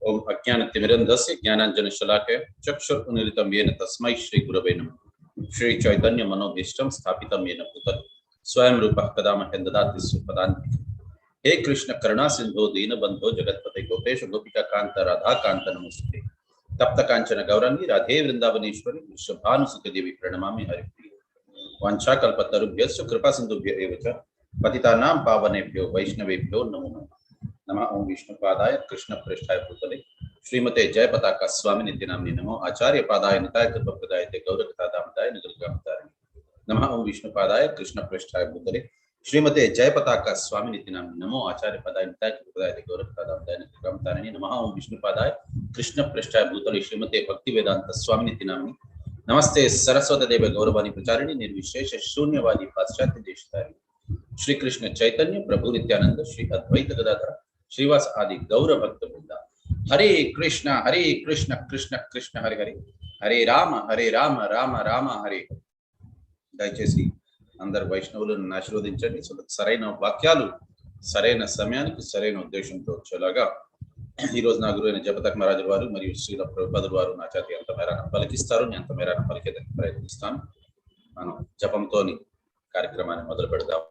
ओम अज्ञानतिमिरन्धस्य ज्ञानाञ्जनशलाकया चक्षुरुन्मीलितं येन तस्मै श्रीगुरवे नमः। श्रीचैतन्यमनोभीष्टं स्थापितं येन भूतले स्वयं रूपः कदा मह्यं ददाति स्वपदान्तिकम्। हे कृष्ण करुणा सिंधो दीनबंधो जगतपते गोपेश गोपिका कांत राधा कांत नमस्ते। तप्त कांचन गौरंगी राधे वृंदावनेश्वरी वृषभानुसुते देवी प्रणमामि हरिप्रिये। वाञ्छाकल्पतरुभ्यश्च कृपा सिन्धुभ्य एव च पतितानां पावनेभ्यो वैष्णवेभ्यो नमो नमः। नमः ओं विष्णुपादाय कृष्णप्रेष्ठाय भूतले श्रीमते जयपताका स्वामिनिति नाम्नि नमो आचार्यपादाय निताय कृपप्रदाय ते गौरकथादामदाय निगृहकामतारिणे। नमः ओं विष्णुपादाय कृष्णप्रेष्ठाय भूतले श्रीमते जयपताका स्वामिनिति नाम्नि नमो आचार्यपादाय निताय कृपप्रदाय ते गौरकथादामदाय निगृहकामतारिणे। नमः ओं विष्णुपादाय कृष्णप्रेष्ठाय भूतले श्रीमते भक्तिवेदांत स्वामिनिति नाम्नि नमस्ते सरस्वतीदेव गौरवाणी प्रचारिणी निर्विशेष शून्यवादी पाश्चात्य देशधारी श्री कृष्ण चैतन्य प्रभु नित्यानंद श्री अद्वैत गदाधर श्रीवास आदि गौर भक्त वृंदा। हरे कृष्ण कृष्ण कृष्ण हरे हरे, हरे राम राम राम हरे हरे। దయచేసి అందరు వైష్ణవులను ఆశీర్వదించండి. సరైన వాక్యాలు సరైన సమయానికి సరైన ఉద్దేశంతో వచ్చేలాగా ఈరోజు నా గురువైన జపతక్ మహారాజు వారు మరియు శ్రీల ప్రభుపాదుల వారు నా చేత ఎంత మేర పలికిస్తారు, నేను అంత మేర పలికేదానికి ప్రయత్నిస్తాను. మనం జపంతోని కార్యక్రమాన్ని మొదలు పెడదాం.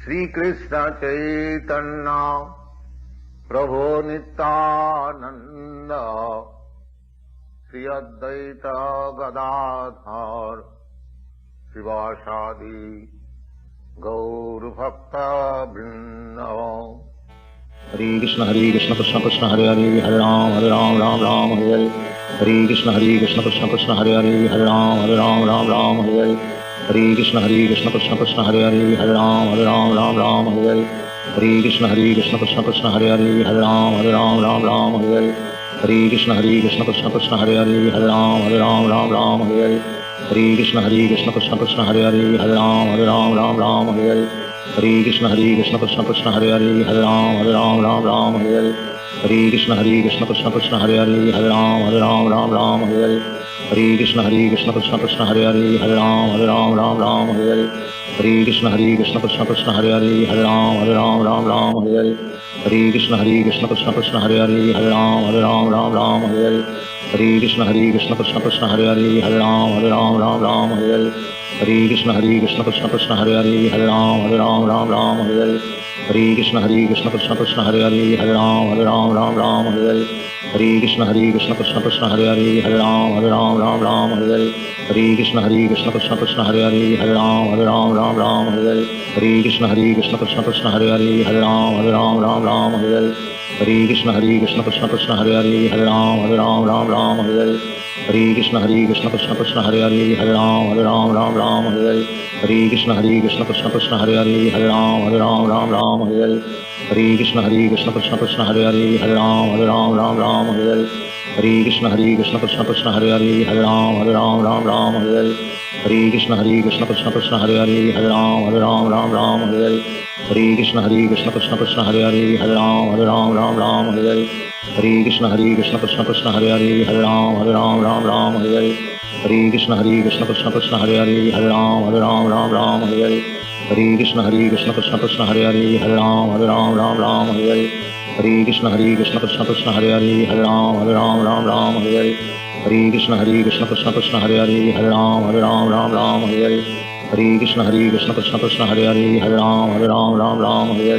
श्री कृष्ण चैतन्य प्रभु नित्यानंद श्री अद्वैत गदाधर शिवासादि गौर भक्त वृंद। हरे कृष्ण कृष्ण कृष्ण हरे हरे, हरे राम राम राम हरे हरे। हरे कृष्ण कृष्ण कृष्ण हरे हरे, हरे राम राम हरे हरे। हरे कृष्ण कृष्ण कृष्ण हरे हरे, हरे राम राम हरे हरे। हरे कृष्ण कृष्ण कृष्ण हरे हरे, हरे राम राम हरे हरे। हरे कृष्ण कृष्ण कृष्ण हरे हरे, हरे राम राम हरे हरे। हरे कृष्ण कृष्ण कृष्ण हरे हरे, हरे राम राम हरे हरे। हरे कृष्ण कृष्ण कृष्ण हरे हरे, हरे राम राम हरे हरे। हरे कृष्ण कृष्ण कृष्ण हरे हरे, हरे राम राम हरे हरे। हरे कृष्ण कृष्ण कृष्ण हरे हरे, हरे राम राम हरे हरे। हरे कृष्ण कृष्ण कृष्ण हरे हरे, हरे राम राम हरे हरे। हरे कृष्ण कृष्ण कृष्ण हरे हरे, हरे राम राम हरे हरे। हरे कृष्ण कृष्ण कृष्ण हरे हरे, हरे राम राम हरे हरे। हरे कृष्ण कृष्ण कृष्ण हरे हरे, हरे राम राम हरे हरे। हरे कृष्ण कृष्ण कृष्ण हरे हरे, हरे राम राम हरे हरे। हरे कृष्ण कृष्ण कृष्ण हरे हरे, हरे राम राम हरे हरे। हरे कृष्ण कृष्ण कृष्ण हरे हरे, हरे राम राम हरे हरे। हरे कृष्ण कृष्ण कृष्ण हरे हरे, हरे राम राम हरे हरे। हरे कृष्ण कृष्ण कृष्ण हरे हरे, हरे राम राम हरे हरे। हरे कृष्ण कृष्ण कृष्ण हरे हरे, हरे राम राम हरे हरे। हरे कृष्ण कृष्ण कृष्ण हरे हरे, हरे राम राम हरे हरे। हरे कृष्ण कृष्ण कृष्ण हरे हरे, हरे राम राम हरे हरे। हरे कृष्ण कृष्ण कृष्ण हरे हरे, हरे राम राम हरे हरे। हरे कृष्ण कृष्ण कृष्ण हरे हरे, हरे राम राम हरे हरे। हरे कृष्ण कृष्ण कृष्ण हरे हरे, हरे राम राम हरे हरे। हरे कृष्ण कृष्ण कृष्ण हरे हरे, हरे राम राम हरे हरे। हरे कृष्ण कृष्ण कृष्ण हरे हरे, हरे राम राम हरे हरे। हरे कृष्ण कृष्ण कृष्ण हरे हरे, हरे राम राम हरे हरे। हरे कृष्ण कृष्ण कृष्ण हरे हरे, हरे राम राम हरे हरे। हरे कृष्ण कृष्ण कृष्ण हरे हरे, हरे राम राम हरे हरे।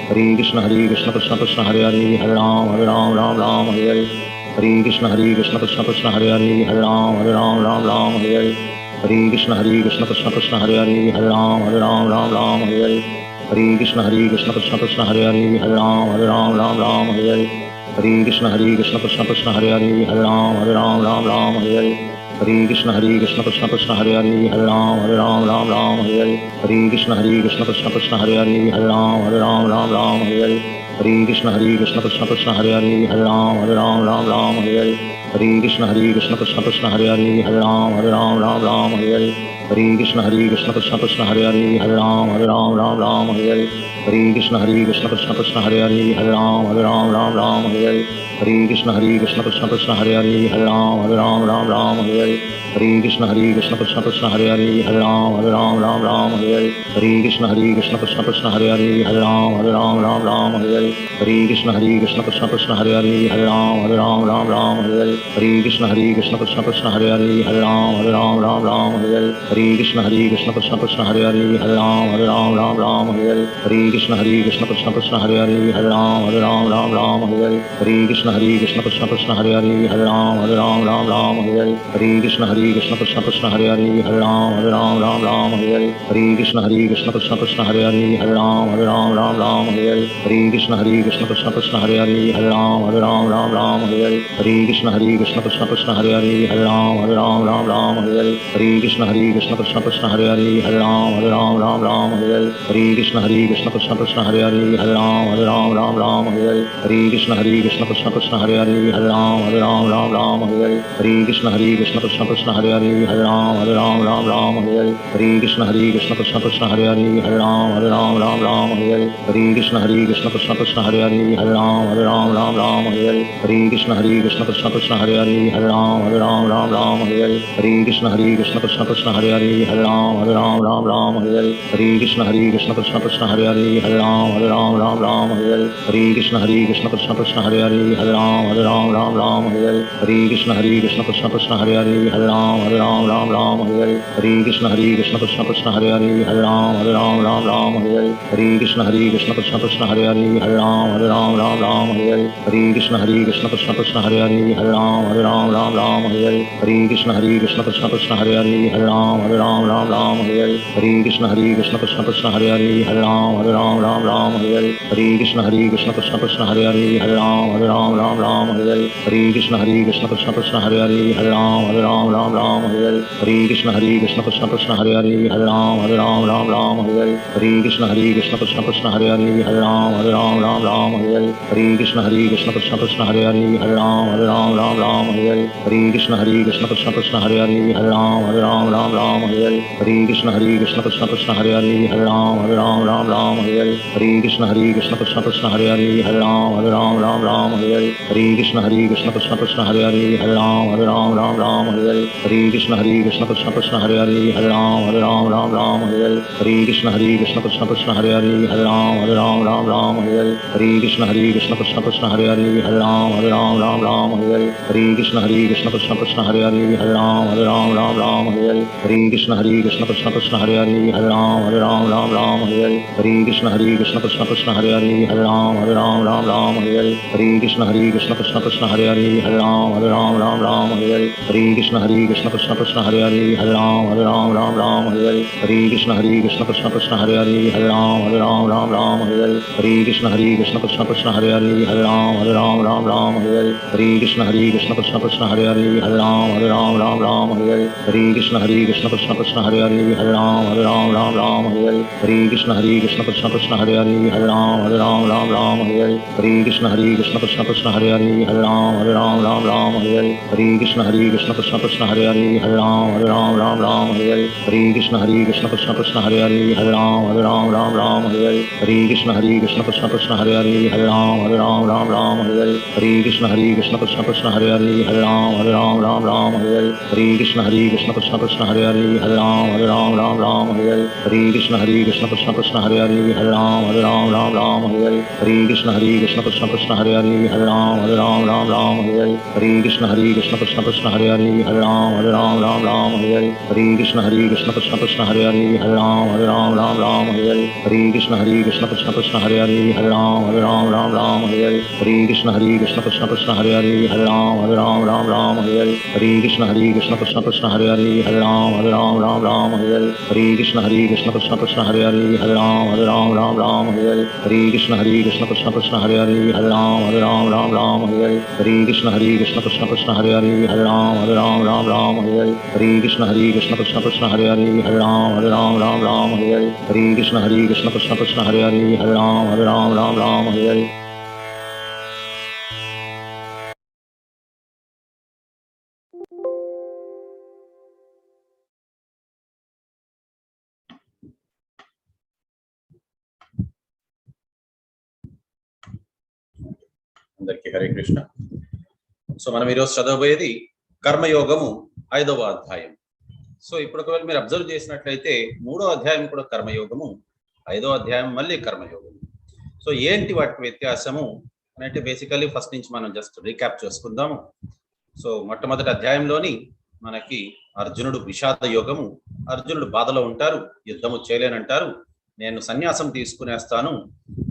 हरे कृष्ण कृष्ण कृष्ण हरे हरे, हरे राम राम हरे हरे। हरे कृष्ण कृष्ण कृष्ण हरे हरे, हरे राम राम हरे हरे। हरे कृष्ण कृष्ण कृष्ण हरे हरे, हरे राम राम हरे हरे। हरे कृष्ण कृष्ण कृष्ण हरे हरे, हरे राम राम हरे हरे। हरे कृष्ण कृष्ण कृष्ण हरे हरे, हरे राम राम हरे हरे। हरे कृष्ण कृष्ण कृष्ण हरे हरे, हरे राम राम हरे हरे। हरे कृष्ण कृष्ण कृष्ण हरे हरे, हरे राम राम हरे हरे। हरे कृष्ण कृष्ण कृष्ण हरे हरे, हरे राम राम हरे हरे। हरे कृष्ण कृष्ण कृष्ण हरे हरे, हरे राम राम हरे हरे। हरे कृष्ण कृष्ण कृष्ण हरे हरे, हरे राम राम हरे हरे। हरे कृष्ण कृष्ण कृष्ण हरे राम राम राम हरे हरे हरे कृष्ण कृष्ण हरे राम राम राम हरे हरे हरे कृष्ण कृष्ण कृष्ण हरे राम राम राम हरे हरे हरे कृष्ण कृष्ण कृष्ण हरे राम राम हरे हरे हरे कृष्ण कृष्ण कृष्ण हरे राम राम हरे हरे हरे कृष्ण कृष्ण कृष्ण हरे राम हरे हरे हरे कृष्ण कृष्ण कृष्ण हरे राम हरे हरे हरे कृष्ण कृष्ण कृष्ण हरे राम हरे हरे हरे कृष्ण कृष्ण कृष्ण हरे राम हरे हरे हरे कृष्ण कृष्ण कृष्ण हरे राम हरे हरे हरे कृष्ण कृष्ण कृष्ण हरे राम हरे हरे हरे कृष्ण कृष्ण कृष्ण हरे राम हरे हरे हरे कृष्ण कृष्ण कृष्ण हरे राम हरे हरे हरे कृष्ण कृष्ण कृष्ण हरे राम हरे हरे हरे कृष्ण कृष्ण कृष्ण हरे राम हरे हरे हरे कृष्ण कृष्ण कृष्ण हरे राम हरे हरे हरे कृष्ण कृष्ण कृष्ण हरे राम हरे हरे हरे कृष्ण कृष्ण कृष्ण हरे राम हरे हरे हरे कृष्ण कृष्ण कृष्ण कृष्ण हरे राम हरे हरे हरे कृष्ण कृष्ण कृष्ण कृष्ण हरे राम हरे हरे हरे कृष्ण कृष्ण कृष्ण कृष्ण हरे राम हरे हरे हरे कृष्ण कृष्ण कृष्ण कृष्ण हरे राम हरे हरे हरे कृष्ण कृष्ण कृष्ण कृष्ण हरे राम हरे हरे हरे कृष्ण कृष्ण कृष्ण कृष्ण हरे राम हरे हरे हरे कृष्ण कृष्ण कृष्ण कृष्ण हरे राम हरे हरे हरे कृष्ण कृष्ण कृष्ण कृष्ण हरे राम हरे हरे हरे कृष्ण कृष्ण कृष्ण कृष्ण हरे राम हरे हरे हरे कृष्ण कृष्ण कृष्ण कृष्ण हरे राम हरे हरे हरे कृष्ण कृष्ण कृष्ण कृष्ण हरे राम हरे हरे हरे कृष्ण कृष्ण कृष्ण कृष्ण हरे राम हरे हरे हरे कृष्ण कृष्ण कृष्ण कृष्ण हरे राम हरे हरे हरे कृष्ण कृष्ण कृष्ण कृष्ण हरे राम हरे हरे हरे कृष्ण कृष्ण कृष्ण कृष्ण हरे राम हरे हरे हरे कृष्ण कृष्ण कृष्ण कृष्ण हरे राम हरे हरे हरे कृष्ण कृष्ण कृष्ण कृष्ण हरे राम हरे हरे हरे कृष्ण कृष्ण कृष्ण कृष्ण हरे राम हरे हरे हरे कृष्ण कृष्ण कृष्ण कृष्ण हरे राम हरे हरे हरे कृष्ण कृष्ण कृष्ण कृष्ण हरे राम हरे हरे हरे कृष्ण कृष्ण कृष्ण कृष्ण हरे राम हरे हरे हरे कृष्ण कृष्ण कृष्ण कृष्ण हरे राम हरे हरे हरे कृष्ण कृष्ण कृष्ण कृष्ण हरे राम हरे हरे हरे कृष्ण कृष्ण कृष्ण कृष्ण हरे राम हरे हरे हरे कृष्ण कृष्ण कृष्ण कृष्ण हरे राम हरे हरे हरे कृष्ण कृष्ण कृष्ण कृष्ण हरे राम हरे हरे हरे कृष्ण कृष्ण कृष्ण कृष्ण हरे राम हरे हरे हरे कृष्ण कृष्ण कृष्ण कृष्ण हरे राम हरे हरे हरे कृष्ण कृष्ण कृष्ण कृष्ण हरे राम हरे हरे हरे कृष्ण कृष्ण कृष्ण कृष्ण हरे राम हरे हरे हरे कृष्ण कृष्ण कृष्ण कृष्ण हरे राम हरे हरे हरे कृष्ण कृष्ण कृष्ण कृष्ण हरे राम हरे हरे हरे कृष्ण कृष्ण कृष्ण कृष्ण हरे राम हरे हरे हरे कृष्ण कृष्ण कृष्ण कृष्ण हरे राम हरे हरे हरे कृष्ण कृष्ण कृष्ण कृष्ण हरे राम हरे हरे हरे कृष्ण कृष्ण कृष्ण कृष्ण हरे राम हरे हरे हरे कृष्ण कृष्ण कृष्ण कृष्ण हरे राम हरे हरे हरे कृष्ण कृष्ण कृष्ण कृष्ण हरे राम हरे हरे हरे कृष्ण कृष्ण कृष्ण कृष्ण हरे राम हरे हरे हरे कृष्ण कृष्ण कृष्ण कृष्ण हरे राम हरे हरे हरे कृष्ण कृष्ण कृष्ण कृष्ण हरे राम हरे हरे हरे कृष्ण कृष्ण कृष्ण कृष्ण हरे राम हरे हरे हरे कृष्ण कृष्ण कृष्ण कृष्ण हरे राम हरे हरे हरे कृष्ण कृष्ण कृष्ण कृष्ण हरे राम हरे हरे हरे कृष्ण कृष्ण कृष्ण कृष्ण हरे राम हरे हरे हरे कृष्ण कृष्ण कृष्ण कृष्ण हरे राम हरे हरे हरे कृष्ण कृष्ण कृष्ण कृष्ण हरे राम हरे हरे हरे कृष्ण कृष्ण कृष्ण कृष्ण हरे राम हरे हरे हरे कृष्ण कृष्ण कृष्ण कृष्ण हरे राम हरे हरे हरे कृष्ण कृष्ण कृष्ण कृष्ण हरे राम हरे हरे हरे कृष्ण कृष्ण कृष्ण कृष्ण हरे राम हरे हरे हरे कृष्ण कृष्ण कृष्ण कृष्ण हरे राम हरे हरे హరే కృష్ణ. సో మనం ఈరోజు చదవబోయేది కర్మయోగము 5వ అధ్యాయం. సో ఇప్పుడు ఒకవేళ మీరు అబ్జర్వ్ చేసినట్లయితే 3వ అధ్యాయం కూడా కర్మయోగము, 5వ అధ్యాయం మళ్ళీ కర్మయోగము. సో ఏంటి వాటి వ్యత్యాసము అంటే బేసికల్లీ ఫస్ట్ నుంచి మనం జస్ట్ రీక్యాప్ చేసుకుందాము. సో మొట్టమొదటి అధ్యాయంలోని మనకి అర్జునుడు విషాద యోగము, అర్జునుడు బాధలో ఉంటారు, యుద్ధము చేయలేనంటారు, నేను సన్యాసం తీసుకునేస్తాను,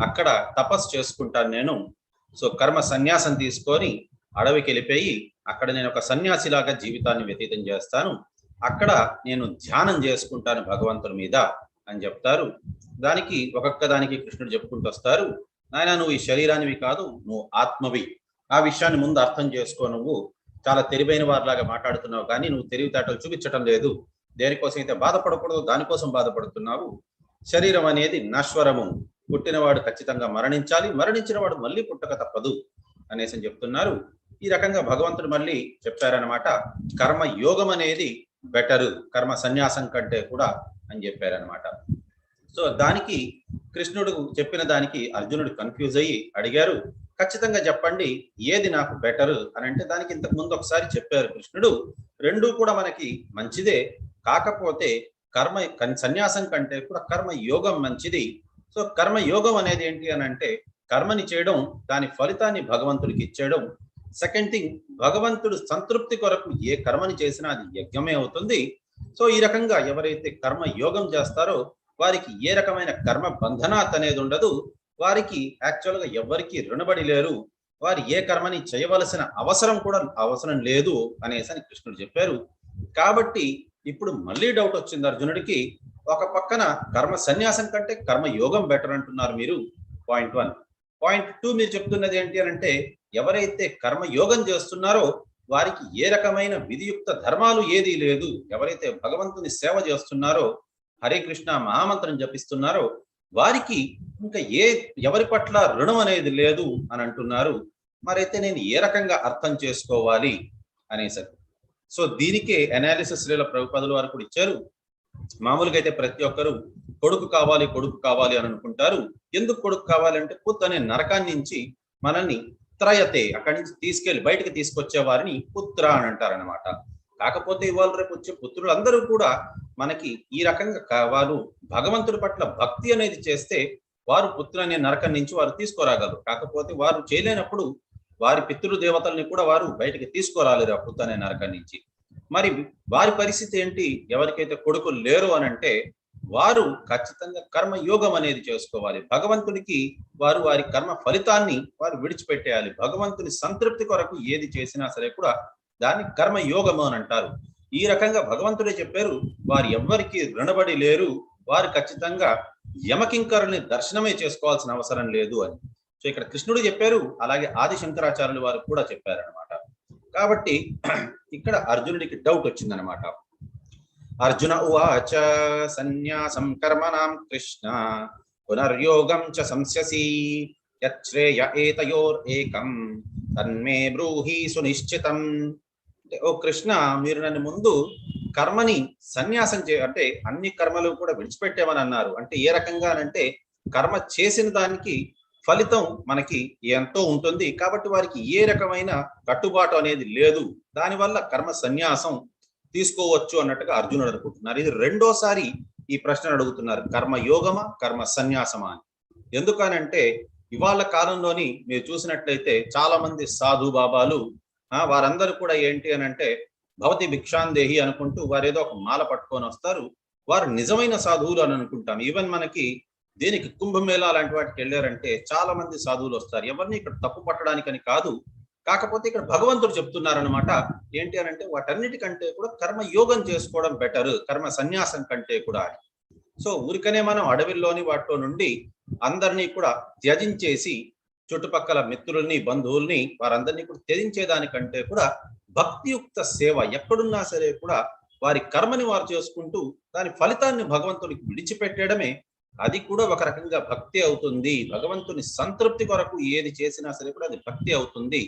అక్కడ తపస్సు చేసుకుంటాను నేను. సో కర్మ సన్యాసం తీసుకొని అడవికి వెళ్ళిపోయి అక్కడ నేను ఒక సన్యాసిలాగా జీవితాన్ని వ్యతీతం చేస్తాను, అక్కడ నేను ధ్యానం చేసుకుంటాను భగవంతుని మీద అని చెప్తారు. దానికి ఒక్కొక్క దానికి కృష్ణుడు చెప్పుకుంటూ వస్తారు, నాయన నువ్వు ఈ శరీరానివి కాదు, నువ్వు ఆత్మవి, ఆ విషయాన్ని ముందు అర్థం చేసుకో, నువ్వు చాలా తెలివైన వారిలాగా మాట్లాడుతున్నావు కానీ నువ్వు తెలివితేటలు చూపించటం లేదు, దేనికోసం అయితే బాధపడకూడదు దానికోసం బాధపడుతున్నావు, శరీరం అనేది నశ్వరము, పుట్టినవాడు ఖచ్చితంగా మరణించాలి, మరణించిన వాడు మళ్ళీ పుట్టక తప్పదు అనేసి చెప్తున్నారు. ఈ రకంగా భగవంతుడు మళ్ళీ చెప్పారనమాట, కర్మ యోగం అనేది బెటరు కర్మ సన్యాసం కంటే కూడా అని చెప్పారనమాట. సో దానికి కృష్ణుడు చెప్పిన దానికి అర్జునుడు కన్ఫ్యూజ్ అయ్యి అడిగారు, ఖచ్చితంగా చెప్పండి ఏది నాకు బెటరు అని. అంటే దానికి ఇంతకు ముందు ఒకసారి చెప్పారు కృష్ణుడు, రెండూ కూడా మనకి మంచిదే, కాకపోతే కర్మ సన్యాసం కంటే కూడా కర్మ యోగం మంచిది. సో కర్మ యోగం అనేది ఏంటి అని అంటే కర్మని చేయడం, దాని ఫలితాన్ని భగవంతుడికి ఇచ్చేయడం. సెకండ్ థింగ్, భగవంతుడు సంతృప్తి కొరకు ఏ కర్మని చేసినా అది యజ్ఞమే అవుతుంది. సో ఈ రకంగా ఎవరైతే కర్మ యోగం చేస్తారో వారికి ఏ రకమైన కర్మ బంధనాత్ అనేది ఉండదు, వారికి యాక్చువల్గా ఎవరికి రుణబడి లేరు, వారు ఏ కర్మని చేయవలసిన అవసరం లేదు అనేసి అని కృష్ణుడు చెప్పారు. కాబట్టి ఇప్పుడు మళ్ళీ డౌట్ వచ్చింది అర్జునుడికి, ఒక పక్కన కర్మ సన్యాసం కంటే కర్మ యోగం బెటర్ అంటున్నారు మీరు, పాయింట్ 1. పాయింట్ 2 మీరు చెప్తున్నది ఏంటి అని అంటే ఎవరైతే కర్మ యోగం చేస్తున్నారో వారికి ఏ రకమైన విధియుక్త ధర్మాలు ఏదీ లేదు, ఎవరైతే భగవంతుని సేవ చేస్తున్నారో హరే కృష్ణ మహామంత్రం జపిస్తున్నారో వారికి ఇంకా ఎవరి పట్ల రుణం అనేది లేదు అని అంటున్నారు. మరైతే నేను ఏ రకంగా అర్థం చేసుకోవాలి అనేసరి. సో దీనికే అనాలిసిస్ ప్రభుపాదుల వారు కూడా ఇచ్చారు. మామూలుగా అయితే ప్రతి ఒక్కరు కొడుకు కావాలి అని అనుకుంటారు. ఎందుకు కొడుకు కావాలంటే పుత్ అనే నరకాన్ని నుంచి మనల్ని త్రయతే అక్కడి నుంచి తీసుకెళ్లి బయటకు తీసుకొచ్చే వారిని పుత్ర అని అంటారనమాట. కాకపోతే ఇవాళ రేపు వచ్చే పుత్రులు అందరూ కూడా మనకి ఈ రకంగా వారు భగవంతుడి పట్ల భక్తి అనేది చేస్తే వారు పుత్ర అనే నరకం నుంచి వారు తీసుకురాగలరు. కాకపోతే వారు చేయలేనప్పుడు వారి పితృదేవతల్ని కూడా వారు బయటకి తీసుకురాలేరు ఆ పుత్ర అనే నరకం నుంచి. మరి వారి పరిస్థితి ఏంటి, ఎవరికైతే కొడుకులు లేరు అని అంటే వారు ఖచ్చితంగా కర్మ యోగం అనేది చేసుకోవాలి. భగవంతుడికి వారి కర్మ ఫలితాన్ని వారు విడిచిపెట్టేయాలి. భగవంతుని సంతృప్తి కొరకు ఏది చేసినా సరే కూడా దాన్ని కర్మ యోగము అని అంటారు. ఈ రకంగా భగవంతుడే చెప్పారు, వారు ఎవ్వరికి రుణబడి లేరు, వారు ఖచ్చితంగా యమకింకరుని దర్శనమే చేసుకోవాల్సిన అవసరం లేదు అని. సో ఇక్కడ కృష్ణుడు చెప్పారు, అలాగే ఆది శంకరాచార్యులు వారు కూడా చెప్పారనమాట. కాబట్టి ఇక్కడ అర్జునుడికి డౌట్ వచ్చిందనమాట. అర్జున ఉవాచ సన్యాసం కర్మణాం కృష్ణ పునర్యోగం చ సంస్యసి యచ్రేయ ఏతయోర్ ఏకం తన్మే బ్రూహి సునిశ్చితం. అంటే ఓ కృష్ణ, మీరు నన్ను ముందు కర్మని సన్యాసం అంటే అన్ని కర్మలు కూడా విడిచిపెట్టేమని అన్నారు. అంటే ఏ రకంగా అంటే కర్మ చేసిన దానికి ఫలితం మనకి ఎంతో ఉంటుంది, కాబట్టి వారికి ఏ రకమైన కట్టుబాటు అనేది లేదు, దానివల్ల కర్మ సన్యాసం తీసుకోవచ్చు అన్నట్టుగా అర్జునుడు అనుకుంటున్నారు. ఇది రెండోసారి ఈ ప్రశ్న అడుగుతున్నారు, కర్మ యోగమా కర్మ సన్యాసమా అని. ఎందుకనంటే ఇవాళ కాలంలోని మీరు చూసినట్లయితే చాలా మంది సాధు బాబాలు వారందరూ కూడా ఏంటి అని అంటే భవతి భిక్షాందేహి అనుకుంటూ వారు ఏదో ఒక మాల పట్టుకొని వస్తారు, వారు నిజమైన సాధువులు అని అనుకుంటాం. ఈవెన్ మనకి దీనికి కుంభమేళా లాంటి వాటికి వెళ్ళారంటే చాలా మంది సాధువులు వస్తారు. ఎవరిని ఇక్కడ తప్పు పట్టడానికని కాదు, కాకపోతే ఇక్కడ భగవంతుడు చెప్తున్నారనమాట ఏంటి అని అంటే వాటన్నిటికంటే కూడా కర్మ యోగం చేసుకోవడం బెటర్ కర్మ సన్యాసం కంటే కూడా అని. సో ఊరికనే మనం అడవిలోని వాటిలో నుండి అందరినీ కూడా త్యజించేసి చుట్టుపక్కల మిత్రుల్ని బంధువుల్ని వారందరినీ కూడా త్యజించేదానికంటే కూడా భక్తియుక్త సేవ ఎక్కడున్నా సరే కూడా వారి కర్మని వారు చేసుకుంటూ దాని ఫలితాన్ని భగవంతునికి విడిచిపెట్టడమే, అది కూడా ఒక రకంగా భక్తి అవుతుంది. భగవంతుని సంతృప్తి కొరకు ఏది చేసినా సరే కూడా అది భక్తి అవుతుంది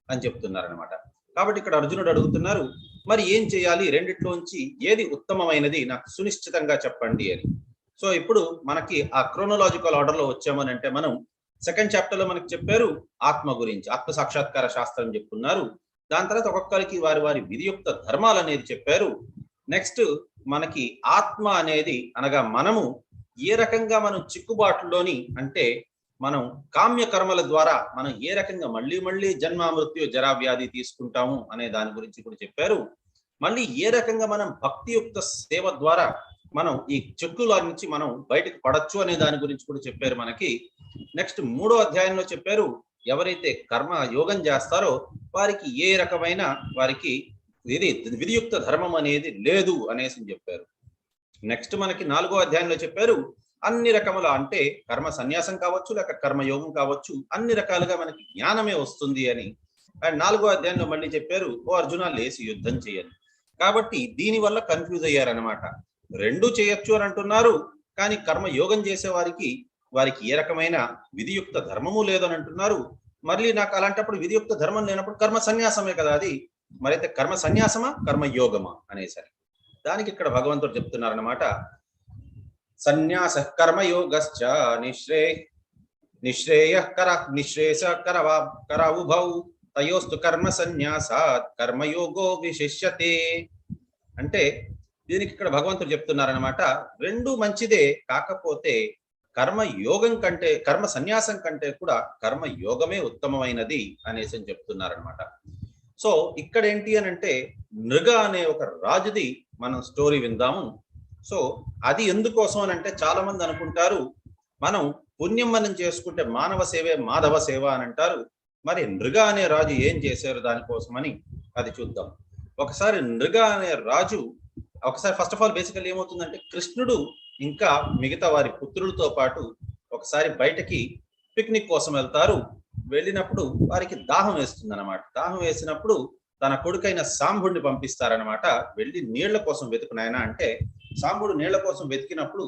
అని చెప్తున్నారనమాట. కాబట్టి ఇక్కడ అర్జునుడు అడుగుతున్నారు, మరి ఏం చేయాలి, రెండిట్లోంచి ఏది ఉత్తమమైనది నాకు సునిశ్చితంగా చెప్పండి అని. సో ఇప్పుడు మనకి ఆ క్రోనలాజికల్ ఆర్డర్ లో వచ్చామని అంటే మనం సెకండ్ చాప్టర్ లో మనకి చెప్పారు ఆత్మ గురించి, ఆత్మ సాక్షాత్కార శాస్త్రం చెప్పుకున్నారు. దాని తర్వాత ఒక్కొక్కరికి వారి వారి విధియుక్త ధర్మాలు అనేది చెప్పారు. నెక్స్ట్ మనకి ఆత్మ అనేది అనగా మనము ఏ రకంగా మనం చిక్కుబాటులోని అంటే మనం కామ్య కర్మల ద్వారా మనం ఏ రకంగా మళ్ళీ మళ్ళీ జన్మ మృత్యు జరా వ్యాధి తీసుకుంటాము అనే దాని గురించి కూడా చెప్పారు. మళ్ళీ ఏ రకంగా మనం భక్తియుక్త సేవ ద్వారా మనం ఈ చెక్కుల నుంచి మనం బయటకు పడచ్చు అనే దాని గురించి కూడా చెప్పారు మనకి. నెక్స్ట్ 3వ అధ్యాయంలో చెప్పారు ఎవరైతే కర్మ యోగం చేస్తారో వారికి ఏ రకమైన వారికి ఇది విధియుక్త ధర్మం అనేది లేదు అనేసి చెప్పారు. నెక్స్ట్ మనకి 4వ అధ్యాయంలో చెప్పారు అన్ని రకముల అంటే కర్మ సన్యాసం కావచ్చు లేక కర్మయోగం కావచ్చు అన్ని రకాలుగా మనకి జ్ఞానమే వస్తుంది అని. అండ్ 4వ అధ్యాయంలో మళ్ళీ చెప్పారు ఓ అర్జున లేసి యుద్ధం చేయని. కాబట్టి దీని వల్ల కన్ఫ్యూజ్ అయ్యారనమాట. రెండు చేయొచ్చు అని అంటున్నారు, కానీ కర్మయోగం చేసే వారికి ఏ రకమైన విధియుక్త ధర్మము లేదని అంటున్నారు. మళ్ళీ నాకు అలాంటప్పుడు విధియుక్త ధర్మం లేనప్పుడు కర్మ సన్యాసమే కదా అది, మరైతే కర్మ సన్యాసమా కర్మయోగమా అనేసరి దానికి ఇక్కడ భగవంతుడు చెప్తున్నారనమాట. సన్యాస కర్మయోగశ్చ నిశ్రేయః కరౌభౌ తయోస్తు కర్మ సన్యాసాత్ కర్మయోగో విశిష్యతే. అంటే దీనికి ఇక్కడ భగవంతుడు చెప్తున్నారనమాట రెండు మంచిదే, కాకపోతే కర్మయోగం కంటే కర్మ సన్యాసం కంటే కూడా కర్మయోగమే ఉత్తమమైనది అనేసి చెప్తున్నారనమాట. సో ఇక్కడ ఏంటి అని అంటే నృగ అనే ఒక రాజుది మనం స్టోరీ విందాము. సో అది ఎందుకోసం అని అంటే చాలా మంది అనుకుంటారు మనం పుణ్యం మనం చేసుకుంటే మానవ సేవే మాధవ సేవ అని అంటారు. మరి నృగ అనే రాజు ఏం చేశారు దానికోసమని అది చూద్దాం. ఒకసారి నృగ అనే రాజు ఒకసారి ఫస్ట్ ఆఫ్ ఆల్ బేసికల్ ఏమవుతుందంటే కృష్ణుడు ఇంకా మిగతా వారి పుత్రులతో పాటు ఒకసారి బయటకి పిక్నిక్ కోసం వెళ్తారు. వెళ్ళినప్పుడు వారికి దాహం వేస్తుంది అనమాట. దాహం వేసినప్పుడు తన కొడుకైన సాంబుడిని పంపిస్తారనమాట. వెళ్ళి నీళ్ల కోసం వెతుకునాయన అంటే సాంబుడు నీళ్ల కోసం వెతికినప్పుడు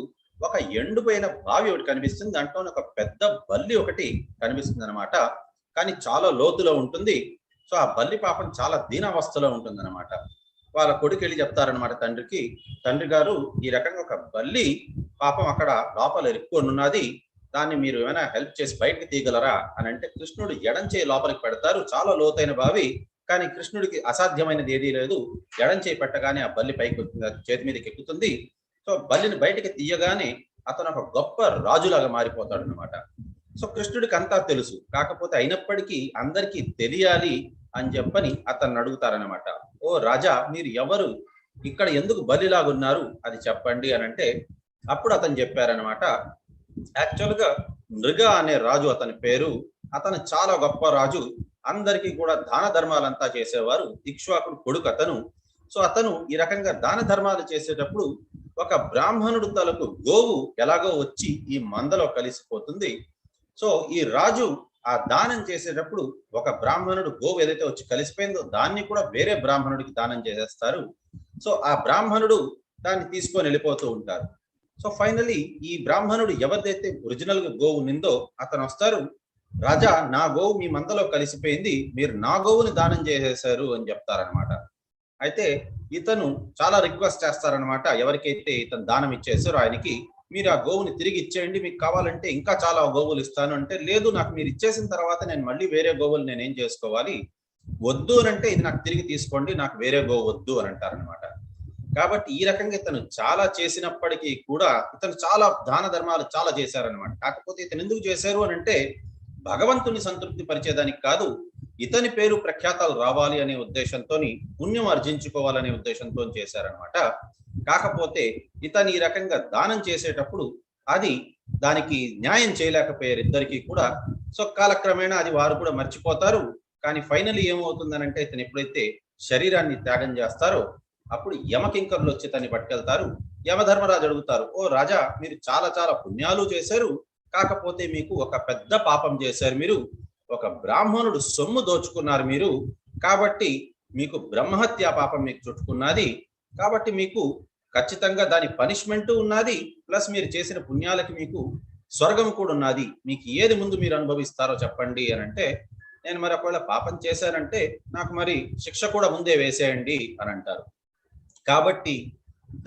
ఒక ఎండిపోయిన బావి ఒకటి కనిపిస్తుంది. దాంట్లో ఒక పెద్ద బల్లి ఒకటి కనిపిస్తుంది అనమాట. కానీ చాలా లోతులో ఉంటుంది. సో ఆ బల్లి పాపం చాలా దీనావస్థలో ఉంటుంది అనమాట. వాళ్ళ కొడుకు వెళ్ళి చెప్తారనమాట తండ్రికి, తండ్రి గారు ఈ రకంగా ఒక బల్లి పాపం అక్కడ లోపల ఎక్కువ ఉన్నది, దాన్ని మీరు ఏమైనా హెల్ప్ చేసి బయటకు తీయగలరా అని అంటే కృష్ణుడు ఎడం చేయి లోపలికి పెడతారు. చాలా లోతైన బావి, కానీ కృష్ణుడికి అసాధ్యమైనది ఏదీ లేదు. ఎడం చేయి పెట్టగానే ఆ బల్లి పైకి చేతి మీదకి ఎక్కుతుంది. సో బల్లిని బయటకి తీయగానే అతను ఒక గొప్ప రాజులాగా మారిపోతాడు అనమాట. సో కృష్ణుడికి అంతా తెలుసు, కాకపోతే అయినప్పటికీ అందరికీ తెలియాలి అని చెప్పని అతన్ని అడుగుతారనమాట. ఓ రాజా, మీరు ఎవరు, ఇక్కడ ఎందుకు బలిలాగున్నారు అది చెప్పండి అని అంటే అప్పుడు అతను చెప్పారనమాట. యాక్చువల్ గా నృగ అనే రాజు అతని పేరు. అతను చాలా గొప్ప రాజు, అందరికీ కూడా దాన ధర్మాలంతా చేసేవారు. ఇక్ష్వాకుడు కొడుకు అతను. సో అతను ఈ రకంగా దాన ధర్మాలు చేసేటప్పుడు ఒక బ్రాహ్మణుడు తలకు గోవు ఎలాగో వచ్చి ఈ మందలో కలిసిపోతుంది. సో ఈ రాజు ఆ దానం చేసేటప్పుడు ఒక బ్రాహ్మణుడు గోవు ఏదైతే వచ్చి కలిసిపోయిందో దాన్ని కూడా వేరే బ్రాహ్మణుడికి దానం చేసేస్తారు. సో ఆ బ్రాహ్మణుడు దాన్ని తీసుకొని వెళ్ళిపోతూ ఉంటారు. సో ఫైనలీ ఈ బ్రాహ్మణుడు ఎవరిదైతే ఒరిజినల్ గా గోవు నిందో అతను వస్తారు, రాజా నా గోవు మీ మందలో కలిసిపోయింది, మీరు నా గోవుని దానం చేసేశారు అని చెప్తారనమాట. అయితే ఇతను చాలా రిక్వెస్ట్ చేస్తారనమాట, ఎవరికైతే ఇతను దానం ఇచ్చేసారో ఆయనకి, మీరు ఆ గోవుని తిరిగి ఇచ్చేయండి, మీకు కావాలంటే ఇంకా చాలా గోవులు ఇస్తాను అంటే, లేదు నాకు మీరు ఇచ్చేసిన తర్వాత నేను మళ్ళీ వేరే గోవులు నేనేం చేసుకోవాలి, వద్దు అని అంటే ఇది నాకు తిరిగి తీసుకోండి, నాకు వేరే గోవు వద్దు అని అంటారనమాట. కాబట్టి ఈ రకంగా ఇతను చాలా చేసినప్పటికీ కూడా ఇతను చాలా దాన ధర్మాలు చాలా చేశారనమాట. కాకపోతే ఇతను ఎందుకు చేశారు అని అంటే భగవంతుని సంతృప్తి పరిచేదానికి కాదు, ఇతని పేరు ప్రఖ్యాతాలు రావాలి అనే ఉద్దేశంతో, పుణ్యం ఆర్జించుకోవాలనే ఉద్దేశంతో చేశారనమాట. కాకపోతే ఇతను ఈ రకంగా దానం చేసేటప్పుడు అది దానికి న్యాయం చేయలేకపోయారు ఇద్దరికి కూడా. సో కాలక్రమేణా అది వారు కూడా మర్చిపోతారు. కానీ ఫైనలీ ఏమవుతుందనంటే ఇతను ఎప్పుడైతే శరీరాన్ని త్యాగం చేస్తారో అప్పుడు యమకింకరులు వచ్చి తన్ని పట్టుకెళ్తారు. యమధర్మరాజు అడుగుతారు, ఓ రాజా మీరు చాలా చాలా పుణ్యాలు చేశారు, కాకపోతే మీకు ఒక పెద్ద పాపం చేశారు, మీరు ఒక బ్రాహ్మణుడు సొమ్ము దోచుకున్నారు మీరు, కాబట్టి మీకు బ్రహ్మహత్యా పాపం మీకు చుట్టుకున్నది, కాబట్టి మీకు ఖచ్చితంగా దాని పనిష్మెంట్ ఉన్నది, ప్లస్ మీరు చేసిన పుణ్యాలకి మీకు స్వర్గం కూడా ఉన్నది, మీకు ఏది ముందు మీరు అనుభవిస్తారో చెప్పండి అని అంటే, నేను మరి ఒకవేళ పాపం చేశానంటే నాకు మరి శిక్ష కూడా ముందే వేసేయండి అని అంటారు. కాబట్టి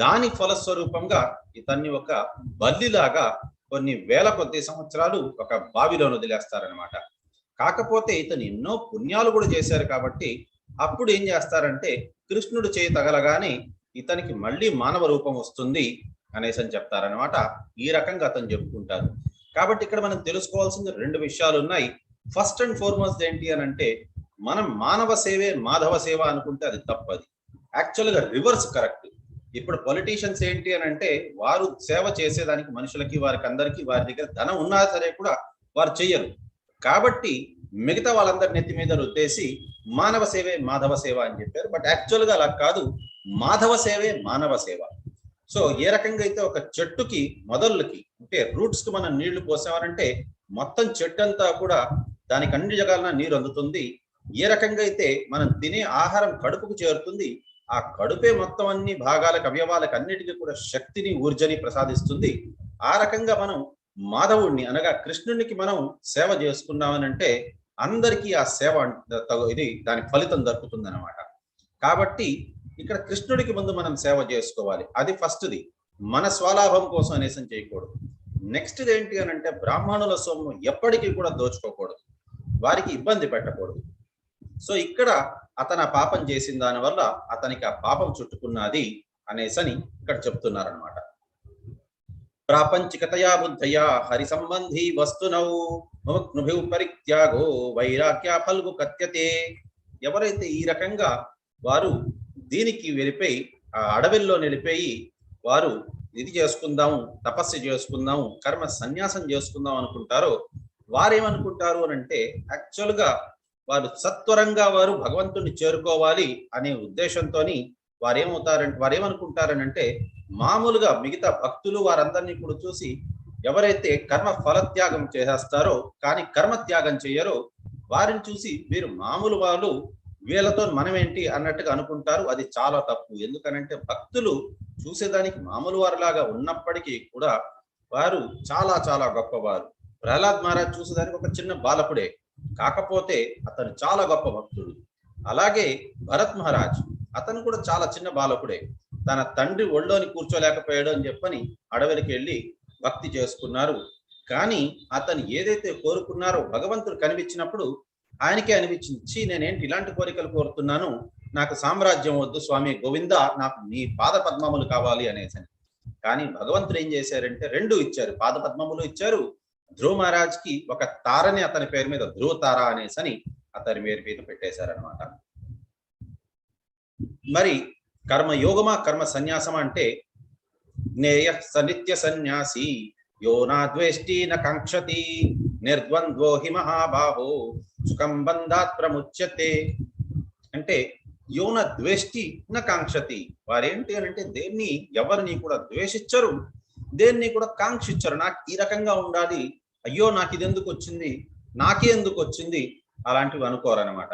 దాని ఫలస్వరూపంగా ఇతన్ని ఒక బల్లిలాగా కొన్ని వేల కొద్ది సంవత్సరాలు ఒక బావిలో వదిలేస్తారనమాట. కాకపోతే ఇతను ఎన్నో పుణ్యాలు కూడా చేశారు కాబట్టి అప్పుడు ఏం చేస్తారంటే కృష్ణుడు చేయి తగలగానే ఇతనికి మళ్ళీ మానవ రూపం వస్తుంది అనేసి అని చెప్తారనమాట. ఈ రకంగా అతను చెప్పుకుంటారు. కాబట్టి ఇక్కడ మనం తెలుసుకోవాల్సిన రెండు విషయాలు ఉన్నాయి. ఫస్ట్ అండ్ ఫార్మోస్ట్ ఏంటి అని అంటే మనం మానవ సేవే మాధవ సేవ అనుకుంటే అది తప్పది. యాక్చువల్గా రివర్స్ కరెక్ట్. ఇప్పుడు పొలిటీషియన్స్ ఏంటి అని అంటే వారు సేవ చేసేదానికి మనుషులకి వారికి అందరికీ వారి దగ్గర ధనం ఉన్నా సరే కూడా వారు చెయ్యరు. కాబట్టి మిగతా వాళ్ళందరి నెత్తి మీద రుద్దేసి మానవ సేవే మాధవ సేవ అని చెప్పారు. బట్ యాక్చువల్గా అలా కాదు, మాధవ సేవే మానవ సేవ. సో ఏ రకంగా అయితే ఒక చెట్టుకి మొదళ్ళకి అంటే రూట్స్ కి మనం నీళ్లు పోసామనంటే మొత్తం చెట్టు అంతా కూడా దానికి అన్ని జగాలన నీరు అందుతుంది. ఏ రకంగా అయితే మనం తినే ఆహారం కడుపుకు చేరుతుంది, ఆ కడుపే మొత్తం అన్ని భాగాలకు అవయవాలకు అన్నిటికీ కూడా శక్తిని ఊర్జని ప్రసాదిస్తుంది. ఆ రకంగా మనం మాధవుడిని అనగా కృష్ణునికి మనం సేవ చేసుకున్నామనంటే అందరికీ ఆ సేవ ఇది దాని ఫలితం దక్కుతుంది అనమాట. కాబట్టి ఇక్కడ కృష్ణుడికి ముందు మనం సేవ చేసుకోవాలి. అది ఫస్ట్ది. మన స్వలాభం కోసం అనేసి చేయకూడదు. నెక్స్ట్ది ఏంటి అని అంటే బ్రాహ్మణుల సొమ్ము ఎప్పటికీ కూడా దోచుకోకూడదు, వారికి ఇబ్బంది పెట్టకూడదు. సో ఇక్కడ అతను ఆ పాపం చేసిన దాని వల్ల అతనికి ఆ పాపం చుట్టుకున్నది అనేసని ఇక్కడ చెప్తున్నారనమాట. ప్రాపంచికతయా బుద్ధయా హరి సంబంధి వస్తునౌ ముముక్నుభి పరిత్యాగో వైరాగ్య ఫల్గు కత్యతే. ఎవరైతే ఈ రకంగా వారు దీనికి వెళ్ళిపోయి ఆ అడవిల్లో నిలిపోయి వారు ఇది చేసుకుందాము, తపస్సు చేసుకుందాము, కర్మ సన్యాసం చేసుకుందాం అనుకుంటారో వారేమనుకుంటారు అని అంటే యాక్చువల్గా వారు సత్వరంగా వారు భగవంతుని చేరుకోవాలి అనే ఉద్దేశంతో వారేమనుకుంటారనంటే మామూలుగా మిగతా భక్తులు వారందరినీ కూడా చూసి ఎవరైతే కర్మ ఫలత్యాగం చేసేస్తారో కానీ కర్మ త్యాగం చేయరో వారిని చూసి వీరు మామూలు వాళ్ళు, వీళ్ళతో మనమేంటి అన్నట్టుగా అనుకుంటారు. అది చాలా తప్పు. ఎందుకనంటే భక్తులు చూసేదానికి మామూలు వారిలాగా ఉన్నప్పటికీ కూడా వారు చాలా చాలా గొప్పవారు. ప్రహ్లాద్ మహారాజ్ చూసేదానికి ఒక చిన్న బాలకుడే, కాకపోతే అతను చాలా గొప్ప భక్తుడు. అలాగే భరత్ మహారాజ్ అతను కూడా చాలా చిన్న బాలకుడే. తన తండ్రి ఒళ్ళోని కూర్చోలేకపోయాడు అని చెప్పని అడవికి వెళ్ళి భక్తి చేసుకున్నారు. కానీ అతను ఏదైతే కోరుకున్నారో భగవంతుడు కనిపించినప్పుడు ఆయనకే అనిపించింది, నేనేంటి ఇలాంటి కోరికలు కోరుతున్నాను, నాకు సామ్రాజ్యం వద్దు స్వామి గోవింద, నాకు నీ పాద పద్మములు కావాలి అనేసి. కానీ భగవంతుడు ఏం చేశారంటే రెండు ఇచ్చారు, పాద పద్మములు ఇచ్చారు. ధ్రువ మహారాజ్ కి ఒక తారని అతని పేరు మీద ధ్రువ తార అనేసని అతని పేరు మీద పెట్టేశారనమాట. మరి కర్మ యోగమా కర్మ సన్యాసమా అంటే జ్ఞేయ సనిత్య సన్యాసి యో నా ద్వేష్టి న కాంక్షతి నిర్ద్వంద్వో హి మహాబాహో సుఖం బంధాత్ ప్రముచ్యతే. అంటే యోన ద్వేష్టి న కాంక్షతి, వారేంటి అని అంటే దేన్ని ఎవరిని కూడా ద్వేషించరు, దేన్ని కూడా కాంక్షించరు. నాకు ఈ రకంగా ఉండాలి, అయ్యో నాకు ఇది ఎందుకు వచ్చింది, నాకే ఎందుకు వచ్చింది, అలాంటివి అనుకోరనమాట.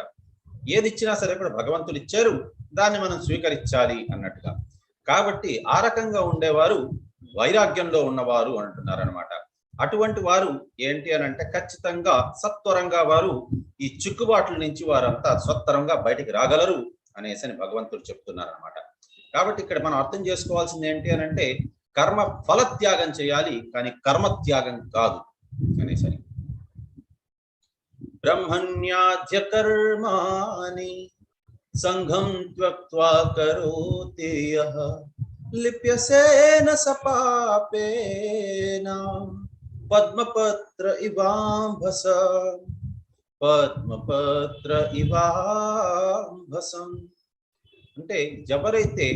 ఏది ఇచ్చినా సరే కూడా భగవంతుడు ఇచ్చారు, దాన్ని మనం స్వీకరించాలి అన్నట్టుగా. కాబట్టి ఆ రకంగా ఉండేవారు వైరాగ్యంలో ఉన్నవారు అంటున్నారనమాట. అటువంటి వారు ఏంటి అని అంటే ఖచ్చితంగా సత్వరంగా వారు ఈ చిక్కుబాట్ల నుంచి వారంతా స్వత్తరంగా బయటికి రాగలరు అనేసి భగవంతుడు చెప్తున్నారనమాట. కాబట్టి ఇక్కడ మనం అర్థం చేసుకోవాల్సింది ఏంటి అని అంటే కర్మ ఫలత్యాగం చేయాలి, కానీ కర్మత్యాగం కాదు అనేసి. బ్రహ్మణ్యాధ్య కర్మాణి సంఘం త్యక్త్వా కరోతి యః లిప్యసేన సపాపేన పద్మపత్ర ఇవాంభస పద్మపత్ర ఇవాంభసం. అంటే ఎవరైతే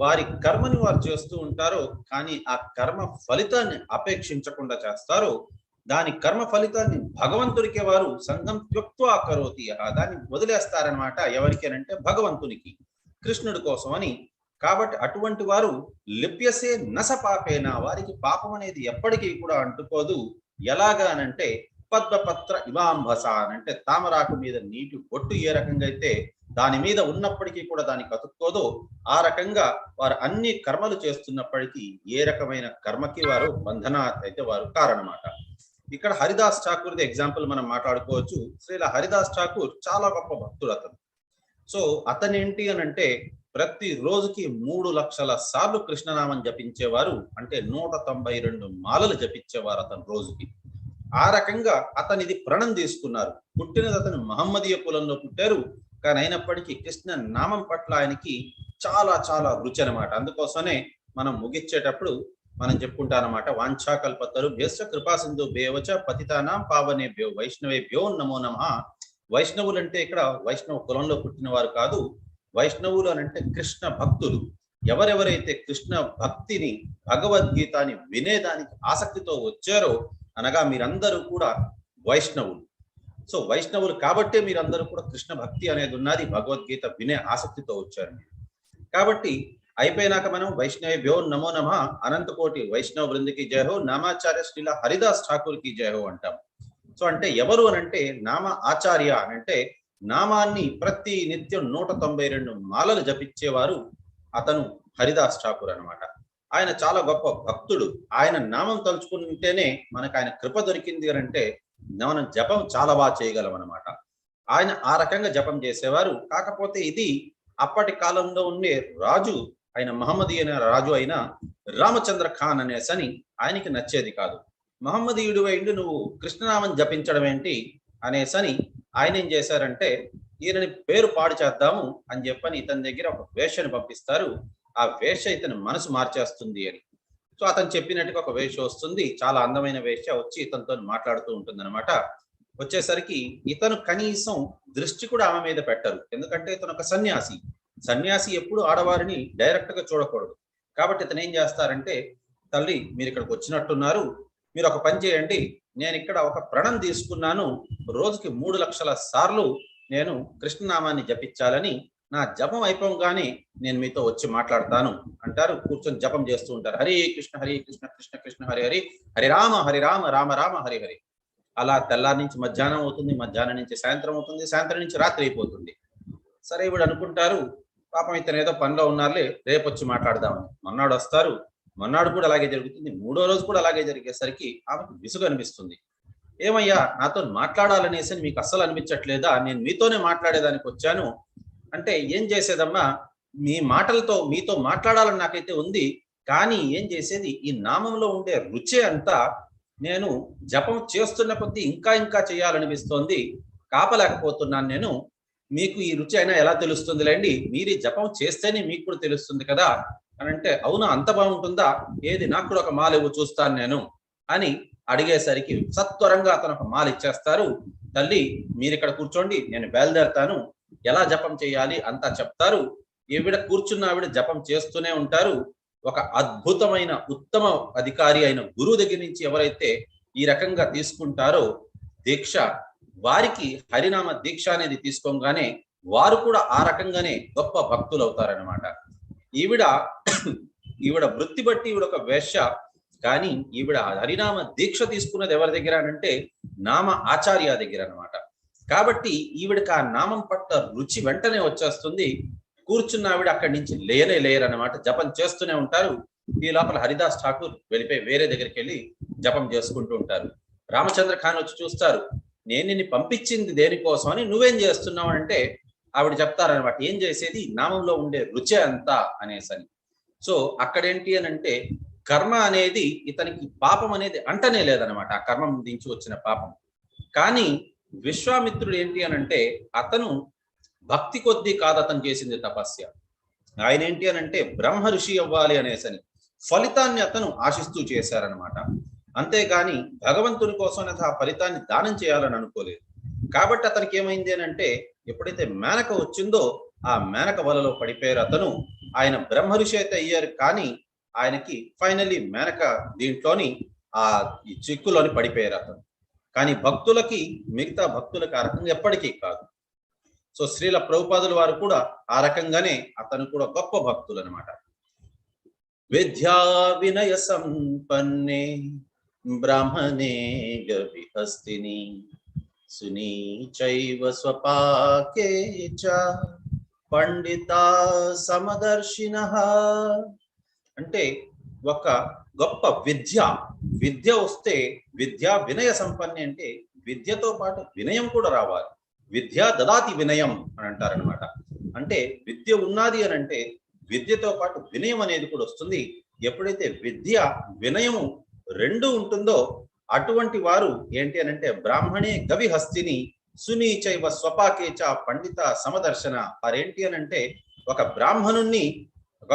వారి కర్మని వారు చేస్తూ ఉంటారో కానీ ఆ కర్మ ఫలితాన్ని అపేక్షించకుండా చేస్తారో దాని కర్మ ఫలితాన్ని భగవంతుడికి వారు సంఘం త్యక్త్వా కరోతి దాన్ని వదిలేస్తారనమాట. ఎవరికేనంటే భగవంతునికి, కృష్ణుడి కోసం అని. కాబట్టి అటువంటి వారు లిప్యసే నసపాపేనా, వారికి పాపం అనేది ఎప్పటికీ కూడా అంటుకోదు. ఎలాగా అనంటే పద్మపత్ర ఇవాంభస అంటే తామరాకు మీద నీటి బొట్టు ఏ రకంగా అయితే దాని మీద ఉన్నప్పటికీ కూడా దానికి అతుక్కోదో ఆ రకంగా వారు అన్ని కర్మలు చేస్తున్నప్పటికీ ఏ రకమైన కర్మకి వారు బంధన అయితే వారు కారనమాట. ఇక్కడ హరిదాస్ ఠాకూర్ది ఎగ్జాంపుల్ మనం మాట్లాడుకోవచ్చు. శ్రీల హరిదాస్ ఠాకూర్ చాలా గొప్ప భక్తుడు అతను. సో అతను ఏంటి అని అంటే ప్రతి రోజుకి 3 లక్షల సార్లు కృష్ణనామం జపించేవారు, అంటే 192 మాలలు జపించేవారు అతను రోజుకి. ఆ రకంగా అతనిది ప్రణం తీసుకున్నారు. పుట్టినది అతను మహమ్మదీయ కులంలో పుట్టారు, కానీ అయినప్పటికీ కృష్ణ నామం పట్ల ఆయనకి చాలా చాలా రుచి అనమాట. అందుకోసమే మనం ముగిచ్చేటప్పుడు మనం చెప్పుకుంటానమాట, వాంఛాకల్పతరు భ్యశ్చ కృపా సింధు భేవచ పతితానాం పావనేభ్యో వైష్ణవేభ్యో నమో నమః. వైష్ణవులు అంటే ఇక్కడ వైష్ణవ కులంలో పుట్టిన వారు కాదు, వైష్ణవులు అని అంటే కృష్ణ భక్తులు. ఎవరెవరైతే కృష్ణ భక్తిని, భగవద్గీతని వినేదానికి ఆసక్తితో వచ్చారో, అనగా మీరందరూ కూడా వైష్ణవులు. సో వైష్ణవులు కాబట్టే మీరందరూ కూడా కృష్ణ భక్తి అనేది ఉన్నది, భగవద్గీత వినే ఆసక్తితో వచ్చారు మీరు. కాబట్టి అయిపోయినాక మనం వైష్ణవేభ్యో నమో నమః, అనంతకోటి వైష్ణవ బృందకి జయ హో, నామాచార్య శ్రీల హరిదాస్ ఠాకూర్ కి జయ హో అంటాం. సో అంటే ఎవరు అనంటే నామ ఆచార్య అనంటే నామాన్ని ప్రతి నిత్యం 192 మాలలు జపించేవారు అతను హరిదాస్ ఠాకూర్ అనమాట. ఆయన చాలా గొప్ప భక్తుడు. ఆయన నామం తలుచుకుంటేనే మనకు ఆయన కృప దొరికింది అని అంటే మనం జపం చాలా బాగా చేయగలం అనమాట. ఆయన ఆ రకంగా జపం చేసేవారు. కాకపోతే ఇది అప్పటి కాలంలో ఉండే రాజు, ఆయన మహమ్మదీయ రాజు అయిన రామచంద్ర ఖాన్ అనేసని ఆయనకి నచ్చేది కాదు. మహమ్మదీయుడు అయిండు నువ్వు కృష్ణనామం జపించడం ఏంటి అనేసని ఆయన ఏం చేశారంటే, ఈయనని పేరు పాడు చేద్దాము అని చెప్పని ఇతని దగ్గర ఒక వేషను పంపిస్తారు. ఆ వేష ఇతని మనసు మార్చేస్తుంది అని. సో అతను చెప్పినట్టుగా ఒక వేష వస్తుంది, చాలా అందమైన వేష వచ్చి ఇతనితో మాట్లాడుతూ ఉంటుంది అనమాట. వచ్చేసరికి ఇతను కనీసం దృష్టి కూడా ఆమె మీద పెట్టరు, ఎందుకంటే ఇతను ఒక సన్యాసి. సన్యాసి ఎప్పుడు ఆడవారిని డైరెక్ట్ గా చూడకూడదు. కాబట్టి ఇతను ఏం చేస్తారంటే, తల్లి మీరు ఇక్కడికి వచ్చినట్టున్నారు, మీరు ఒక పని చేయండి, నేను ఇక్కడ ఒక ప్రణం తీసుకున్నాను, రోజుకి 3 లక్షల సార్లు నేను కృష్ణనామాన్ని జపించాలని, నా జపం అయిపోగానే నేను మీతో వచ్చి మాట్లాడతాను అంటారు. కూర్చొని జపం చేస్తూ ఉంటారు. హరి కృష్ణ కృష్ణ కృష్ణ హరి హరి, హరి రామ రామ రామ హరి హరి. అలా తెల్లారి నుంచి మధ్యాహ్నం అవుతుంది, మధ్యాహ్నం నుంచి సాయంత్రం అవుతుంది, సాయంత్రం నుంచి రాత్రి అయిపోతుంది. సరే వీడు అనుకుంటారు, పాపం ఇతను ఏదో పనిలో ఉన్నారులే, రేపు వచ్చి మాట్లాడదామని. మొన్నాడు వస్తారు, మొన్నాడు కూడా అలాగే జరుగుతుంది, 3వ రోజు కూడా అలాగే జరిగేసరికి ఆమెకు విసుగు అనిపిస్తుంది. ఏమయ్యా నాతో మాట్లాడాలనేసి మీకు అస్సలు అనిపించట్లేదా? నేను మీతోనే మాట్లాడేదానికి వచ్చాను అంటే, ఏం చేసేదమ్మా, మీ మాటలతో మీతో మాట్లాడాలని నాకైతే ఉంది, కానీ ఏం చేసేది, ఈ నామంలో ఉండే రుచే అంతా నేను జపం చేస్తున్న కొద్దీ ఇంకా ఇంకా చేయాలనిపిస్తోంది, కాపలేకపోతున్నాను నేను. మీకు ఈ రుచి అయినా ఎలా తెలుస్తుందిలేండి, మీరు జపం చేస్తేనే మీకు కూడా తెలుస్తుంది కదా అని అంటే, అవునా అంత బాగుంటుందా, ఏది నాకు కూడా ఒక మాల ఇవ్వు చూస్తాను నేను అని అడిగేసరికి సత్వరంగా అతను ఒక మాల ఇచ్చేస్తారు. తల్లి మీరు ఇక్కడ కూర్చోండి, నేను బయలుదేరుతాను, ఎలా జపం చేయాలి అంతా చెప్తారు. ఈవిడ కూర్చున్న ఆవిడ జపం చేస్తూనే ఉంటారు. ఒక అద్భుతమైన ఉత్తమ అధికారి అయిన గురువు దగ్గర నుంచి ఎవరైతే ఈ రకంగా తీసుకుంటారో దీక్ష, వారికి హరినామ దీక్ష అనేది తీసుకోగానే వారు కూడా ఆ రకంగానే గొప్ప భక్తులు అవుతారనమాట. ఈవిడ వృత్తి బట్టి ఈవిడ ఒక వేశ్య, కానీ ఈవిడ హరినామ దీక్ష తీసుకున్నది ఎవరి దగ్గర అంటే నామ ఆచార్య దగ్గర అనమాట. కాబట్టి ఈవిడకి ఆ నామం పట్ల రుచి వెంటనే వచ్చేస్తుంది. కూర్చున్న ఆవిడ అక్కడి నుంచి లేరనమాట, జపం చేస్తూనే ఉంటారు. ఈ లోపల హరిదాస్ ఠాకూర్ వెళ్ళిపోయి వేరే దగ్గరికి వెళ్ళి జపం చేసుకుంటూ ఉంటారు. రామచంద్ర ఖాన్ వచ్చి చూస్తారు, నేను నిన్ను పంపించింది దేనికోసం అని, నువ్వేం చేస్తున్నావు అంటే ఆవిడ చెప్తారనమాట, ఏం చేసేది నామంలో ఉండే రుచి అంతా అనేసని. సో అక్కడేంటి అని అంటే, కర్మ అనేది ఇతనికి పాపం అనేది అంటనే లేదనమాట, ఆ కర్మం దించి వచ్చిన పాపం. కానీ విశ్వామిత్రుడు ఏంటి అని అంటే, అతను భక్తి కొద్దీ కాదు అతను చేసింది తపస్య. ఆయన ఏంటి అని అంటే బ్రహ్మ ఋషి అవ్వాలి అనేసని ఫలితాన్ని అతను ఆశిస్తూ చేశారనమాట. అంతేగాని భగవంతుని కోసం ఆ ఫలితాన్ని దానం చేయాలని అనుకోలేదు. కాబట్టి అతనికి ఏమైంది అని అంటే, ఎప్పుడైతే మేనక వచ్చిందో ఆ మేనక వలలో పడిపోయారు అతను. ఆయన బ్రహ్మ ఋషి అయితే అయ్యారు, కానీ ఆయనకి ఫైనల్లీ మేనక దీంట్లోని ఆ ఈ చిక్కులోని పడిపోయారు అతను. కానీ భక్తులకి, మిగతా భక్తులకి ఆ రకంగా ఎప్పటికీ కాదు. సో శ్రీల ప్రభుపాదుల వారు కూడా ఆ రకంగానే అతను కూడా గొప్ప భక్తులు అనమాట. విద్యా వినయ సంపన్నే బ్రాహ్మణే గవిహస్తిని సునీచైవ స్వపాకే చ పండిత సమదర్శినః. అంటే ఒక గొప్ప విద్య వస్తే, విద్యా వినయ సంపన్నే అంటే విద్యతో పాటు వినయం కూడా రావాలి. విద్య దదాతి వినయం అని అంటారనమాట. అంటే విద్య ఉన్నది అని అంటే విద్యతో పాటు వినయం అనేది కూడా వస్తుంది. ఎప్పుడైతే విద్య వినయము రెండు ఉంటుందో అటువంటి వారు ఏంటి అని అంటే బ్రాహ్మణే గవి హస్తిని సునీచైవ స్వపాకేచ పండిత సమదర్శన. వారేంటి అని అంటే ఒక బ్రాహ్మణుణ్ణి,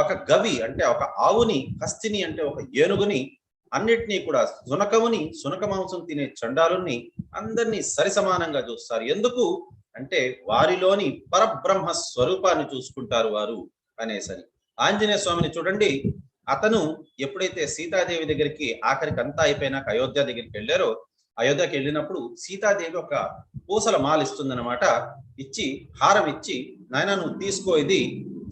ఒక గవి అంటే ఒక ఆవుని, హస్తిని అంటే ఒక ఏనుగుని, అన్నిటినీ కూడా సునక మాంసం తినే చండాలుని అందరినీ సరిసమానంగా చూస్తారు. ఎందుకు అంటే వారిలోని పరబ్రహ్మ స్వరూపాన్ని చూసుకుంటారు వారు అనేసరి. ఆంజనేయ స్వామిని చూడండి, అతను ఎప్పుడైతే సీతాదేవి దగ్గరికి ఆఖరికి అంతా అయిపోయినాక అయోధ్య దగ్గరికి వెళ్ళారో, అయోధ్యకి వెళ్ళినప్పుడు సీతాదేవి ఒక పూసల మాల ఇస్తుందన్నమాట. ఇచ్చి హారం ఇచ్చి, నాయన నువ్వు తీసుకో, ఇది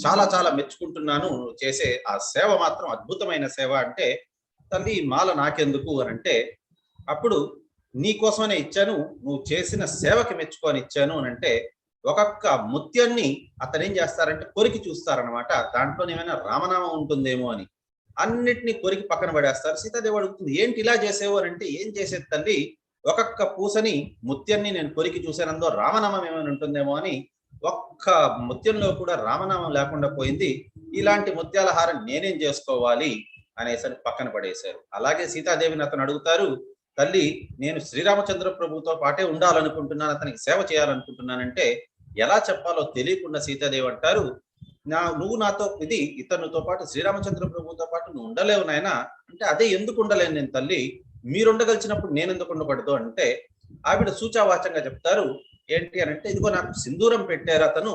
చాలా చాలా మెచ్చుకుంటున్నాను, నువ్వు చేసే ఆ సేవ మాత్రం అద్భుతమైన సేవ అంటే, తల్లి మాల నాకెందుకు అని అంటే, అప్పుడు నీ కోసమనే ఇచ్చాను, నువ్వు చేసిన సేవకి మెచ్చుకొని ఇచ్చాను అని అంటే, ఒక్కొక్క ముత్యాన్ని అతను ఏం చేస్తారంటే కొరికి చూస్తారనమాట. దాంట్లో ఏమైనా రామనామం ఉంటుందేమో అని అన్నిటినీ కొరికి పక్కన పడేస్తారు. సీతాదేవి అడుగుతుంది, ఏంటి ఇలా చేసేవు అని అంటే, ఏం చేసేది తల్లి, ఒక్కొక్క పూసని ముత్యాన్ని నేను కొరికి చూశాను, అందులో రామనామం ఏమైనా ఉంటుందేమో అని. ఒక్క ముత్యంలో కూడా రామనామం లేకుండా పోయింది, ఇలాంటి ముత్యాల హారం నేనేం చేసుకోవాలి అనేసరి పక్కన పడేశారు. అలాగే సీతాదేవిని అతను అడుగుతారు, తల్లి నేను శ్రీరామచంద్ర ప్రభుతో పాటే ఉండాలనుకుంటున్నాను, అతనికి సేవ చేయాలనుకుంటున్నానంటే ఎలా చెప్పాలో తెలియకుండా సీతాదేవి అంటారు, నువ్వు నాతో ఇతనితో పాటు శ్రీరామచంద్ర ప్రభుతో పాటు నువ్వు ఉండలేవు నాయన అంటే, అదే ఎందుకు ఉండలేను నేను తల్లి, మీరు ఉండగలిచినప్పుడు నేను ఎందుకు ఉండకూడదు అంటే, ఆవిడ సూచావాచంగా చెప్తారు. ఏంటి అని అంటే, ఇదిగో నాకు సింధూరం పెట్టారు అతను,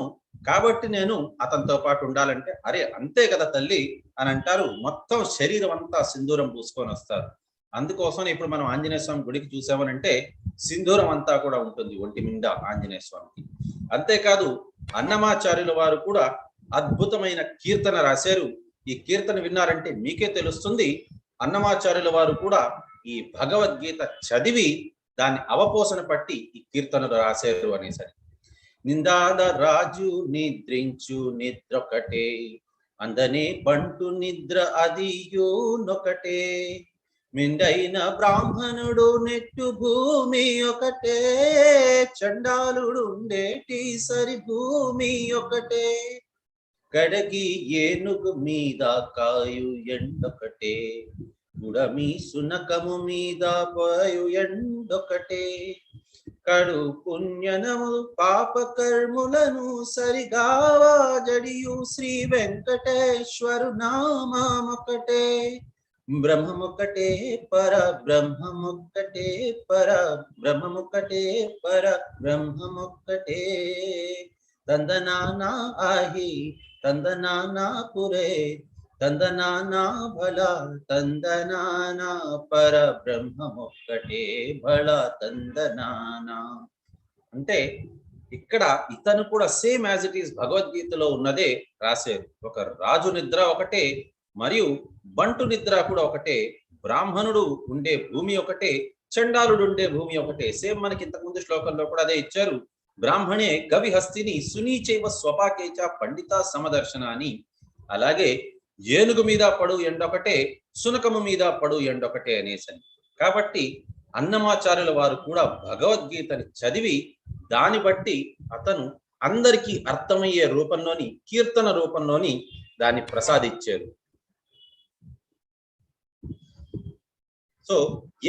కాబట్టి నేను అతనితో పాటు ఉండాలంటే, అరే అంతే కదా తల్లి అని అంటారు. మొత్తం శరీరం అంతా సింధూరం పూసుకొని వస్తారు. అందుకోసం ఇప్పుడు మనం ఆంజనేయ స్వామి గుడికి చూసామనంటే సింధూరం అంతా కూడా ఉంటుంది ఒంటి నిండా ఆంజనేయ స్వామికి. అంతేకాదు అన్నమాచార్యుల వారు కూడా అద్భుతమైన కీర్తన రాశారు. ఈ కీర్తన విన్నారంటే మీకే తెలుస్తుంది, అన్నమాచార్యుల వారు కూడా ఈ భగవద్గీత చదివి దాన్ని అవపోసన పట్టి ఈ కీర్తనలు రాశారు అనేసరి. నిందాద రాజు నిద్రించు నిద్రొకటే, అందనే బంటు నిద్ర అదియో నొకటే, మిండైన బ్రాహ్మణుడు నెట్టు భూమి ఒకటే, చండాలుడు ఉండేటి సరి భూమి ఒకటే, కడగి ఏనుగు మీద కాయు ఎండొకటే, గుడమి సునకము మీద పోయు ఎండొకటే, కడు పుణ్యనము పాప కర్ములను సరిగావా జడియు శ్రీ వెంకటేశ్వరు నామొకటే, బ్రహ్మముక్కటే పర బ్రహ్మముక్కటే పర బ్రహ్మముక్కటే పర బ్రహ్మముక్కటే, తందనానా ఆహి తందనానా పురే తందనానా బల తందనానా పర బ్రహ్మముక్కటే బల తందనానా. అంటే ఇక్కడ ఇతను కూడా సేమ్ యాజ్ ఇట్ ఈస్ భగవద్గీతలో ఉన్నదే రాశారు. ఒక రాజు నిద్ర ఒకటే, మరియు బంటు నిద్ర కూడా ఒకటే, బ్రాహ్మణుడు ఉండే భూమి ఒకటే, చండాలుడు ఉండే భూమి ఒకటే. సేమ్ మనకి ఇంతకుముందు శ్లోకంలో కూడా అదే ఇచ్చారు. బ్రాహ్మణే గవి హస్తిని సునీచైవ స్వపాకేచ పండిత సమదర్శన అని. అలాగే ఏనుగు మీద పడు ఎండొకటే, సునకము మీద పడు ఎండొకటే అనేసని. కాబట్టి అన్నమాచార్యుల వారు కూడా భగవద్గీతని చదివి దాన్ని బట్టి అతను అందరికీ అర్థమయ్యే రూపంలోని కీర్తన రూపంలోని దాన్ని ప్రసాదించారు. సో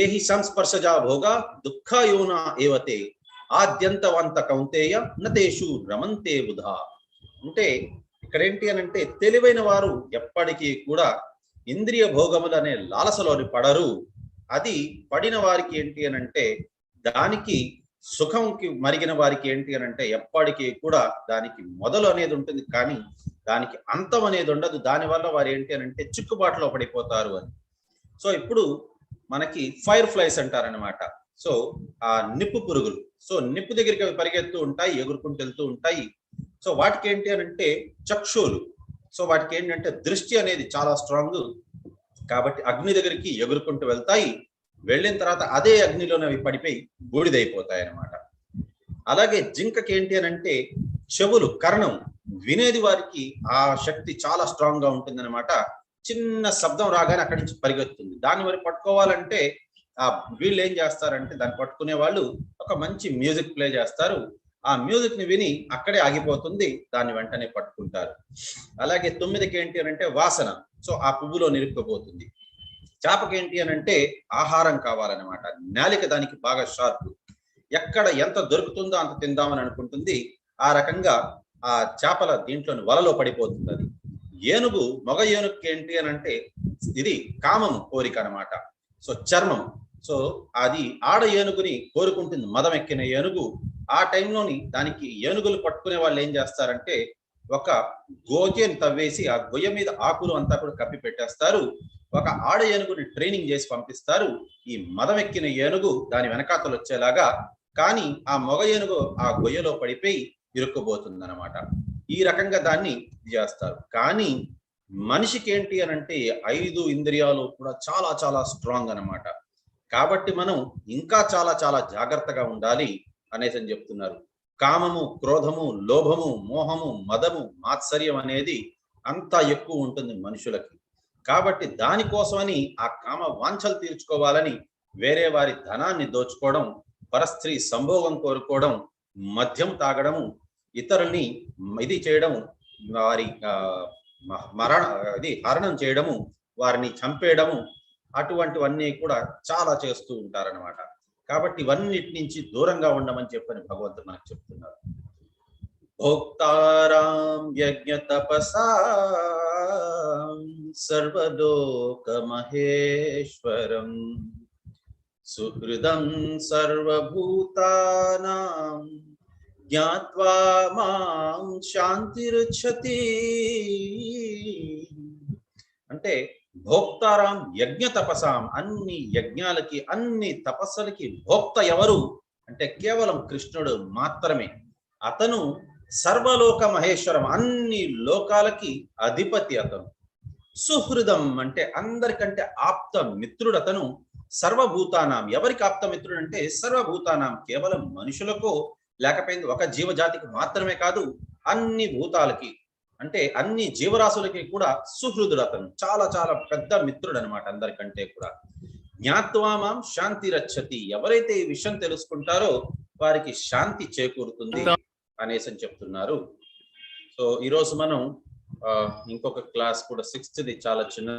ఏహి సంస్పర్శజా భోగా దుఃఖయోన ఏవతే ఆద్యంతవంత కౌంతేయ నతేషు రమంతే బుధా. అంటే ఇక్కడ ఏంటి అని అంటే, తెలివైన వారు ఎప్పటికీ కూడా ఇంద్రియ భోగములు అనే లాలసలోని పడరు. అది పడిన వారికి ఏంటి అని అంటే, దానికి సుఖంకి మరిగిన వారికి ఏంటి అని అంటే ఎప్పటికీ కూడా దానికి మొదలు అనేది ఉంటుంది, కానీ దానికి అంతం అనేది ఉండదు. దానివల్ల వారు ఏంటి అని అంటే చిక్కుబాటులో పడిపోతారు అని. సో ఇప్పుడు మనకి ఫైర్ ఫ్లైస్ అంటారనమాట. సో ఆ నిప్పు పురుగులు, సో నిప్పు దగ్గరికి అవి పరిగెత్తూ ఉంటాయి, ఎగురుకుంటూ వెళ్తూ ఉంటాయి. సో వాటికి ఏంటి అని అంటే చక్షులు, సో వాటికి ఏంటంటే దృష్టి అనేది చాలా స్ట్రాంగ్ కాబట్టి అగ్ని దగ్గరికి ఎగురుకుంటూ వెళ్తాయి. వెళ్ళిన తర్వాత అదే అగ్నిలోనే అవి పడిపోయి బూడిదైపోతాయి అన్నమాట. అలాగే జింకకి ఏంటి అని అంటే చెవులు, కర్ణం, వినేది వారికి ఆ శక్తి చాలా స్ట్రాంగ్ గా ఉంటుంది అనమాట. చిన్న శబ్దం రాగానే అక్కడి నుంచి పరిగెత్తుంది. దాన్ని మరి పట్టుకోవాలంటే వీళ్ళు ఏం చేస్తారంటే దాన్ని పట్టుకునే వాళ్ళు ఒక మంచి మ్యూజిక్ ప్లే చేస్తారు. ఆ మ్యూజిక్ ని విని అక్కడే ఆగిపోతుంది, దాన్ని వెంటనే పట్టుకుంటారు. అలాగే 9కి ఏంటి అని అంటే వాసన, సో ఆ పువ్వులో నిరుక్కుపోతుంది. చేపకి ఏంటి అని అంటే ఆహారం కావాలన్నమాట, నాలిక దానికి బాగా షార్ప్, ఎక్కడ ఎంత దొరుకుతుందో అంత తిందామని అనుకుంటుంది. ఆ రకంగా ఆ చేపల దీంట్లోని వలలో పడిపోతుంది అది. ఏనుగు, మగ ఏనుగుకి ఏంటి అని అంటే ఇది కామము, కోరిక అనమాట, సో చర్మం. సో అది ఆడ ఏనుగుని కోరుకుంటుంది, మదం ఎక్కిన ఏనుగు. ఆ టైంలోని దానికి ఏనుగులు పట్టుకునే వాళ్ళు ఏం చేస్తారంటే ఒక గోజెని తవ్వేసి ఆ గొయ్య మీద ఆకులు అంతా కూడా కప్పి పెట్టేస్తారు. ఒక ఆడ ఏనుగుని ట్రైనింగ్ చేసి పంపిస్తారు, ఈ మదం ఎక్కిన ఏనుగు దాని వెనకాతలు వచ్చేలాగా. కానీ ఆ మగ ఏనుగు ఆ గొయ్యలో పడిపోయి ఇరుక్కుపోతుంది అనమాట. ఈ రకంగా దాన్ని చేస్తారు. కానీ మనిషికి ఏంటి అని అంటే 5 ఇంద్రియాలు కూడా చాలా చాలా స్ట్రాంగ్ అనమాట. కాబట్టి మనం ఇంకా చాలా చాలా జాగ్రత్తగా ఉండాలి అనేసి అని చెప్తున్నారు. కామము, క్రోధము, లోభము, మోహము, మదము, మాత్సర్యం అనేది అంతా ఎక్కువ ఉంటుంది మనుషులకి. కాబట్టి దానికోసమని ఆ కామ వాంఛలు తీర్చుకోవాలని వేరే వారి ధనాన్ని దోచుకోవడం, పరస్త్రీ సంభోగం కోరుకోవడం, మద్యం తాగడము, ఇతరుల్ని ఇది చేయడం, వారి హరణం చేయడము, వారిని చంపేయడము, అటువంటివన్నీ కూడా చాలా చేస్తూ ఉంటారనమాట. కాబట్టి ఇవన్నిటి నుంచి దూరంగా ఉండమని చెప్పని భగవంతుడు మనకు చెప్తున్నారు. భోక్తారాం యజ్ఞ తపసా సర్వలోక మహేశ్వరం సుహృదం సర్వభూతానాం జ్ఞాత్వా మాం శాంతిరుచ్యతి. అంటే భోక్తారాం యజ్ఞ తపసాం, అన్ని యజ్ఞాలకి అన్ని తపస్సులకి భోక్త ఎవరు అంటే కేవలం కృష్ణుడు మాత్రమే. అతను సర్వలోక మహేశ్వరం, అన్ని లోకాలకి అధిపతి అతను. సుహృదం అంటే అందరికంటే ఆప్త మిత్రుడు అతను. సర్వభూతానాం, ఎవరికి ఆప్త మిత్రుడు అంటే సర్వభూతానాం, కేవలం మనుషులకు లేకపోయింది ఒక జీవజాతికి మాత్రమే కాదు, అన్ని భూతాలకి అంటే అన్ని జీవరాశులకి కూడా సుహృదుడు అతను, చాలా చాలా పెద్ద మిత్రుడు అనమాట అందరికంటే కూడా. జ్ఞాత్వామాం శాంతి రచ్చతి, ఎవరైతే ఈ విషయం తెలుసుకుంటారో వారికి శాంతి చేకూరుతుంది అనేసి అని చెప్తున్నారు. సో ఈరోజు మనం ఇంకొక క్లాస్ కూడా 6th చాలా చిన్న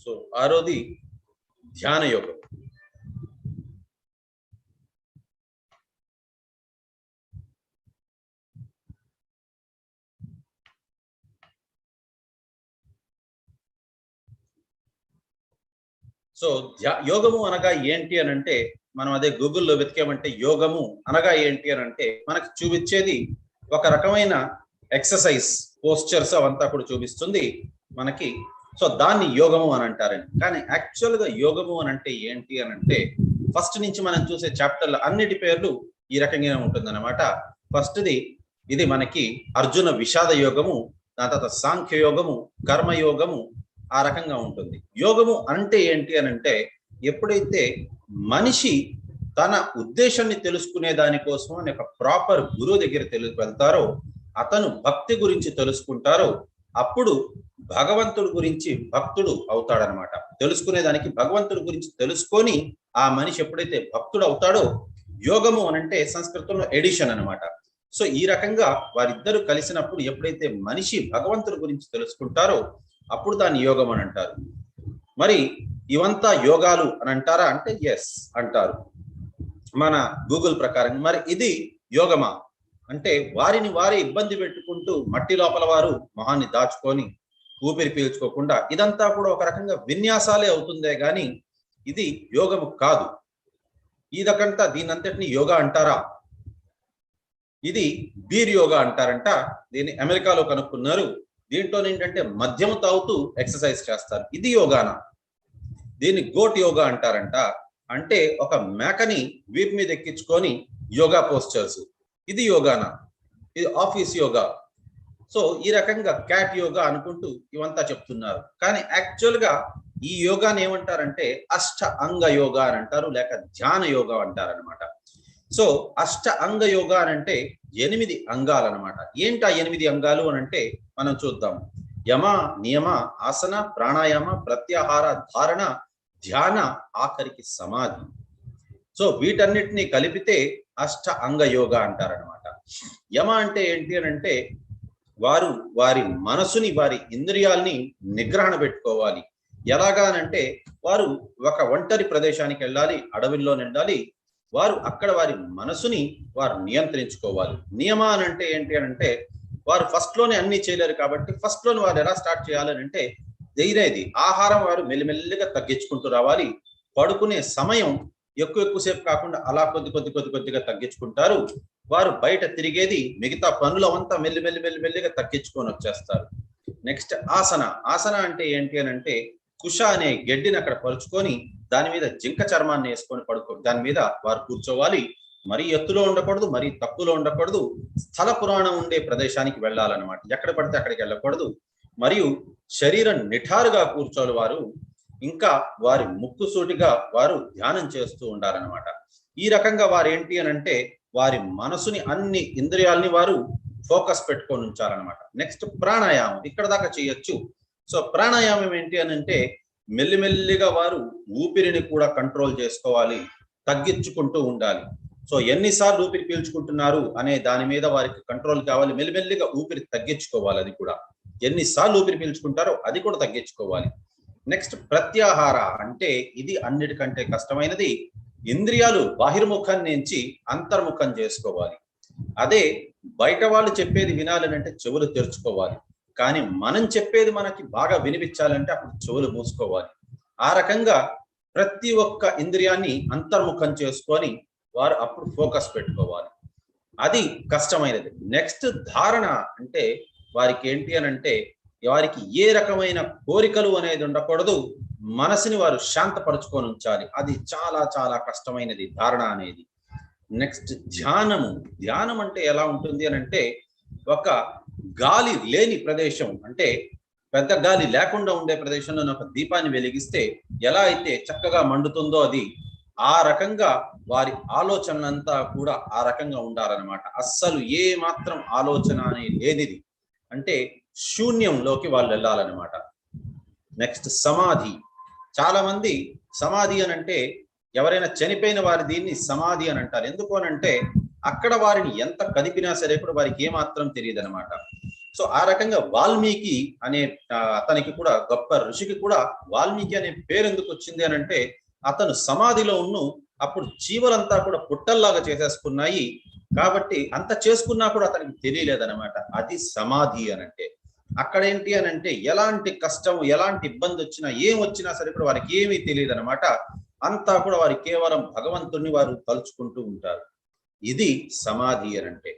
సో 6వది ధ్యాన యోగం. సో యోగము అనగా ఏంటి అని అంటే మనం అదే గూగుల్లో వెతికామంటే యోగము అనగా ఏంటి అని అంటే మనకు చూపించేది ఒక రకమైన ఎక్సర్సైజ్ పోస్చర్స్ అవంతా కూడా చూపిస్తుంది మనకి. సో దాన్ని యోగము అని అంటారండి. కానీ యాక్చువల్ గా యోగము అని అంటే ఏంటి అని అంటే ఫస్ట్ నుంచి మనం చూసే చాప్టర్లు అన్నిటి పేర్లు ఈ రకంగానే ఉంటుంది అనమాట. ఫస్ట్ది ఇది మనకి అర్జున విషాద యోగము, దాని తర్వాత సాంఖ్య యోగము, కర్మయోగము, ఆ రకంగా ఉంటుంది. యోగము అంటే ఏంటి అని అంటే ఎప్పుడైతే మనిషి తన ఉద్దేశాన్ని తెలుసుకునే దానికోసం అని ఒక ప్రాపర్ గురువు దగ్గర వెళ్తారో, అతను భక్తి గురించి తెలుసుకుంటారో, అప్పుడు భగవంతుడి గురించి భక్తుడు అవుతాడనమాట. తెలుసుకునే దానికి భగవంతుడి గురించి తెలుసుకొని ఆ మనిషి ఎప్పుడైతే భక్తుడు అవుతాడో, యోగము అనంటే సంస్కృతంలో ఎడిషన్ అనమాట. సో ఈ రకంగా వారిద్దరూ కలిసినప్పుడు ఎప్పుడైతే మనిషి భగవంతుడి గురించి తెలుసుకుంటారో అప్పుడు దాన్ని యోగం అని అంటారు. మరి ఇవంతా యోగాలు అని అంటారా అంటే ఎస్ అంటారు మన గూగుల్ ప్రకారం. మరి ఇది యోగమా అంటే వారిని వారి ఇబ్బంది పెట్టుకుంటూ మట్టి లోపల వారు మొహాన్ని దాచుకొని ఊపిరి పీల్చుకోకుండా ఇదంతా కూడా ఒక రకంగా విన్యాసాలే అవుతుందే గాని ఇది యోగము కాదు. ఇదకంతా దీనంతటిని యోగా అంటారా? ఇది బీర్ యోగా అంటారంట. దీన్ని అమెరికాలో కనుక్కున్నారు. దీంట్లో ఏంటంటే మద్యము తాగుతూ ఎక్సర్సైజ్ చేస్తారు. ఇది యోగానా? దీన్ని గోట్ యోగా అంటారంట. అంటే ఒక మేకని వీపు మీద ఎక్కించుకొని యోగా పోస్చర్స్. ఇది యోగానా? ఇది ఆఫీస్ యోగా. సో ఈ రకంగా క్యాట్ యోగా అనుకుంటూ ఇవంతా చెప్తున్నారు. కానీ యాక్చువల్ గా ఈ యోగాని ఏమంటారంటే అష్ట అంగ యోగా అని అంటారు, లేక ధ్యాన యోగా అంటారు అనమాట. సో అష్ట అంగ యోగా అని అంటే 8 అంగాలు అనమాట. ఏంటా 8 అంగాలు అని అంటే మనం చూద్దాం. యమ, నియమ, ఆసన, ప్రాణాయామ, ప్రత్యాహార, ధారణ, ధ్యాన, ఆఖరికి సమాధి. సో వీటన్నిటిని కలిపితే అష్ట అంగ యోగా అంటారనమాట. యమ అంటే ఏంటి అని అంటే వారు వారి మనసుని, వారి ఇంద్రియాల్ని నిగ్రహణ పెట్టుకోవాలి. ఎలాగానంటే వారు ఒక ఒంటరి ప్రదేశానికి వెళ్ళాలి, అడవిలో నిండాలి. వారు అక్కడ వారి మనసుని వారు నియంత్రించుకోవాలి. నియమ అని అంటే ఏంటి అని అంటే వారు ఫస్ట్ లోనే అన్ని చేయలేరు కాబట్టి ఫస్ట్ లోనే వారు ఎలా స్టార్ట్ చేయాలని అంటే ధైర్యది ఆహారం వారు మెల్లిమెల్లిగా తగ్గించుకుంటూ రావాలి. పడుకునే సమయం ఎక్కువసేపు కాకుండా అలా కొద్దిగా తగ్గించుకుంటారు. వారు బయట తిరిగేది, మిగతా పనులవంతా మెల్లిగా తగ్గించుకొని వచ్చేస్తారు. నెక్స్ట్ ఆసన. ఆసన అంటే ఏంటి అని అంటే కుష అనే గడ్డిని అక్కడ పరుచుకొని దాని మీద జింక చర్మాన్ని వేసుకొని దాని మీద వారు కూర్చోవాలి. మరీ ఎత్తులో ఉండకూడదు, మరీ తక్కువలో ఉండకూడదు. స్థల పురాణం ఉండే ప్రదేశానికి వెళ్ళాలన్నమాట. ఎక్కడ పడితే అక్కడికి వెళ్ళకూడదు. మరియు శరీరం నిఠారుగా కూర్చోవాలి వారు. ఇంకా వారి ముక్కుసూటిగా వారు ధ్యానం చేస్తూ ఉండాలన్నమాట. ఈ రకంగా వారు ఏంటి అని అంటే వారి మనసుని, అన్ని ఇంద్రియాలని వారు ఫోకస్ పెట్టుకొని ఉంచాలన్నమాట. నెక్స్ట్ ప్రాణాయామం. ఇక్కడ దాకా చేయొచ్చు. సో ప్రాణాయామం ఏంటి అని అంటే మెల్లిమెల్లిగా వారు ఊపిరిని కూడా కంట్రోల్ చేసుకోవాలి, తగ్గించుకుంటూ ఉండాలి. సో ఎన్నిసార్లు ఊపిరి పీల్చుకుంటున్నారు అనే దాని మీద వారికి కంట్రోల్ కావాలి. మెల్లిమెల్లిగా ఊపిరి తగ్గించుకోవాలి. అది కూడా ఎన్నిసార్లు ఊపిరి పీల్చుకుంటారో అది కూడా తగ్గించుకోవాలి. నెక్స్ట్ ప్రత్యాహార అంటే ఇది అన్నిటికంటే కష్టమైనది. ఇంద్రియాలు బాహిర్ముఖం నుంచి అంతర్ముఖం చేసుకోవాలి. అదే బయట వాళ్ళు చెప్పేది వినాలనంటే చెవులు తెరుచుకోవాలి. కానీ మనం చెప్పేది మనకి బాగా వినిపించాలంటే అప్పుడు చెవులు మూసుకోవాలి. ఆ రకంగా ప్రతి ఒక్క ఇంద్రియాన్ని అంతర్ముఖం చేసుకొని వారు అప్పుడు ఫోకస్ పెట్టుకోవాలి. అది కష్టమైనది. నెక్స్ట్ ధారణ అంటే వారికి ఏంటి అని అంటే వారికి ఏ రకమైన కోరికలు అనేది ఉండకూడదు. మనసుని వారు శాంతపరుచుకొని ఉంచాలి. అది చాలా చాలా కష్టమైనది ధారణ అనేది. నెక్స్ట్ ధ్యానము. ధ్యానం అంటే ఎలా ఉంటుంది అని అంటే ఒక గాలి లేని ప్రదేశం, అంటే పెద్ద గాలి లేకుండా ఉండే ప్రదేశంలో ఒక దీపాన్ని వెలిగిస్తే ఎలా అయితే చక్కగా మండుతుందో అది ఆ రకంగా వారి ఆలోచనలంతా కూడా ఆ రకంగా ఉండాలన్నమాట. అస్సలు ఏ మాత్రం ఆలోచన అనేది లేనిది, అంటే శూన్యంలోకి వాళ్ళు వెళ్ళాలన్నమాట. నెక్స్ట్ సమాధి. చాలా మంది సమాధి అని అంటే ఎవరైనా చనిపోయిన వారి దీన్ని సమాధి అని అంటారు. ఎందుకు అని అంటే అక్కడ వారిని ఎంత కదిపినా సరే కూడా వారికి ఏమాత్రం తెలియదు అనమాట. సో ఆ రకంగా వాల్మీకి అనే అతనికి కూడా, గొప్ప ఋషికి కూడా వాల్మీకి అనే పేరు ఎందుకు వచ్చింది అని అంటే అతను సమాధిలో అప్పుడు జీవులంతా కూడా పుట్టల్లాగా చేసేసుకున్నాయి కాబట్టి అంత చేసుకున్నా కూడా అతనికి తెలియలేదనమాట. అది సమాధి అని అంటే. అక్కడ ఏంటి అని అంటే ఎలాంటి కష్టం, ఎలాంటి ఇబ్బంది వచ్చినా, ఏం వచ్చినా సరే కూడా వారికి ఏమీ తెలియదు అనమాట. అంతా కూడా వారి కేవలం భగవంతుణ్ణి వారు తలుచుకుంటూ ఉంటారు. ఇది సమాధి అని అంటే.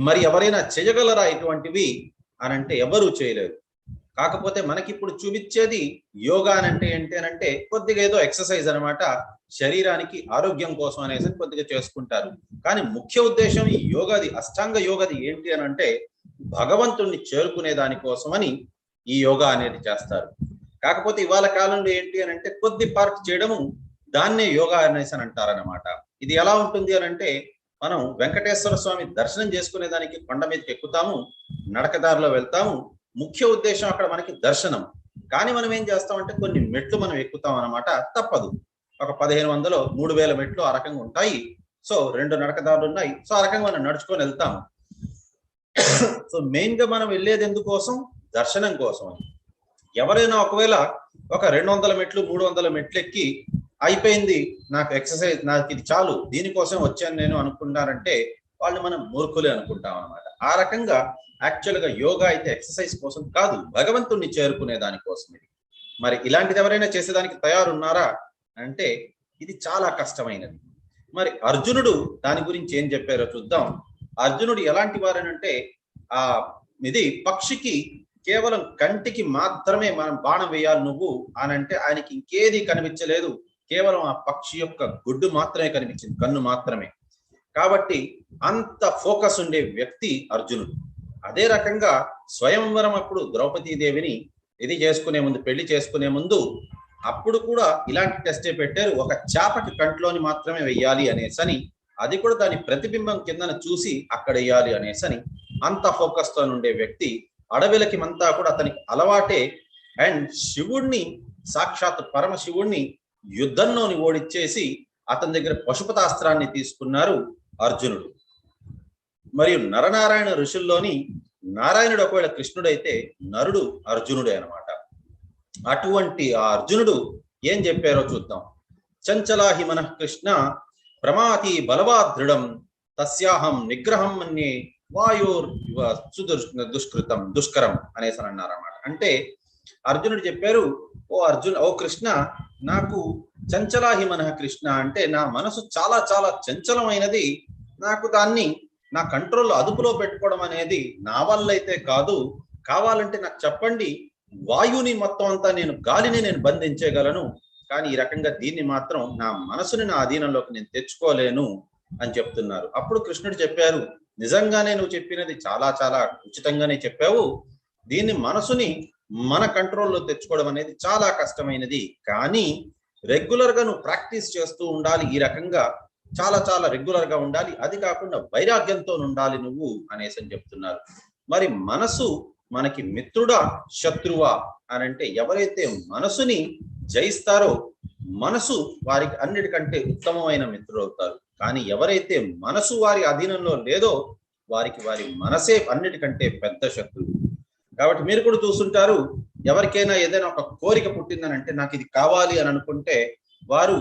మరి ఎవరైనా చేయగలరా ఇటువంటివి అని అంటే ఎవరూ చేయలేరు. కాకపోతే మనకి ఇప్పుడు చూపించేది యోగా అని అంటే ఏంటి అని అంటే కొద్దిగా ఏదో ఎక్సర్సైజ్ అనమాట, శరీరానికి ఆరోగ్యం కోసం అనేసి కొద్దిగా చేసుకుంటారు. కానీ ముఖ్య ఉద్దేశం ఈ యోగాది, అష్టాంగ యోగాది ఏంటి అని అంటే భగవంతుణ్ణి చేరుకునే దానికోసమని ఈ యోగా అనేది చేస్తారు. కాకపోతే ఇవాళ కాలంలో ఏంటి అని అంటే కొద్ది పార్ట్ చేయడము దాన్నే యోగా అనేసి అని అంటారనమాట. ఇది ఎలా ఉంటుంది అని అంటే మనం వెంకటేశ్వర స్వామి దర్శనం చేసుకునే దానికి కొండ మీదకి ఎక్కుతాము, నడకదారిలో వెళ్తాము. ముఖ్య ఉద్దేశం అక్కడ మనకి దర్శనం. కానీ మనం ఏం చేస్తామంటే కొన్ని మెట్లు మనం ఎక్కుతాం అనమాట. తప్పదు. ఒక 1500 3000 మెట్లు ఆ రకంగా ఉంటాయి. సో 2 నడకదారులు ఉన్నాయి. సో ఆ రకంగా మనం నడుచుకొని వెళ్తాము. సో మెయిన్ గా మనం వెళ్ళేది ఎందుకోసం? దర్శనం కోసం. ఎవరైనా ఒకవేళ ఒక 200 మెట్లు 300 మెట్లు ఎక్కి అయిపోయింది, నాకు ఎక్సర్సైజ్, నాకు ఇది చాలు, దీనికోసం వచ్చాను నేను అనుకుంటారంటే వాళ్ళు మనం మూర్ఖులే అనుకుంటాం అనమాట. ఆ రకంగా యాక్చువల్ గా యోగా అయితే ఎక్సర్సైజ్ కోసం కాదు, భగవంతుణ్ణి చేరుకునే దానికోసం ఇది. మరి ఇలాంటిది ఎవరైనా చేసేదానికి తయారున్నారా అంటే ఇది చాలా కష్టమైనది. మరి అర్జునుడు దాని గురించి ఏం చెప్పారో చూద్దాం. అర్జునుడు ఎలాంటి వారనంటే ఇది పక్షికి కేవలం కంటికి మాత్రమే మనం బాణం వేయాలి నువ్వు అని అంటే ఆయనకి ఇంకేది కనిపించలేదు, కేవలం ఆ పక్షి యొక్క గుడ్డు మాత్రమే కనిపించింది, కన్ను మాత్రమే. కాబట్టి అంత ఫోకస్ ఉండే వ్యక్తి అర్జునుడు. అదే రకంగా స్వయంవరం అప్పుడు ద్రౌపదీదేవిని ఇది చేసుకునే ముందు, పెళ్లి చేసుకునే ముందు అప్పుడు కూడా ఇలాంటి టెస్టే పెట్టారు. ఒక చేపకి కంట్లోని మాత్రమే వెయ్యాలి అనేసని, అది కూడా దాని ప్రతిబింబం కిందన చూసి అక్కడ వేయాలి అనేసని అంత ఫోకస్ తో ఉండే వ్యక్తి. అడవిలకి అంతా కూడా అతనికి అలవాటే. అండ్ శివుణ్ణి, సాక్షాత్ పరమశివుణ్ణి యుద్ధంలోని ఓడిచ్చేసి అతని దగ్గర పశుపతాస్త్రాన్ని తీసుకున్నారు అర్జునుడు. మరియు నరనారాయణ ఋషుల్లోని నారాయణుడు ఒకవేళ కృష్ణుడైతే నరుడు అర్జునుడే అన్నమాట. అటువంటి ఆ అర్జునుడు ఏం చెప్పారో చూద్దాం. చంచలాహి మనః కృష్ణ ప్రమాతి బలవాదృఢం తస్యాహం నిగ్రహం మన్యే వాయోర్ దుష్కృతం దుష్కరం అనేసి అన్నారన్నమాట. అంటే అర్జునుడు చెప్పారు, ఓ కృష్ణ, నాకు చంచలాహి మనః కృష్ణ అంటే నా మనసు చాలా చాలా చంచలమైనది, నాకు దాన్ని నా కంట్రోల్లో అదుపులో పెట్టుకోవడం అనేది నా వల్ల అయితే కాదు, కావాలంటే నాకు చెప్పండి, వాయుని మొత్తం అంతా గాలిని నేను బంధించగలను, కానీ ఈ రకంగా దీన్ని మాత్రం నా మనసుని నా అధీనంలోకి నేను తెచ్చుకోలేను అని చెప్తున్నారు. అప్పుడు కృష్ణుడు చెప్పారు, నిజంగానే నువ్వు చెప్పినది చాలా చాలా ఉచితంగానే చెప్పావు, దీన్ని మనసుని మన కంట్రోల్లో తెచ్చుకోవడం అనేది చాలా కష్టమైనది, కానీ రెగ్యులర్ గా నువ్వు ప్రాక్టీస్ చేస్తూ ఉండాలి, ఈ రకంగా చాలా చాలా రెగ్యులర్ గా ఉండాలి, అది కాకుండా వైరాగ్యంతో ఉండాలి నువ్వు అనేసి చెప్తున్నారు. మరి మనసు మనకి మిత్రుడా శత్రువా అని అంటే, ఎవరైతే మనసుని జయిస్తారో మనసు వారికి అన్నిటికంటే ఉత్తమమైన మిత్రుడు అవుతారు. కానీ ఎవరైతే మనసు వారి అధీనంలో లేదో వారికి వారి మనసే అన్నిటికంటే పెద్ద శత్రువు. కాబట్టి మీరు కూడా చూస్తుంటారు, ఎవరికైనా ఏదైనా ఒక కోరిక పుట్టిందని అంటే నాకు ఇది కావాలి అని అనుకుంటే వారు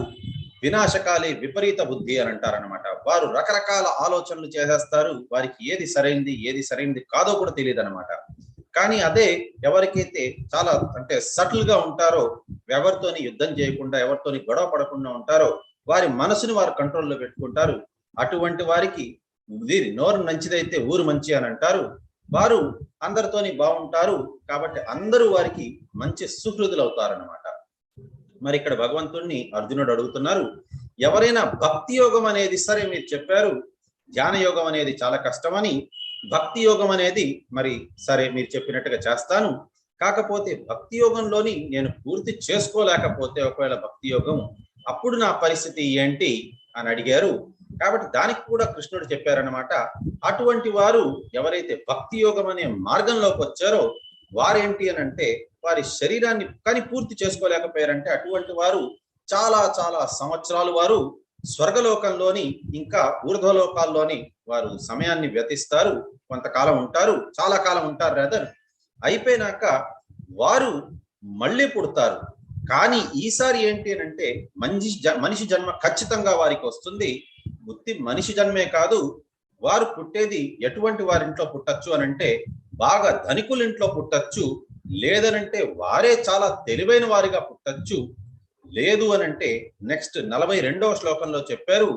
వినాశకాలే విపరీత బుద్ధి అని అంటారనమాట. వారు రకరకాల ఆలోచనలు చేసేస్తారు, వారికి ఏది సరైంది కాదో కూడా తెలియదు అనమాట. కానీ అదే ఎవరికైతే చాలా అంటే సటిల్ గా ఉంటారో, ఎవరితోని యుద్ధం చేయకుండా ఎవరితోని గొడవ పడకుండా ఉంటారో వారి మనసుని వారు కంట్రోల్లో పెట్టుకుంటారు. అటువంటి వారికి వీరి నోరు మంచిదైతే ఊరు మంచి అని అంటారు, వారు అందరితోని బాగుంటారు. కాబట్టి అందరూ వారికి మంచి సుహృదులు అవుతారనమాట. మరి ఇక్కడ భగవంతుణ్ణి అర్జునుడు అడుగుతున్నారు, ఎవరైనా భక్తి యోగం అనేది, సరే మీరు చెప్పారు ధ్యాన యోగం అనేది చాలా కష్టమని, భక్తి యోగం అనేది మరి సరే మీరు చెప్పినట్టుగా చేస్తాను, కాకపోతే భక్తి యోగంలోని నేను పూర్తి చేసుకోలేకపోతే ఒకవేళ భక్తి యోగం, అప్పుడు నా పరిస్థితి ఏంటి అని అడిగారు. కాబట్టి దానికి కూడా కృష్ణుడు చెప్పారనమాట. అటువంటి వారు ఎవరైతే భక్తి యోగం అనే మార్గంలోకి వచ్చారో వారేంటి అని అంటే, వారి శరీరాన్ని కానీ పూర్తి చేసుకోలేకపోయారంటే అటువంటి వారు చాలా చాలా సంవత్సరాలు వారు స్వర్గలోకంలోని ఇంకా ఊర్ధ్వలోకాల్లోని వారు సమయాన్ని వ్యతిస్తారు, కొంతకాలం ఉంటారు, చాలా కాలం ఉంటారు రాదర్. అయిపోయినాక వారు మళ్ళీ పుడతారు. కానీ ఈసారి ఏంటి అని అంటే మనిషి జన్మ ఖచ్చితంగా వారికి వస్తుంది. బుద్ధి మనిషి జన్మే కాదు, వారు పుట్టేది ఎటువంటి వారింట్లో పుట్టచ్చు అని అంటే బాగా ధనికుల ఇంట్లో పుట్టచ్చు, లేదనంటే వారే చాలా తెలివైన వారిగా పుట్టచ్చు, లేదు అనంటే నెక్స్ట్ 42వ శ్లోకంలో చెప్పారు,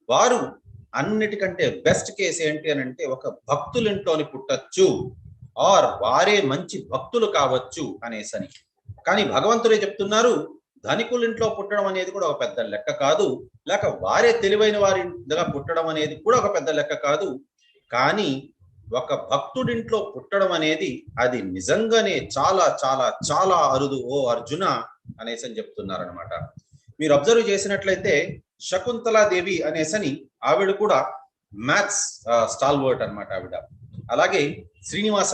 వారు అన్నిటికంటే బెస్ట్ కేసు ఏంటి అని అంటే ఒక భక్తులింట్లోని పుట్టచ్చు, ఆర్ వారే మంచి భక్తులు కావచ్చు అనేసని. కానీ భగవంతుడే చెప్తున్నారు, ధనికులింట్లో పుట్టడం అనేది కూడా ఒక పెద్ద లెక్క కాదు, లేక వారే తెలివైన వారి దగ్గర పుట్టడం అనేది కూడా ఒక పెద్ద లెక్క కాదు, కానీ ఒక భక్తుడింట్లో పుట్టడం అనేది అది నిజంగానే చాలా చాలా చాలా అరుదు ఓ అర్జున అనేసని చెప్తున్నారనమాట. మీరు అబ్జర్వ్ చేసినట్లయితే శకుంతలాదేవి అనేసని ఆవిడ కూడా మ్యాథ్స్ స్టాల్వర్ట్ అనమాట ఆవిడ. అలాగే శ్రీనివాస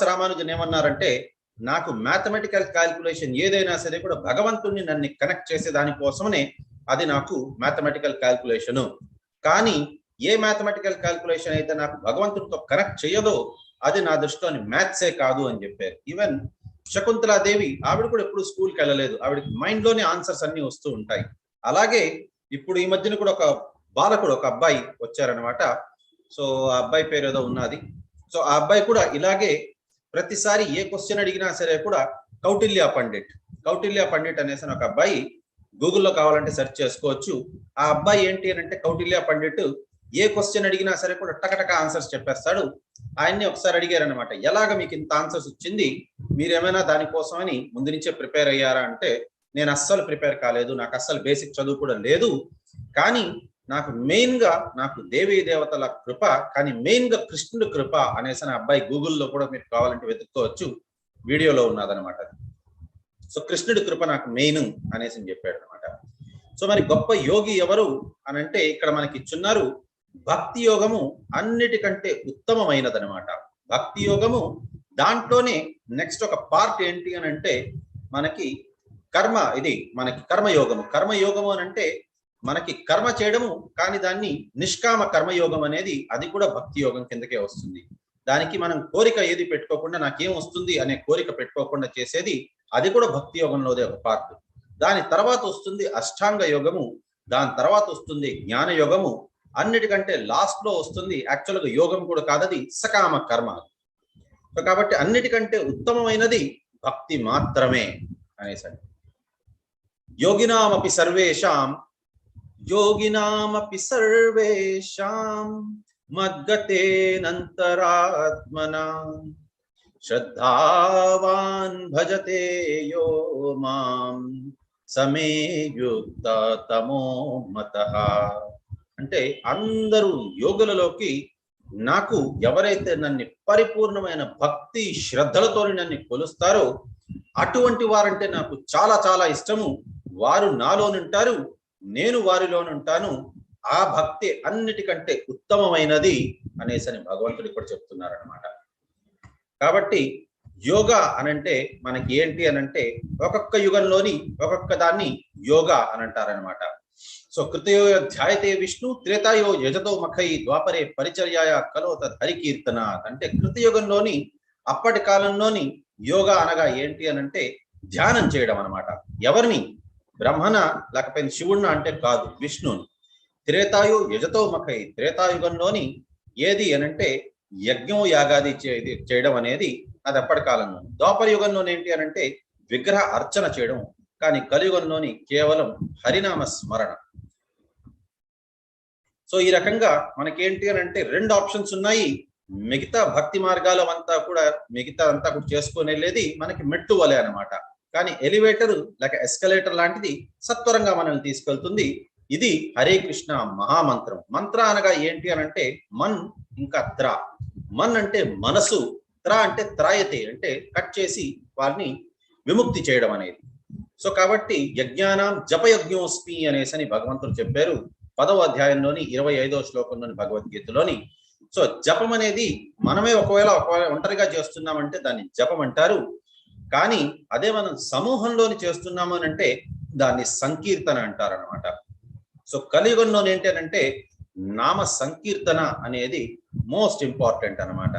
రామానుజన్ ఏమన్నారంటే, నాకు మ్యాథమెటికల్ క్యాల్కులేషన్ ఏదైనా సరే కూడా భగవంతుణ్ణి నన్ను కనెక్ట్ చేసే దానికోసమనే అది నాకు మ్యాథమెటికల్ క్యాల్కులేషను, కానీ ఏ మ్యాథమెటికల్ క్యాల్కులేషన్ అయితే నాకు భగవంతుడితో కనెక్ట్ చేయదో అది నా దృష్టిలోని మ్యాథ్సే కాదు అని చెప్పారు. ఈవెన్ శకుంతలాదేవి ఆవిడ కూడా ఎప్పుడు స్కూల్కి వెళ్ళలేదు, ఆవిడకి మైండ్ లోనే ఆన్సర్స్ అన్ని వస్తూ ఉంటాయి. అలాగే ఇప్పుడు ఈ మధ్యన కూడా ఒక బాలకుడు, ఒక అబ్బాయి వచ్చారనమాట. సో ఆ అబ్బాయి పేరు ఏదో ఉన్నది. సో ఆ అబ్బాయి కూడా ఇలాగే ప్రతిసారి ఏ క్వశ్చన్ అడిగినా సరే కూడా కౌటిల్య పండిట్ అనేసి ఒక అబ్బాయి, గూగుల్లో కావాలంటే సెర్చ్ చేసుకోవచ్చు. ఆ అబ్బాయి ఏంటి అని అంటే కౌటిల్య పండిట్ ఏ క్వశ్చన్ అడిగినా సరే కూడా టకటక ఆన్సర్స్ చెప్పేస్తాడు. ఆయన్ని ఒకసారి అడిగారు అనమాట, ఎలాగ మీకు ఇంత ఆన్సర్స్ వచ్చింది, మీరేమైనా దానికోసమని ముందు నుంచే ప్రిపేర్ అయ్యారా అంటే, నేను అస్సలు ప్రిపేర్ కాలేదు, నాకు అస్సలు బేసిక్ చదువు కూడా లేదు, కానీ నాకు మెయిన్ గా నాకు దేవీ దేవతల కృప, కానీ మెయిన్ గా కృష్ణుడి కృప అనేసి నా అబ్బాయి గూగుల్లో కూడా మీరు కావాలంటే వెతుక్కోవచ్చు, వీడియోలో ఉన్నదనమాట. సో కృష్ణుడి కృప నాకు మెయిన్ అనేసి చెప్పాడు అనమాట. సో మరి గొప్ప యోగి ఎవరు అని అంటే ఇక్కడ మనకి ఇచ్చున్నారు, భక్తి యోగము అన్నిటికంటే ఉత్తమమైనదనమాట. భక్తి యోగము దాంట్లోనే నెక్స్ట్ ఒక పార్ట్ ఏంటి అని అంటే మనకి కర్మ, ఇది మనకి కర్మయోగము. కర్మయోగము అని అంటే మనకి కర్మ చేయడము, కానీ దాన్ని నిష్కామ కర్మయోగం అనేది అది కూడా భక్తి యోగం కిందకే వస్తుంది. దానికి మనం కోరిక ఏది పెట్టుకోకుండా నాకేం వస్తుంది అనే కోరిక పెట్టుకోకుండా చేసేది అది కూడా భక్తి యోగంలోదే ఒక పార్ట్. దాని తర్వాత వస్తుంది అష్టాంగ యోగము, దాని తర్వాత వస్తుంది జ్ఞాన యోగము, అన్నిటికంటే లాస్ట్ లో వస్తుంది యాక్చువల్గా యోగం కూడా కాదది సకామ కర్మ. సో కాబట్టి అన్నిటికంటే ఉత్తమమైనది భక్తి మాత్రమే అనేసి. యోగినామపి సర్వేషాం మద్గతేనంతరాత్మనా శ్రద్ధావాన్ భజతే యో మాం సమే యుక్త తమో మతః. అంటే అందరూ యోగులలోకి నాకు ఎవరైతే నన్ను పరిపూర్ణమైన భక్తి శ్రద్ధలతో నన్ను కొలుస్తారో అటువంటి వారంటే నాకు చాలా చాలా ఇష్టము, వారు నాలోనుంటారు, నేను వారిలోనుంటాను, ఆ భక్తి అన్నిటికంటే ఉత్తమమైనది అనేసి భగవంతుడు ఇక్కడ చెప్తున్నారనమాట. కాబట్టి యోగా అనంటే మనకి ఏంటి అనంటే ఒక్కొక్క యుగంలోని ఒక్కొక్క దాన్ని యోగా అని అంటారనమాట. సో కృతయో ధ్యాయతే విష్ణు త్రేతాయో యజతో మఖై ద్వాపరే పరిచర్యాయ కలో తద్ హరికీర్తన. అంటే కృతయుగంలోని అప్పటి కాలంలోని యోగా అనగా ఏంటి అనంటే ధ్యానం చేయడం అనమాట. ఎవరిని? బ్రహ్మన లేకపోతే శివుణ్ణ అంటే కాదు, విష్ణుని. త్రేతాయు యజతో మఖై, త్రేతాయుగంలోని ఏది అనంటే యజ్ఞం యాగాది చేయడం అనేది అది అప్పటి కాలంలో. ద్వాపర యుగంలోని ఏంటి అనంటే విగ్రహ అర్చన చేయడం, కానీ కలియుగంలోని కేవలం హరినామ స్మరణ. సో ఈ రకంగా మనకేంటి అనంటే రెండు ఆప్షన్స్ ఉన్నాయి. మిగతా భక్తి మార్గాల అంతా కూడా చేసుకొని వెళ్ళేది మనకి మెట్టు వలె అనమాట. కానీ ఎలివేటర్ లేక ఎస్కలేటర్ లాంటిది సత్వరంగా మనల్ని తీసుకెళ్తుంది. ఇది హరే కృష్ణ మహామంత్రం. మంత్ర అనగా ఏంటి అనంటే మన్ ఇంకా త్ర. మన్ అంటే మనసు, త్ర అంటే త్రాయతే అంటే కట్ చేసి వారిని విముక్తి చేయడం అనేది. సో కాబట్టి యజ్ఞానం జపయజ్ఞోస్మి అనేసి భగవంతుడు చెప్పారు 10వ అధ్యాయంలోని 25వ శ్లోకంలోని భగవద్గీతలోని. సో జపం అనేది మనమే ఒకవేళ ఒంటరిగా చేస్తున్నామంటే దాన్ని జపం అంటారు. కానీ అదే మనం సమూహంలోని చేస్తున్నాము అని అంటే దాన్ని సంకీర్తన అంటారనమాట. సో కలియుగంలో ఏంటి అంటే నామ సంకీర్తన అనేది మోస్ట్ ఇంపార్టెంట్ అనమాట.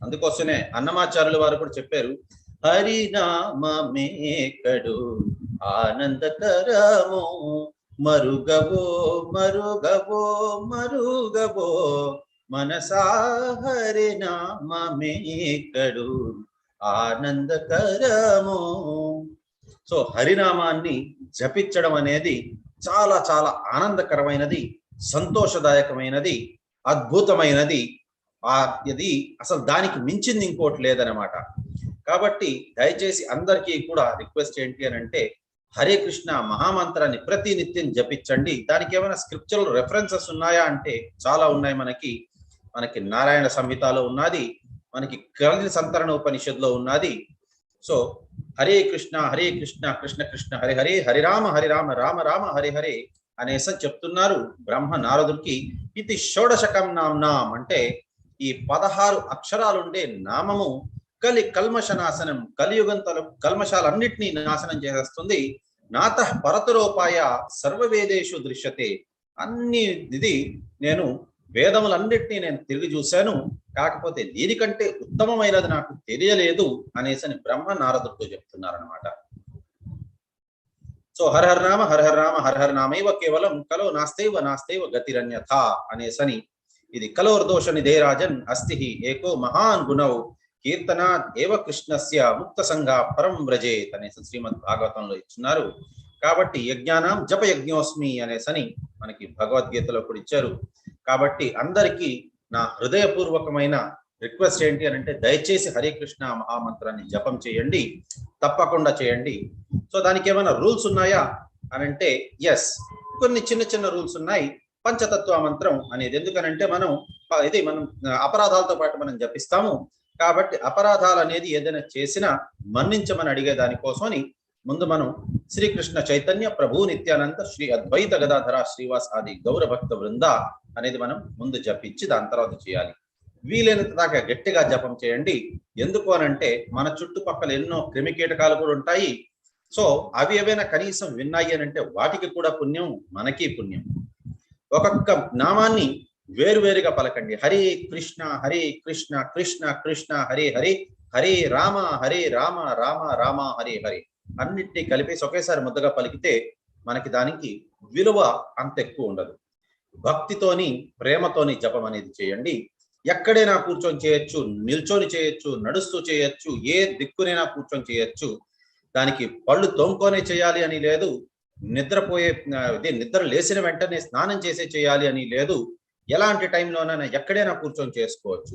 అందుకోసమే అన్నమాచార్యుల వారు కూడా చెప్పారు, హరినామేకడు ఆనందకరమో మరుగవో మరుగవో మరుగవో మనసా హరినామేకడు ఆనందకరమో. సో హరినామాన్ని జపించడం అనేది చాలా చాలా ఆనందకరమైనది, సంతోషదాయకమైనది, అద్భుతమైనది. ఇది అసలు దానికి మించింది ఇంకోటి లేదనమాట. కాబట్టి దయచేసి అందరికీ కూడా రిక్వెస్ట్ ఏంటి అని అంటే హరే కృష్ణ మహామంత్రాన్ని ప్రతి నిత్యం జపించండి. దానికి ఏమైనా స్క్రిప్చరల్ రెఫరెన్సెస్ ఉన్నాయా అంటే చాలా ఉన్నాయి. మనకి నారాయణ సంహితలో ఉన్నది, మనకి కల్కి సంతరణ ఉపనిషత్తులో ఉన్నది. సో హరే కృష్ణ కృష్ణ కృష్ణ హరే హరే, హరి రామ రామ రామ హరే హరే అనేసి చెప్తున్నారు బ్రహ్మ నారదుడికి. ఇది షోడశకం నామ్నాం అంటే ఈ 16 అక్షరాలుండే నామము కల్మష నాశనం, కలియుగంతల కల్మషాలన్నిటినీ నాశనం చేసేస్తుంది. నాతః పరతరోపాయ సర్వవేదేషు దృశ్యతే. ఇది నేను వేదములన్నిటినీ నేను తిరిగి చూశాను, కాకపోతే దీనికంటే ఉత్తమమైనది నాకు తెలియలేదు అనేసి బ్రహ్మ నారదుడితో చెప్తున్నారనమాట. సో హర హర రామ హర హర నామైవ కేవలం కలో నాస్తైవ గతిరన్యథ అనేసని. ఇది కలోర్దోష నిధే రాజన్ అస్తి ఏకో మహాన్ గుణౌ కీర్తనాత్ ఏవ కృష్ణస్య ముక్త సంఘ పరం వ్రజేత్ అనేసి శ్రీమద్ భాగవతంలో ఇచ్చున్నారు. కాబట్టి యజ్ఞానం జపయజ్ఞోస్మి అనేసని మనకి భగవద్గీతలో కూడా ఇచ్చారు. కాబట్టి అందరికీ నా హృదయపూర్వకమైన రిక్వెస్ట్ ఏంటి అని అంటే దయచేసి హరే కృష్ణ మహామంత్రాన్ని జపం చేయండి, తప్పకుండా చేయండి. సో దానికి ఏమైనా రూల్స్ ఉన్నాయా అని అంటే ఎస్, కొన్ని చిన్న చిన్న రూల్స్ ఉన్నాయి. పంచతత్వ మంత్రం అనేది ఎందుకనంటే మనం అపరాధాలతో పాటు మనం జపిస్తాము కాబట్టి అపరాధాలు అనేది ఏదైనా చేసినా మన్నించమని అడిగే దానికోసమని ముందు మనం శ్రీకృష్ణ చైతన్య ప్రభు నిత్యానంద శ్రీ అద్వైత గదాధర శ్రీవాస్ ఆది గౌర భక్త బృంద అనేది మనం ముందు జపించి దాని తర్వాత చేయాలి. వీలైనంత దాకా గట్టిగా జపం చేయండి. ఎందుకు అనంటే మన చుట్టుపక్కల ఎన్నో క్రిమికీటకాలు కూడా ఉంటాయి. సో అవి ఏవైనా కనీసం విన్నాయి అని అంటే వాటికి కూడా పుణ్యం, మనకి పుణ్యం. ఒక్కొక్క నామాన్ని వేరువేరుగా పలకండి. హరే కృష్ణ కృష్ణ కృష్ణ హరే హరే, హరే రామ రామ రామ హరే హరే అన్నిటినీ కలిపేసి ఒకేసారి ముద్దగా పలికితే మనకి దానికి విలువ అంత ఎక్కువ ఉండదు. భక్తితోని ప్రేమతోని జపం అనేది చేయండి. ఎక్కడైనా కూర్చొని చేయొచ్చు, నిల్చొని చేయొచ్చు, నడుస్తూ చేయొచ్చు, ఏ దిక్కునైనా కూర్చొని చేయొచ్చు. దానికి పళ్ళు తోముకొనే చేయాలి అని లేదు, నిద్ర లేచిన వెంటనే స్నానం చేసే చేయాలి అని లేదు. ఎలాంటి టైంలోనైనా ఎక్కడైనా కూర్చొని చేసుకోవచ్చు.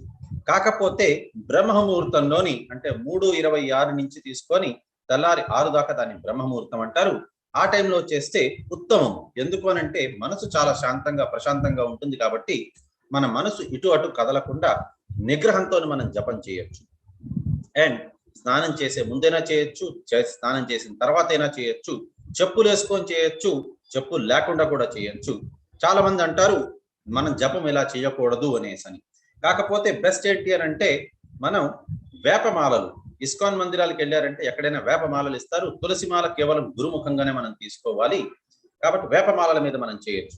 కాకపోతే బ్రహ్మముహూర్తంలోని అంటే 3:26 నుంచి తీసుకొని తెల్లారి 6 దాకా దాన్ని బ్రహ్మముహూర్తం అంటారు. ఆ టైంలో చేస్తే ఉత్తమం. ఎందుకు అనంటే మనసు చాలా శాంతంగా ప్రశాంతంగా ఉంటుంది కాబట్టి మన మనసు ఇటు అటు కదలకుండా నిగ్రహంతో మనం జపం చేయొచ్చు. అండ్ స్నానం చేసే ముందైనా చేయొచ్చు, స్నానం చేసిన తర్వాత అయినా చేయొచ్చు, చెప్పులు వేసుకొని చేయొచ్చు, చెప్పులు లేకుండా కూడా చేయొచ్చు. చాలా మంది అంటారు మనం జపం ఇలా చేయకూడదు అనేసని. కాకపోతే బెస్ట్ ఏంటి అని అంటే మనం వేపమాలలు ఇస్కాన్ మందిరాలకు వెళ్ళారంటే ఎక్కడైనా వేపమాలలు ఇస్తారు. తులసిమాల కేవలం గురుముఖంగానే మనం తీసుకోవాలి. కాబట్టి వేపమాలల మీద మనం చేయొచ్చు.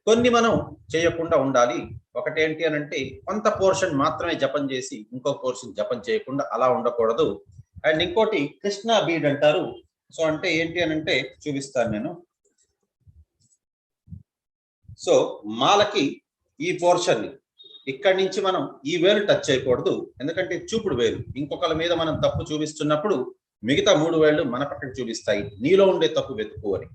కొన్ని మనం చేయకుండా ఉండాలి. ఒకటేంటి అని అంటే కొంత పోర్షన్ మాత్రమే జపం చేసి ఇంకో పోర్షన్ జపం చేయకుండా అలా ఉండకూడదు. అండ్ ఇంకోటి కృష్ణా బీడ్ అంటారు. సో అంటే ఏంటి అని అంటే చూపిస్తాను నేను. సో మాలకి ఈ పోర్షన్ ఇక్కడి నుంచి మనం ఈ వేలు టచ్ చేయకూడదు. ఎందుకంటే చూపుడు వేలు ఇంకొకరి మీద మనం తప్పు చూపిస్తున్నప్పుడు మిగతా 3 వేళ్ళు మన పక్కన చూపిస్తాయి, నీలో ఉండే తప్పు వెతుకు అని.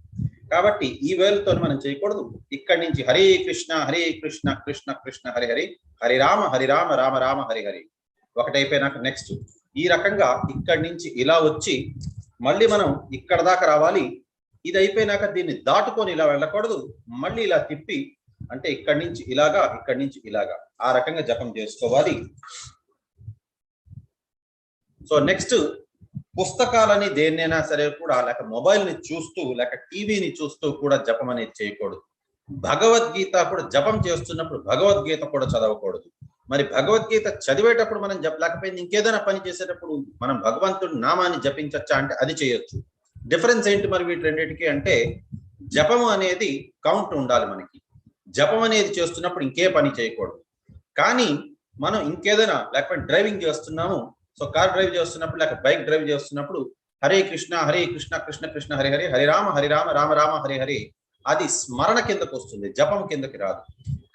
కాబట్టి ఈ వేలుతో మనం చేయకూడదు. ఇక్కడి నుంచి హరే కృష్ణ కృష్ణ కృష్ణ హరి హరి, హరి రామ రామ రామ హరి హరి ఒకటైపోయినాక నెక్స్ట్ ఈ రకంగా ఇక్కడి నుంచి ఇలా వచ్చి మళ్ళీ మనం ఇక్కడ దాకా రావాలి. ఇది అయిపోయినాక దీన్ని దాటుకొని ఇలా వెళ్ళకూడదు. మళ్ళీ ఇలా తిప్పి అంటే ఇక్కడి నుంచి ఇలాగా, ఇక్కడి నుంచి ఇలాగా, ఆ రకంగా జపం చేసుకోవాలి. సో నెక్స్ట్ పుస్తకాలని దేన్నైనా సరే కూడా లేక మొబైల్ని చూస్తూ లేక టీవీని చూస్తూ కూడా జపం అనేది చేయకూడదు. భగవద్గీత కూడా జపం చేస్తున్నప్పుడు భగవద్గీత కూడా చదవకూడదు. మరి భగవద్గీత చదివేటప్పుడు మనం లేకపోయింది ఇంకేదైనా పని చేసేటప్పుడు మనం భగవంతుడి నామాన్ని జపించచ్చా అంటే అది చేయొచ్చు. డిఫరెన్స్ ఏంటి మరి వీటి రెండింటికి అంటే జపము అనేది కౌంట్ ఉండాలి మనకి. జపం అనేది చేస్తున్నప్పుడు ఇంకే పని చేయకూడదు. కానీ మనం ఇంకేదైనా లేకపోతే డ్రైవింగ్ చేస్తున్నాము, సో కార్ డ్రైవ్ చేస్తున్నప్పుడు లేక బైక్ డ్రైవ్ చేస్తున్నప్పుడు హరే కృష్ణ కృష్ణ కృష్ణ హరి హరి, హరి రామ రామ రామ హరి హరి అది స్మరణ కిందకు వస్తుంది, జపం కిందకి రాదు.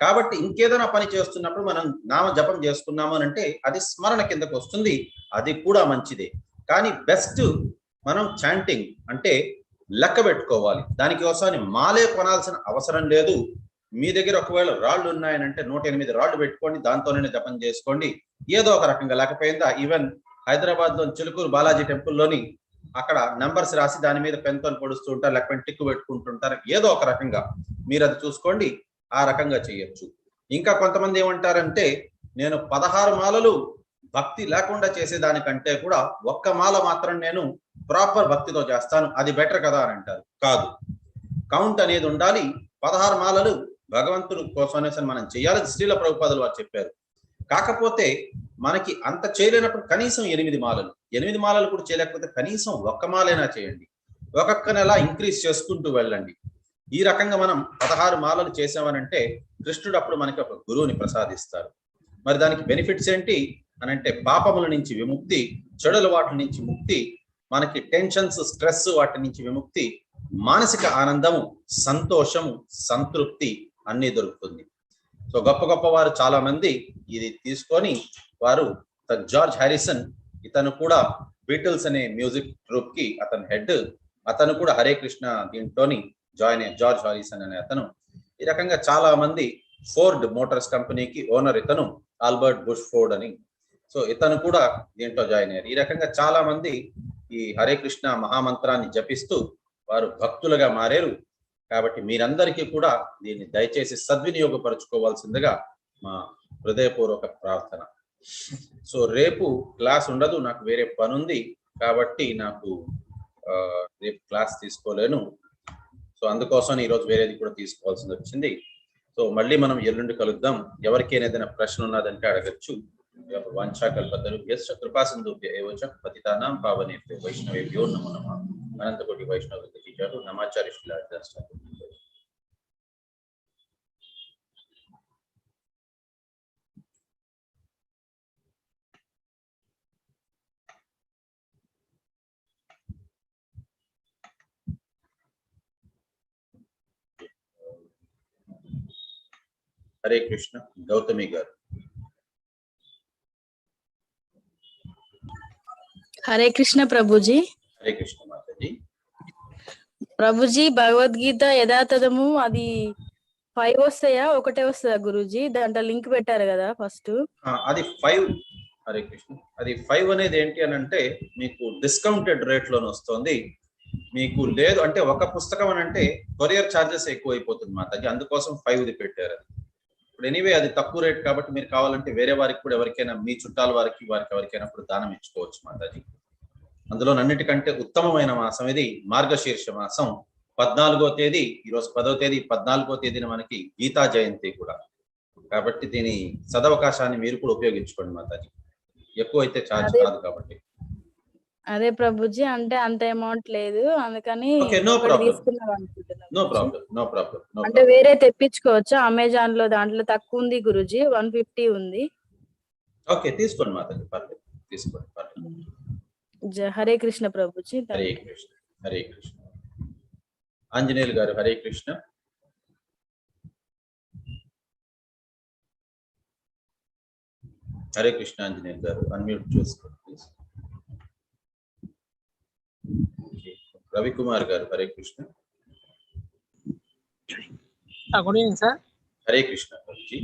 కాబట్టి ఇంకేదైనా పని చేస్తున్నప్పుడు మనం నామ జపం చేసుకున్నాము అని అంటే అది స్మరణ కిందకు వస్తుంది, అది కూడా మంచిదే. కానీ బెస్ట్ మనం చాంటింగ్ అంటే లెక్క పెట్టుకోవాలి. దానికోసం మాలే కొనాల్సిన అవసరం లేదు. మీ దగ్గర ఒకవేళ రాళ్ళు ఉన్నాయనంటే 108 రాళ్ళు పెట్టుకోండి, దాంతోనే జపం చేసుకోండి. ఏదో ఒక రకంగా లేకపోయిందా ఈవెన్ హైదరాబాద్ లో చిలుకూరు బాలాజీ టెంపుల్లోని అక్కడ నెంబర్స్ రాసి దాని మీద పెన్తో పొడుస్తూ ఉంటారు, లేకపోతే టిక్కు పెట్టుకుంటుంటారు. ఏదో ఒక రకంగా మీరు అది చూసుకోండి, ఆ రకంగా చేయొచ్చు. ఇంకా కొంతమంది ఏమంటారంటే నేను 16 మాలలు భక్తి లేకుండా చేసేదానికంటే కూడా ఒక్క మాల మాత్రం నేను ప్రాపర్ భక్తితో చేస్తాను, అది బెటర్ కదా అని అంటారు. కాదు, కౌంట్ అనేది ఉండాలి. 16 మాలలు భగవంతుడి కోసమే మనం చేయాలి, శ్రీల ప్రభుపాదులు వారు చెప్పారు. కాకపోతే మనకి అంత చేయలేనప్పుడు కనీసం 8 మాలలు, 8 మాలలు కూడా చేయలేకపోతే కనీసం ఒక్క మాలైనా చేయండి. ఒక్కొక్క నెల ఇంక్రీజ్ చేసుకుంటూ వెళ్ళండి. ఈ రకంగా మనం 16 మాలలు చేసామనంటే కృష్ణుడు అప్పుడు మనకి ఒక గురువుని ప్రసాదిస్తారు. మరి దానికి బెనిఫిట్స్ ఏంటి అని అంటే పాపముల నుంచి విముక్తి, చెడుల వాటి నుంచి ముక్తి, మనకి టెన్షన్స్ స్ట్రెస్ వాటి నుంచి విముక్తి, మానసిక ఆనందము, సంతోషము, సంతృప్తి అన్నీ దొరుకుతుంది. సో గొప్ప గొప్ప వారు చాలా మంది ఇది తీసుకొని వారు జార్జ్ హారిసన్, ఇతను కూడా బీటిల్స్ అనే మ్యూజిక్ ట్రూప్ కి అతను హెడ్, అతను కూడా హరే కృష్ణ దీంట్లోని జాయిన్ అయ్యారు. జార్జ్ హారిసన్ అనే అతను. ఈ రకంగా చాలా మంది ఫోర్డ్ మోటార్స్ కంపెనీకి ఓనర్ ఇతను, ఆల్బర్ట్ బుష్ ఫోర్డ్ అని. సో ఇతను కూడా దీంట్లో జాయిన్ అయ్యారు. ఈ రకంగా చాలా మంది ఈ హరే కృష్ణ మహామంత్రాన్ని జపిస్తూ వారు భక్తులుగా మారారు. కాబట్టి మీరందరికీ కూడా దీన్ని దయచేసి సద్వినియోగపరచుకోవాల్సిందిగా మా హృదయపూర్వక ప్రార్థన. సో రేపు క్లాస్ ఉండదు, నాకు వేరే పని ఉంది కాబట్టి నాకు రేపు క్లాస్ తీసుకోలేను. సో అందుకోసం ఈరోజు వేరేది కూడా తీసుకోవాల్సి వచ్చింది. సో మళ్ళీ మనం ఎల్లుండి కలుద్దాం. ఎవరికైనా ఏదైనా ప్రశ్న ఉన్నదంటే అడగచ్చు. వాంఛాకల్పతరుభ్యశ్చ కృపాసింధుభ్య ఏవ చ పతితానాం పావనేభ్యో వైష్ణవేభ్యో నమో నమః. అనంతకోటి వైష్ణవ జయ నమాచార్య శ్రీలాదాస్. హరే కృష్ణ. గౌతమి గారు. హరే కృష్ణ ప్రభుజీ. హరే కృష్ణ మాతాజీ. ప్రభుజీ, భగవద్గీత యథాతథము అది 5 వస్తాయా, 1 వస్తుందా గురూజీ? దాంట్లో లింక్ పెట్టారు కదా ఫస్ట్. అది 5. హరే కృష్ణ. అది 5 అనేది ఏంటి అని అంటే మీకు డిస్కౌంటెడ్ రేట్ లోనే వస్తుంది. మీకు లేదు అంటే ఒక పుస్తకం అని అంటే కొరియర్ ఛార్జెస్ ఎక్కువ అయిపోతుంది మాతాజీ, అందుకోసం 5ది పెట్టారు. ఇప్పుడు ఎనీవే అది తక్కువ రేట్ కాబట్టి మీరు కావాలంటే వేరే వారికి కూడా ఎవరికైనా మీ చుట్టాల వారికి ఎవరికైనా కూడా దానం ఇచ్చుకోవచ్చు మాతాజీ. అందులో అన్నిటికంటే ఉత్తమమైన మాసం ఇది మార్గశీర్ష మాసం. 14వ తేదీ, ఈరోజు 10వ తేదీ, 14వ తేదీన మనకి గీతా జయంతి కూడా. కాబట్టి దీని సదవకాశాన్ని మీరు కూడా ఉపయోగించుకోండి మాతాజీ. ఎక్కువ అయితే ఛార్జ్ కాదు కాబట్టి. అదే ప్రభుజీ, అంటే అంత అమౌంట్ లేదు అందుకని అంటే వేరే తెప్పించుకోవచ్చా? అమెజాన్ లో దాంట్లో తక్కువ ఉంది గురూజీ, 150 ఉంది. ఓకే తీసుకోండి మాతాజీ, పర్లేదు తీసుకోండి, పర్లేదు. హరే కృష్ణ ప్రభుజీ. హరే కృష్ణ. హరే కృష్ణ. ఆంజనేయులు గారు హరే కృష్ణ. హరే కృష్ణ. ఆంజనేయులు గారు అన్మ్యూట్ చేసుకోండి ప్లీజ్. రవికుమార్ గారు Hare Krishna. Good evening sir. Hare Krishna Prabhuji.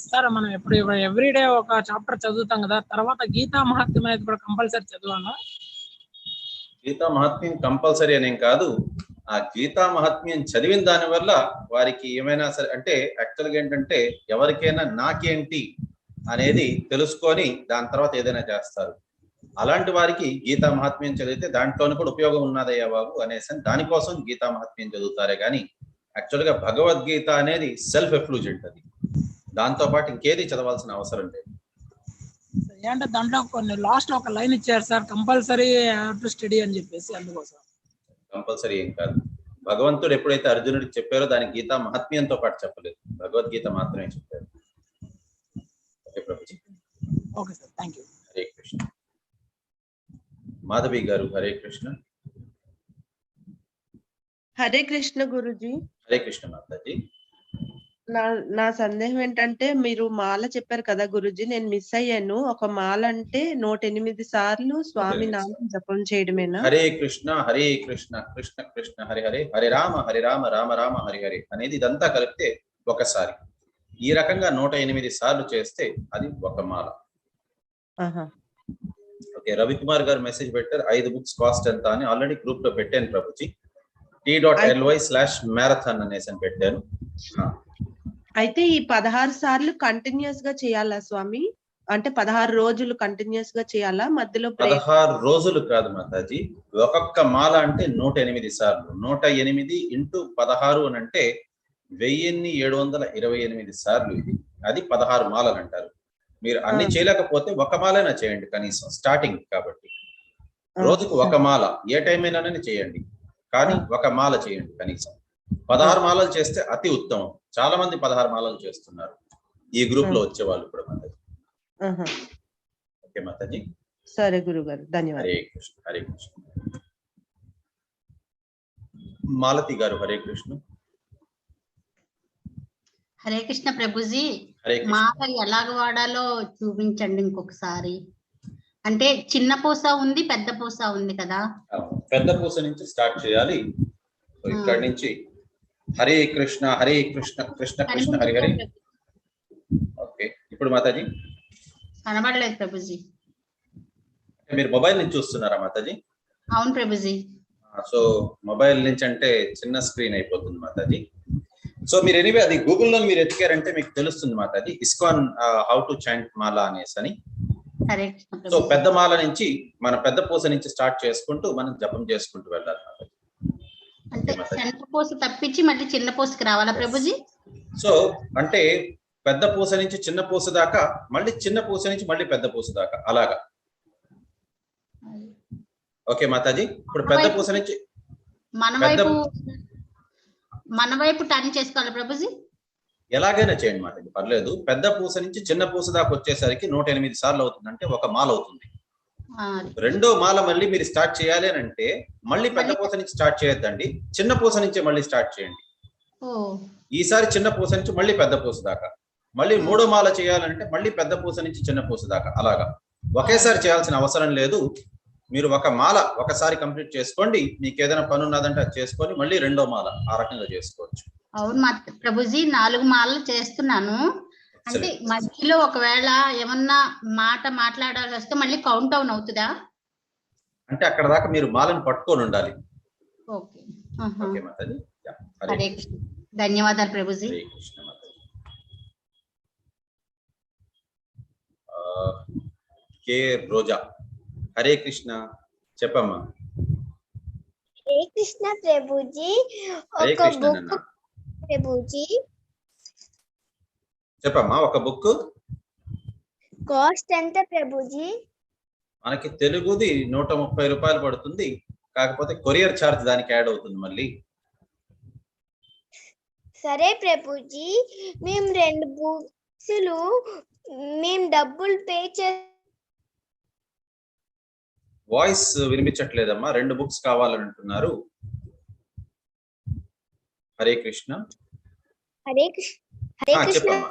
Sir మనం ఇప్పుడు ఎవ్రీడే ఒక చాప్టర్ చదువుతాం కదా, తర్వాత గీతా మహాత్మ్యం అనేది కూడా కంపల్సరీ చదవాలా? గీతా మహాత్మ్యం కంపల్సరీ అనేం కాదు. ఆ గీతా మహాత్మ్యం చదివిన దాని వల్ల వారికి ఏమైనా సరే అంటే యాక్చువల్గా ఏంటంటే ఎవరికైనా నాకేంటి అనేది తెలుసుకొని దాని తర్వాత ఏదైనా చేస్తారు. అలాంటి వారికి గీతా మహాత్మ్యం చదివితే దాంట్లోనే కూడా ఉపయోగం ఉన్నదయ్యా బాబు అనేసి దానికోసం గీతా మహాత్మ్యం చదువుతారే కానీ యాక్చువల్గా భగవద్గీత అనేది సెల్ఫ్ ఎఫ్లూజెంట్. అది దాంతో పాటు ఇంకేది చదవాల్సిన అవసరం లేదు. అంటే దాంట్లో కొన్ని లాస్ట్ ఒక లైన్ ఇచ్చారు సార్, కంపల్సరీ టు స్టడీ అని చెప్పేసి, అందుకోసం. కంపల్సరీ ఏం కాదు. భగవంతుడు ఎప్పుడైతే అర్జునుడికి చెప్పారో దాని గీతా మహాత్మ్యంతో పాటు చెప్పలేదు, భగవద్గీత మాత్రమే చెప్పారు. Okay Prabhuji. Okay sir, thank you. Hare Krishna. Madhavi గారు హరే కృష్ణ. హరే కృష్ణ గురుజీ. హరే కృష్ణ మాతాజీ. నా సందేహం ఏంటంటే మీరు మాల చెప్పారు కదా గురుజీ, నేను మిస్ అయ్యాను. ఒక మాల అంటే 108 సార్లు స్వామి నామం జపం చేయడమేనా? హరే కృష్ణ హరే కృష్ణ కృష్ణ కృష్ణ హరే హరే, హరే రామ రామ రామ హరి హరే అనేది ఇదంతా కలిపితే ఒకసారి. ఈ రకంగా 108 సార్లు చేస్తే అది ఒక మాల. ఓకే. రవికుమార్ గారు మెసేజ్ పెట్టారు 5 బుక్స్ కాస్ట్ ఎంత అని. ఆల్రెడీ గ్రూప్ లో పెట్టాను ప్రభుజీ. t.ly/marathon అనేసి అని పెట్టాను. అయితే ఈ 16 సార్లు కంటిన్యూస్ గా చేయాలా స్వామి? అంటే 16 రోజులు కంటిన్యూస్ గా చేయాలా? మధ్యలో 16 రోజులు కాదు మాతాజీ, ఒక్కొక్క మాల అంటే 108 సార్లు. 108 × 16 అని అంటే 1728 సార్లు. ఇది అది 16 మాలలు అంటారు. మీరు అన్ని చేయలేకపోతే ఒక మాలైనా చేయండి కనీసం, స్టార్టింగ్ కాబట్టి. రోజుకు ఒక మాల, ఏ టైం అయినా చేయండి కానీ ఒక మాల చేయండి కనీసం. 16 మాలలు చేస్తే అతి ఉత్తమం. చాలా మంది 16 మాలలు చేస్తున్నారు ఈ గ్రూప్ లో వచ్చే వాళ్ళు కూడా మాతాజీ. ఓకే మాతాజీ. సరే గురుగారు, ధన్యవాదాలు. హరే కృష్ణ. హరే కృష్ణ. మాలతి గారు హరే కృష్ణ. హరే కృష్ణ ప్రభుజీ. హరే కృష్ణ. మాల ఎలాగ వాడాలో చూపించండి ఇంకొకసారి. అంటే చిన్న పూస ఉంది, పెద్ద పూస ఉంది కదా. పెద్ద పూస నుంచి స్టార్ట్ చేయాలి. ఇక్కడి నుంచి హరే కృష్ణ కృష్ణ కృష్ణ హరి హరి. ఓకే, ఇప్పుడు మాతాజీ కనబడలేదు ప్రభుజీ. మీరు మొబైల్ నుంచి చూస్తున్నారా మాతాజీ? అవును ప్రభుజీ. సో మొబైల్ నుంచి అంటే చిన్న స్క్రీన్ అయిపోతుంది మాతాజీ. సో మీరు ఎనీవే అది గూగుల్లో మీరు ఎతికారంటే మీకు తెలుస్తుంది Mataji, ISKCON how to chant mala అనేసి అని. సో పెద్ద మాల నుంచి మన పెద్ద పూస నుంచి స్టార్ట్ చేసుకుంటూ మనం జపం చేసుకుంటూ వెళ్ళాలి మాతాజీ. అంటే చిన్న పూస తప్పించి మళ్ళీ చిన్న పూసకి రావాలా ప్రభుజీ? సో అంటే పెద్ద పూస నుంచి చిన్న పూస దాకా, మళ్ళీ చిన్న పూస నుంచి మళ్ళీ పెద్ద పూస దాకా, అలాగా. ఓకే మాతాజీ, ఇప్పుడు పెద్ద పూస నుంచి మన వైపు టర్న్ చేసుకోవాలి ప్రభుజీ? ఎలాగైనా చేయండి మాతాజీ, పర్లేదు. పెద్ద పూస నుంచి చిన్న పూస దాకా వచ్చేసరికి 108 సార్లు అవుతుంది, అంటే ఒక మాల అవుతుంది. రెండో మాల మళ్ళీ మీరు స్టార్ట్ చేయాలి అని అంటే మళ్ళీ పెద్ద పూస నుంచి స్టార్ట్ చేయొద్దండి, చిన్న పూస నుంచే మళ్ళీ స్టార్ట్ చేయండి. ఈసారి చిన్న పూస నుంచి మళ్ళీ పెద్ద పూస దాకా, మళ్ళీ మూడో మాల చేయాలంటే మళ్ళీ పెద్ద పూస నుంచి చిన్న పూస దాకా, అలాగా. ఒకేసారి చేయాల్సిన అవసరం లేదు. మీరు ఒక మాల ఒకసారి కంప్లీట్ చేసుకోండి, మీకు ఏదైనా పని ఉన్నదంటే అది చేసుకొని మళ్ళీ రెండో మాల ఆ రకంగా చేసుకోవచ్చు. అవును మా ప్రభుజీ, 4 మాలలు చేస్తున్నాను. అంటే మధ్యలో ఒకవేళ ఏమన్నా మాట మాట్లాడాల్సి వస్తే మళ్ళీ కౌంట్ డౌన్ అవుతుందా? అంటే అక్కడ దాకా మీరు మాలను పట్టుకొని ఉండాలి. Okay okay Mataji. హరే కృష్ణ, ధన్యవాదాలు ప్రభుజీ. హరే కృష్ణ మాతాజీ. కే రోజా, హరే కృష్ణ, చెప్పమ్మా. హరే కృష్ణ ప్రభుజీ, హరే ఒక కృష్ణ బుక్ ప్రభుజీ, చెప్పమ్మా. ఒక బుక్ కాస్ట్ ఎంత ప్రభుజీ? మనకి తెలుగుది 130 రూపాయలు పడుతుంది, కాకపోతే కొరియర్ ఛార్జ్ దానికి యాడ్ అవుతుంది మళ్ళీ. సరే ప్రభుజీ, మేము 2 బుక్స్ మేము డబ్బులు పే చే. వాయిస్ వినిపించట్లేదమ్మా, 2 బుక్స్ కావాలని అంటున్నారు. హరే కృష్ణ. హరే కృష్ణ. హరే కృష్ణ. చెప్పమ్మా.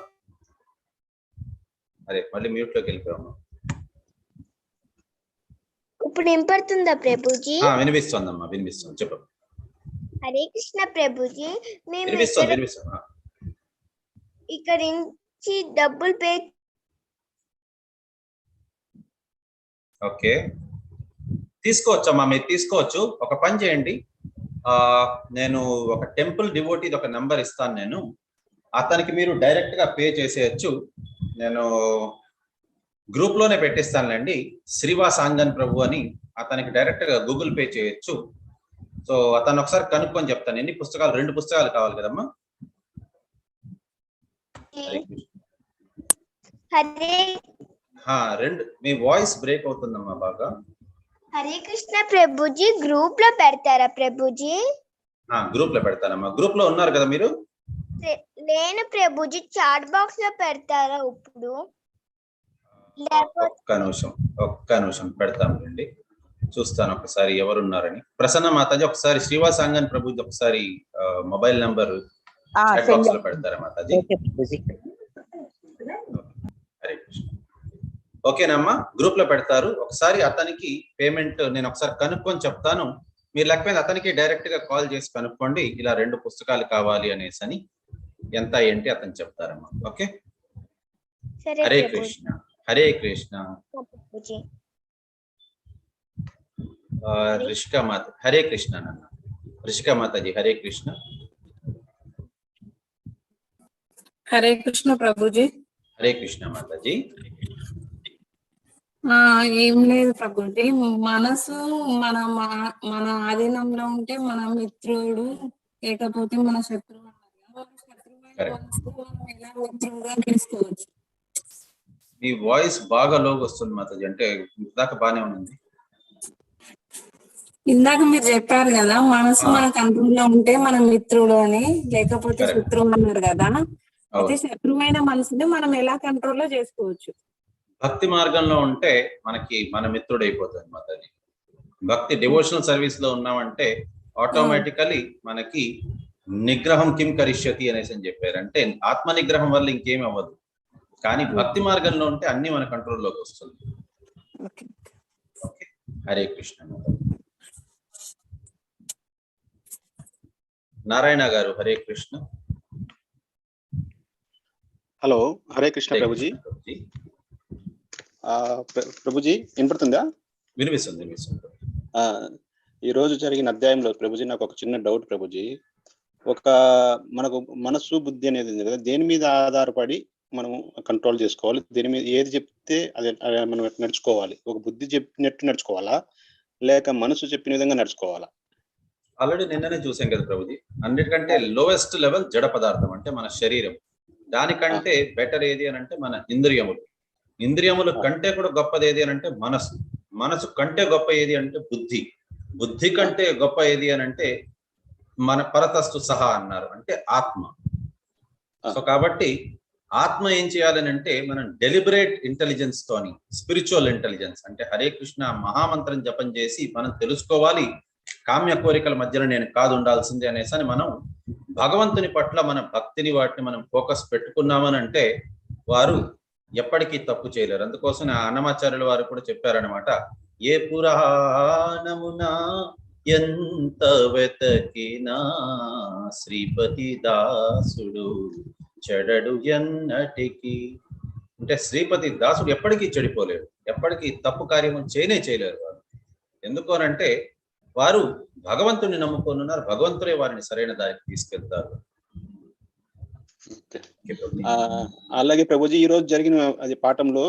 అరే మళ్ళీ మ్యూట్ లోకి వెళ్ళిపోయామ్మా. ఇప్పుడు వినపడుతుందా ప్రభుజీ? వినిపిస్తుందమ్మా, వినిపిస్తుంది, చెప్పమ్మా. హరే కృష్ణ ప్రభుజీ, మేము వినిపిస్తుంది. ఇక్కడ నుంచి డబ్బులు పే. ఓకే, తీసుకోవచ్చమ్మా, మీరు తీసుకోవచ్చు. ఒక పని చేయండి, నేను ఒక టెంపుల్ డివోటీ ఒక నెంబర్ ఇస్తాను, నేను అతనికి మీరు డైరెక్ట్ గా పే చేసేయచ్చు. నేను గ్రూప్ లోనే పెట్టిస్తానులేండి, శ్రీవాస్ ఆంజన్ ప్రభు అని. అతనికి డైరెక్ట్ గా గూగుల్ పే చేయొచ్చు. సో అతను ఒకసారి కనుక్కొని చెప్తాను. ఎన్ని పుస్తకాలు? 2 పుస్తకాలు కావాలి కదమ్మా? రెండు. మీ వాయిస్ బ్రేక్ అవుతుందమ్మా బాగా. హరే కృష్ణ ప్రభుజీ, గ్రూప్ లో పెడతారా ప్రభుజీ? గ్రూప్ లో పెడతానమ్మా. గ్రూప్ లో ఉన్నారు కదా మీరు? లేను ప్రభుజీ, చాట్ బాక్స్ లో పెడతారా ఇప్పుడు? ఒక్క నిమిషం పెడతాంలేండి, చూస్తాను ఒకసారి ఎవరున్నారని. ప్రసన్న మాతాజీ, ఒకసారి శ్రీవాస్ ఆంజన్ ప్రభు ఒకసారి మొబైల్ నంబర్ చాట్ బాక్స్ లో పెడతారా మాతాజీ? హరే కృష్ణ. ఓకేనమ్మా, గ్రూప్ లో పెడతారు. ఒకసారి అతనికి పేమెంట్ నేను ఒకసారి కనుక్కొని చెప్తాను. మీరు లేకపోతే అతనికి డైరెక్ట్ గా కాల్ చేసి కనుక్కోండి, ఇలా 2 పుస్తకాలు కావాలి అనేసి అని. ఎంత ఏంటి అతను చెప్తారమ్మా. ఓకే, హరే కృష్ణ. హరే కృష్ణ. రిషికా మాత, హరే కృష్ణ నాన్న. రిషికా మాతాజీ, హరే కృష్ణ. హరే కృష్ణ ప్రభుజీ. హరే కృష్ణ మాతాజీ. ఏం లేదు ప్రభుజీ, మనసు మన మన ఆధీనంలో ఉంటే మన మిత్రుడు, లేకపోతే మన శత్రువు. ఎలా మిత్రుడుగా తీసుకోవచ్చు? మీ వాయిస్ బాగా లోగా వస్తుంది మాతాజీ, అంటే ఇందాక బానే ఉంది. ఇందాక మీరు చెప్పారు కదా, మనసు మన కంట్రోల్లో ఉంటే మన మిత్రుడు అని, లేకపోతే శత్రువు అన్నారు కదా. అయితే శత్రువైన మనసుని మనం ఎలా కంట్రోల్లో చేసుకోవచ్చు? భక్తి మార్గంలో ఉంటే మనకి మన మిత్రుడు అయిపోతుంది మాతాజీ. భక్తి డివోషనల్ సర్వీస్ లో ఉన్నామంటే ఆటోమేటికలీ మనకి నిగ్రహం కిం కరిష్యతి అనేసి అని చెప్పారు. అంటే ఆత్మ నిగ్రహం వల్ల ఇంకేం అవ్వదు, కానీ భక్తి మార్గంలో ఉంటే అన్ని మన కంట్రోల్లోకి వస్తుంది. ఓకే, హరే కృష్ణ. నారాయణ గారు హరే కృష్ణ. హలో, హరే కృష్ణ ప్రభుజీ. ప్రభుజీ వినపడుతుందా? వినిపిస్తుంది. ఈ రోజు జరిగిన అధ్యాయంలో ప్రభుజీ నాకు ఒక చిన్న డౌట్ ప్రభుజీ. మనకు మనస్సు బుద్ధి అనేది ఉంది కదా, దేని మీద ఆధారపడి మనం కంట్రోల్ చేసుకోవాలి? దేని మీద ఏది చెప్తే అది మనం నడుచుకోవాలి? ఒక బుద్ధి చెప్పినట్టు నడుచుకోవాలా, లేక మనసు చెప్పిన విధంగా నడుచుకోవాలా? ఆల్రెడీ నిన్ననే చూసాం కదా ప్రభుజీ, అన్నిటికంటే లోయెస్ట్ లెవెల్ జడ పదార్థం అంటే మన శరీరం. దానికంటే బెటర్ ఏది అని అంటే మన ఇంద్రియములు. ఇంద్రియముల కంటే కూడా గొప్పది ఏది అని అంటే మనసు. మనసు కంటే గొప్ప ఏది అంటే బుద్ధి. బుద్ధి కంటే గొప్ప ఏది అని అంటే మన పరతస్తు సహా అన్నారు, అంటే ఆత్మ. సో కాబట్టి ఆత్మ ఏం చేయాలని అంటే మనం డెలిబరేట్ ఇంటెలిజెన్స్ తోని, స్పిరిచువల్ ఇంటెలిజెన్స్ అంటే హరే కృష్ణ మహామంత్రం జపం చేసి మనం తెలుసుకోవాలి, కామ్య కోరికల మధ్యలో నేను కాదు ఉండాల్సిందే అనేసి అని మనం భగవంతుని పట్ల మన భక్తిని వాటిని మనం ఫోకస్ పెట్టుకున్నామని అంటే వారు ఎప్పటికీ తప్పు చేయలేరు. అందుకోసం అన్నమాచార్యుల వారు కూడా చెప్పారనమాట, ఏ పురాణమునా ఎంత వెతకినా శ్రీపతి దాసుడు చెడడు ఎన్నటికి. అంటే శ్రీపతి దాసుడు ఎప్పటికీ చెడిపోలేడు, ఎప్పటికీ తప్పు కార్యము చేయలేరు వారు. ఎందుకు అనంటే వారు భగవంతుని నమ్ముకొని ఉన్నారు, భగవంతుడే వారిని సరైన దారికి తీసుకెళ్తారు. అలాగే ప్రభుజీ ఈ రోజు జరిగిన అది పాఠంలో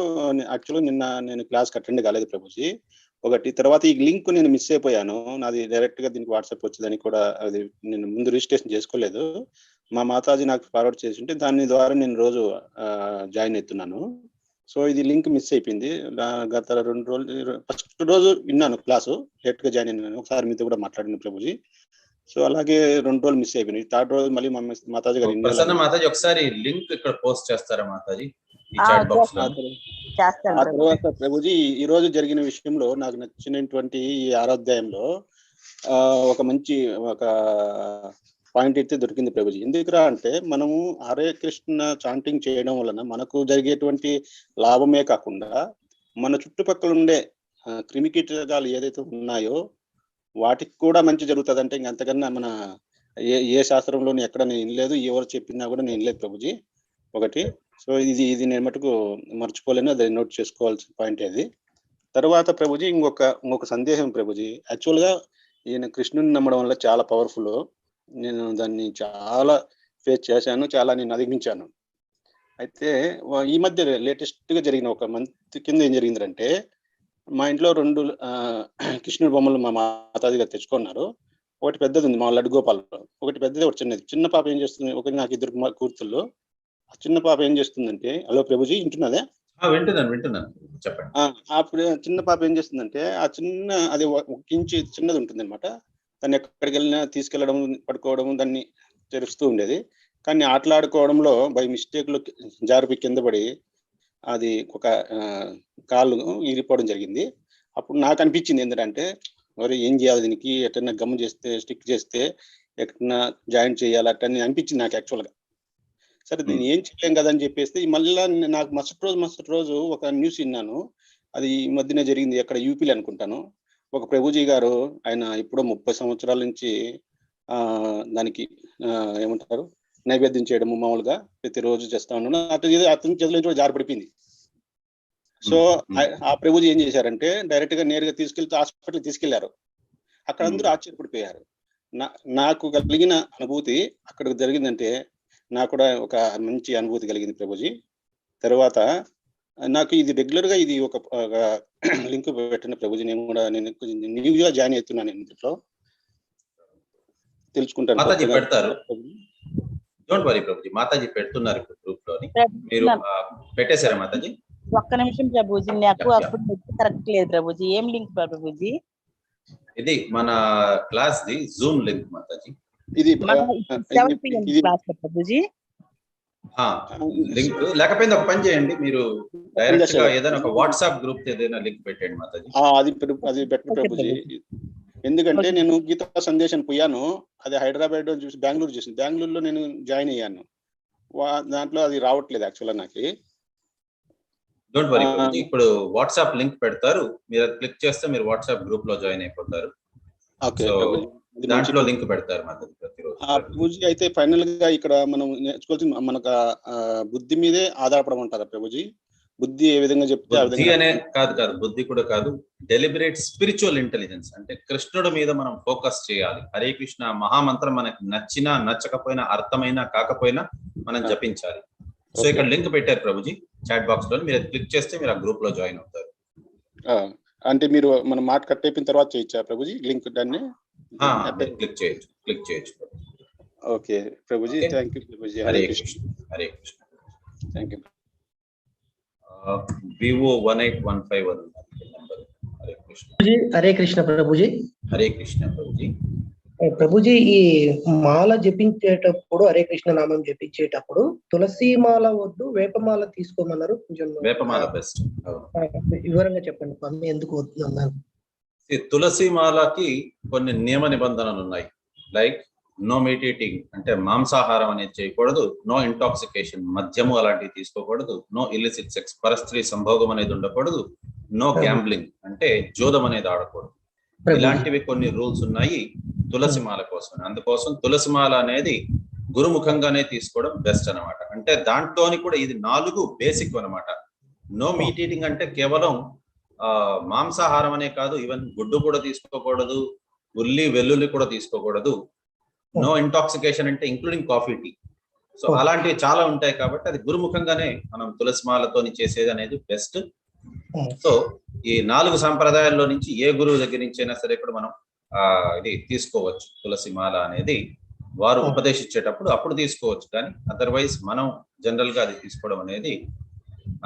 యాక్చువల్గా నిన్న నేను క్లాస్ అటెండ్ కాలేదు ప్రభుజీ. ఒకటి తర్వాత ఈ లింక్ నేను మిస్ అయిపోయాను, నాది డైరెక్ట్ గా దీనికి వాట్సాప్ వచ్చేదని కూడా అది నేను ముందు రిజిస్ట్రేషన్ చేసుకోలేదు. మా మాతాజీ నాకు ఫార్వర్డ్ చేసి ఉంటే దాని ద్వారా నేను రోజు జాయిన్ అవుతున్నాను. సో ఇది లింక్ మిస్ అయిపోయింది. గత 2 రోజులు ఫస్ట్ రోజు విన్నాను క్లాసు, లేట్ గా జాయిన్ అయినాను. ఒకసారి మీతో కూడా మాట్లాడిన ప్రభుజీ. సో అలాగే 2 రోజులు మిస్ అయిపోయినాయి. 3rd రోజు మళ్ళీ మా మాతాజీ గారు మాతాజీ ఒకసారి లింక్ ఇక్కడ పోస్ట్ చేస్తారా మాతాజీ ఈ చాట్ బాక్స్ లో? ఆ తర్వాత ప్రభుజీ ఈ రోజు జరిగిన విషయంలో నాకు నచ్చినటువంటి ఈ 6వ అధ్యాయంలో ఒక మంచి పాయింట్ అయితే దొరికింది ప్రభుజీ. ఎందుకురా అంటే మనము హరే కృష్ణ చాంటింగ్ చేయడం వలన మనకు జరిగేటువంటి లాభమే కాకుండా మన చుట్టుపక్కల ఉండే క్రిమికీటకాలు ఏదైతే ఉన్నాయో వాటికి కూడా మంచి జరుగుతుంది. అంటే ఇంక అంతకన్నా మన ఏ శాస్త్రంలోని ఎక్కడ నేను వినలేదు, ఎవరు చెప్పినా కూడా నేను వినలేదు ప్రభుజీ. ఒకటి సో ఇది నేను మటుకు మర్చిపోలేను, అది నోట్ చేసుకోవాల్సిన పాయింట్ అది. తర్వాత ప్రభుజీ ఇంకొక సందేహం ప్రభుజీ. యాక్చువల్గా ఈయన కృష్ణుని నమ్మడం వల్ల చాలా పవర్ఫుల్. నేను దాన్ని చాలా ఫేస్ చేశాను, చాలా నేను అధిగమించాను. అయితే ఈ మధ్య లేటెస్ట్ గా జరిగిన ఒక మంత్ కింద ఏం జరిగిందంటే మా ఇంట్లో 2 కృష్ణుడి బొమ్మలు మా మాతాజీ గారు తెచ్చుకున్నారు. ఒకటి పెద్దది ఉంది మా లడ్డు గోపాలలో, ఒకటి పెద్దది ఒకటి చిన్నది. చిన్న పాప ఏం చేస్తుంది, ఒకటి నాకు 2 కూతుళ్ళు. ఆ చిన్న పాప ఏం చేస్తుందంటే, హలో ప్రభుజీ వింటున్నదే? వింటున్నాను చెప్పండి. అప్పుడు చిన్న పాప ఏం చేస్తుందంటే ఆ అది 1 ఇంచు చిన్నది ఉంటుంది అనమాట. దాన్ని ఎక్కడికి వెళ్ళినా తీసుకెళ్లడం, పడుకోవడం, దాన్ని తెరుస్తూ ఉండేది. కానీ ఆటలాడుకోవడంలో బై మిస్టేక్ లో జారిపి కింద పడి అది ఒక కాళ్ళు ఇరిపోవడం జరిగింది. అప్పుడు నాకు అనిపించింది ఏంటంటే మరి ఏం చేయాలి, దీనికి ఎట్టన్నా గమ్ చేస్తే స్టిక్ చేస్తే ఎక్కడన్నా జాయింట్ చేయాలి అట్టని అనిపించింది నాకు యాక్చువల్గా. సరే దీన్ని ఏం చేయలేం కదా అని చెప్పేసి మళ్ళీ నాకు మరుసటి రోజు ఒక న్యూస్ విన్నాను. అది ఈ మధ్యనే జరిగింది, ఎక్కడ యూపీలో అనుకుంటాను. ఒక ప్రభుజీ గారు ఆయన ఇప్పుడు 30 సంవత్సరాల నుంచి దానికి ఏమంటారు నైవేద్యం చేయడము మామూలుగా ప్రతిరోజు చేస్తా ఉన్నాను. అతని చేతుల నుంచి జారి పడిపోయింది. సో ఆ ప్రభుజీ ఏం చేశారంటే డైరెక్ట్ గా నేరుగా తీసుకెళ్తే హాస్పిటల్ తీసుకెళ్లారు. అక్కడ అందరూ ఆశ్చర్యపడిపోయారు. నాకు కలిగిన అనుభూతి అక్కడికి జరిగిందంటే నాకు కూడా ఒక మంచి అనుభూతి కలిగింది ప్రభుజీ. తర్వాత నాకు ఇది రెగ్యులర్ గా ఇది ఒక లింక్ పెట్టిన ప్రభుజీ. నేను కూడా న్యూగా జాయిన్ అవుతున్నాను ఇంట్లో, తెలుసుకుంటాను. డోంట్ వరీ ప్రభుజీ, మాతాజీ పెడుతున్నారు గ్రూప్ లోని. మీరు పెట్టేశారా మాతాజీ? ఒక్క నిమిషం ప్రభుజీ, నాకు అప్పుడు కరెక్ట్ లేదు ప్రభుజీ. ఏం లింక్ ప్రభుజీ? ఇది మన class the Zoom link Mataji. ఇది ప్రభుజీ లింక్ లేకపోయింది ఒక పని చేయండి, మీరు డైరెక్ట్ గా ఏదైనా ఒక వాట్సాప్ గ్రూప్ ఏదైనా లింక్ పెట్టండి మాతాజీ. అది బెటర్ ప్రభుజీ. ఎందుకంటే నేను గీతా సందేశం పోయాను, అది హైదరాబాద్ చూసి బెంగళూరు చూసి, బెంగళూరులో నేను జాయిన్ అయ్యాను. దాంట్లో అది రావట్లేదు యాక్చువల్గా నాకు. డోంట్ వరీ, ఇప్పుడు వాట్సాప్ లింక్ పెడతారు, మీరు క్లిక్ చేస్తే మీరు వాట్సాప్ గ్రూప్ లో జాయిన్ అయిపోతారు. దాంట్లో లింక్ పెడతారు మాధవి ప్రతిరోజు. ఆ ప్రభుజీ అయితే ఫైనల్ గా ఇక్కడ మనం నేర్చుకోవాల్సింది మనకు బుద్ధి మీదే ఆధారపడమంటారా ప్రభుజీ? బుద్ధి ఏ విధంగా చెప్తే ఆ బుద్ధి విధంగా అనే కాదు, బుద్ధి కూడా కాదు, డెలిబరేట్ స్పిరిచువల్ ఇంటెలిజెన్స్ అంటే కృష్ణుడి మీద మనం ఫోకస్ చేయాలి. హరే కృష్ణ మహామంత్రం మనకి నచ్చినా నచ్చకపోయినా అర్థమైనా కాకపోయినా మనం జపించాలి. సో ఇక్కడ లింక్ పెట్టారు ప్రభుజీ చాట్ బాక్స్ లో, మీరు క్లిక్ చేస్తే మీరు ఆ గ్రూప్ లో జాయిన్ అవుతారు. అంటే మీరు మన మాట కట్ అయిపోయిన తర్వాత చేయొచ్చా ప్రభుజీ లింక్ దాన్ని? క్లిక్ చేయొచ్చు. Okay Prabhuji, thank you Prabhuji. Hare Krishna. Hare Krishna. Thank you. Vivo 1815 number. Hare Krishna. Hare Krishna Prabhuji. Hare Krishna Prabhuji. Prabhuji ఈ మాల జపించేటప్పుడు, హరే కృష్ణ నామం జపించేటప్పుడు తులసి మాల వద్దు వేపమాల తీసుకోమన్నారు, కొంచెం వేపమాల బెస్ట్. వివరంగా చెప్పండి స్వామి, ఎందుకు వద్దు అన్నారు? తులసి మాలకి కొన్ని నియమ నిబంధనలు ఉన్నాయి. లైక్ నో మెడిటేటింగ్ అంటే మాంసాహారం అనేది చేయకూడదు, నో ఇంటాక్సికేషన్ మద్యము అలాంటివి తీసుకోకూడదు, నో ఇల్లిసిట్ సెక్స్ పరస్త్రీ సంభోగం అనేది ఉండకూడదు, నో గ్యాంబ్లింగ్ అంటే జోదం అనేది ఆడకూడదు. ఇలాంటివి కొన్ని రూల్స్ ఉన్నాయి తులసి మాల కోసం. అందుకోసం తులసి మాల అనేది గురుముఖంగానే తీసుకోవడం బెస్ట్ అనమాట. అంటే దాంట్లోని కూడా ఇది 4 బేసిక్ అనమాట. నో మీట్ ఈటింగ్ అంటే కేవలం మాంసాహారం అనే కాదు, ఈవెన్ గుడ్డు కూడా తీసుకోకూడదు, ఉల్లి వెల్లుల్లి కూడా తీసుకోకూడదు. నో ఇంటాక్సికేషన్ అంటే ఇంక్లూడింగ్ కాఫీ, టీ. సో అలాంటివి చాలా ఉంటాయి కాబట్టి అది గురుముఖంగానే మనం తులసి మాలతోని చేసేది అనేది బెస్ట్. సో ఈ 4 సంప్రదాయాల్లో నుంచి ఏ గురువు దగ్గర నుంచి అయినా సరే కూడా మనం ఇది తీసుకోవచ్చు. తులసి మాల అనేది వారు ఉపదేశించేటప్పుడు అప్పుడు తీసుకోవచ్చు, కానీ అదర్వైజ్ మనం జనరల్ గా అది తీసుకోవడం అనేది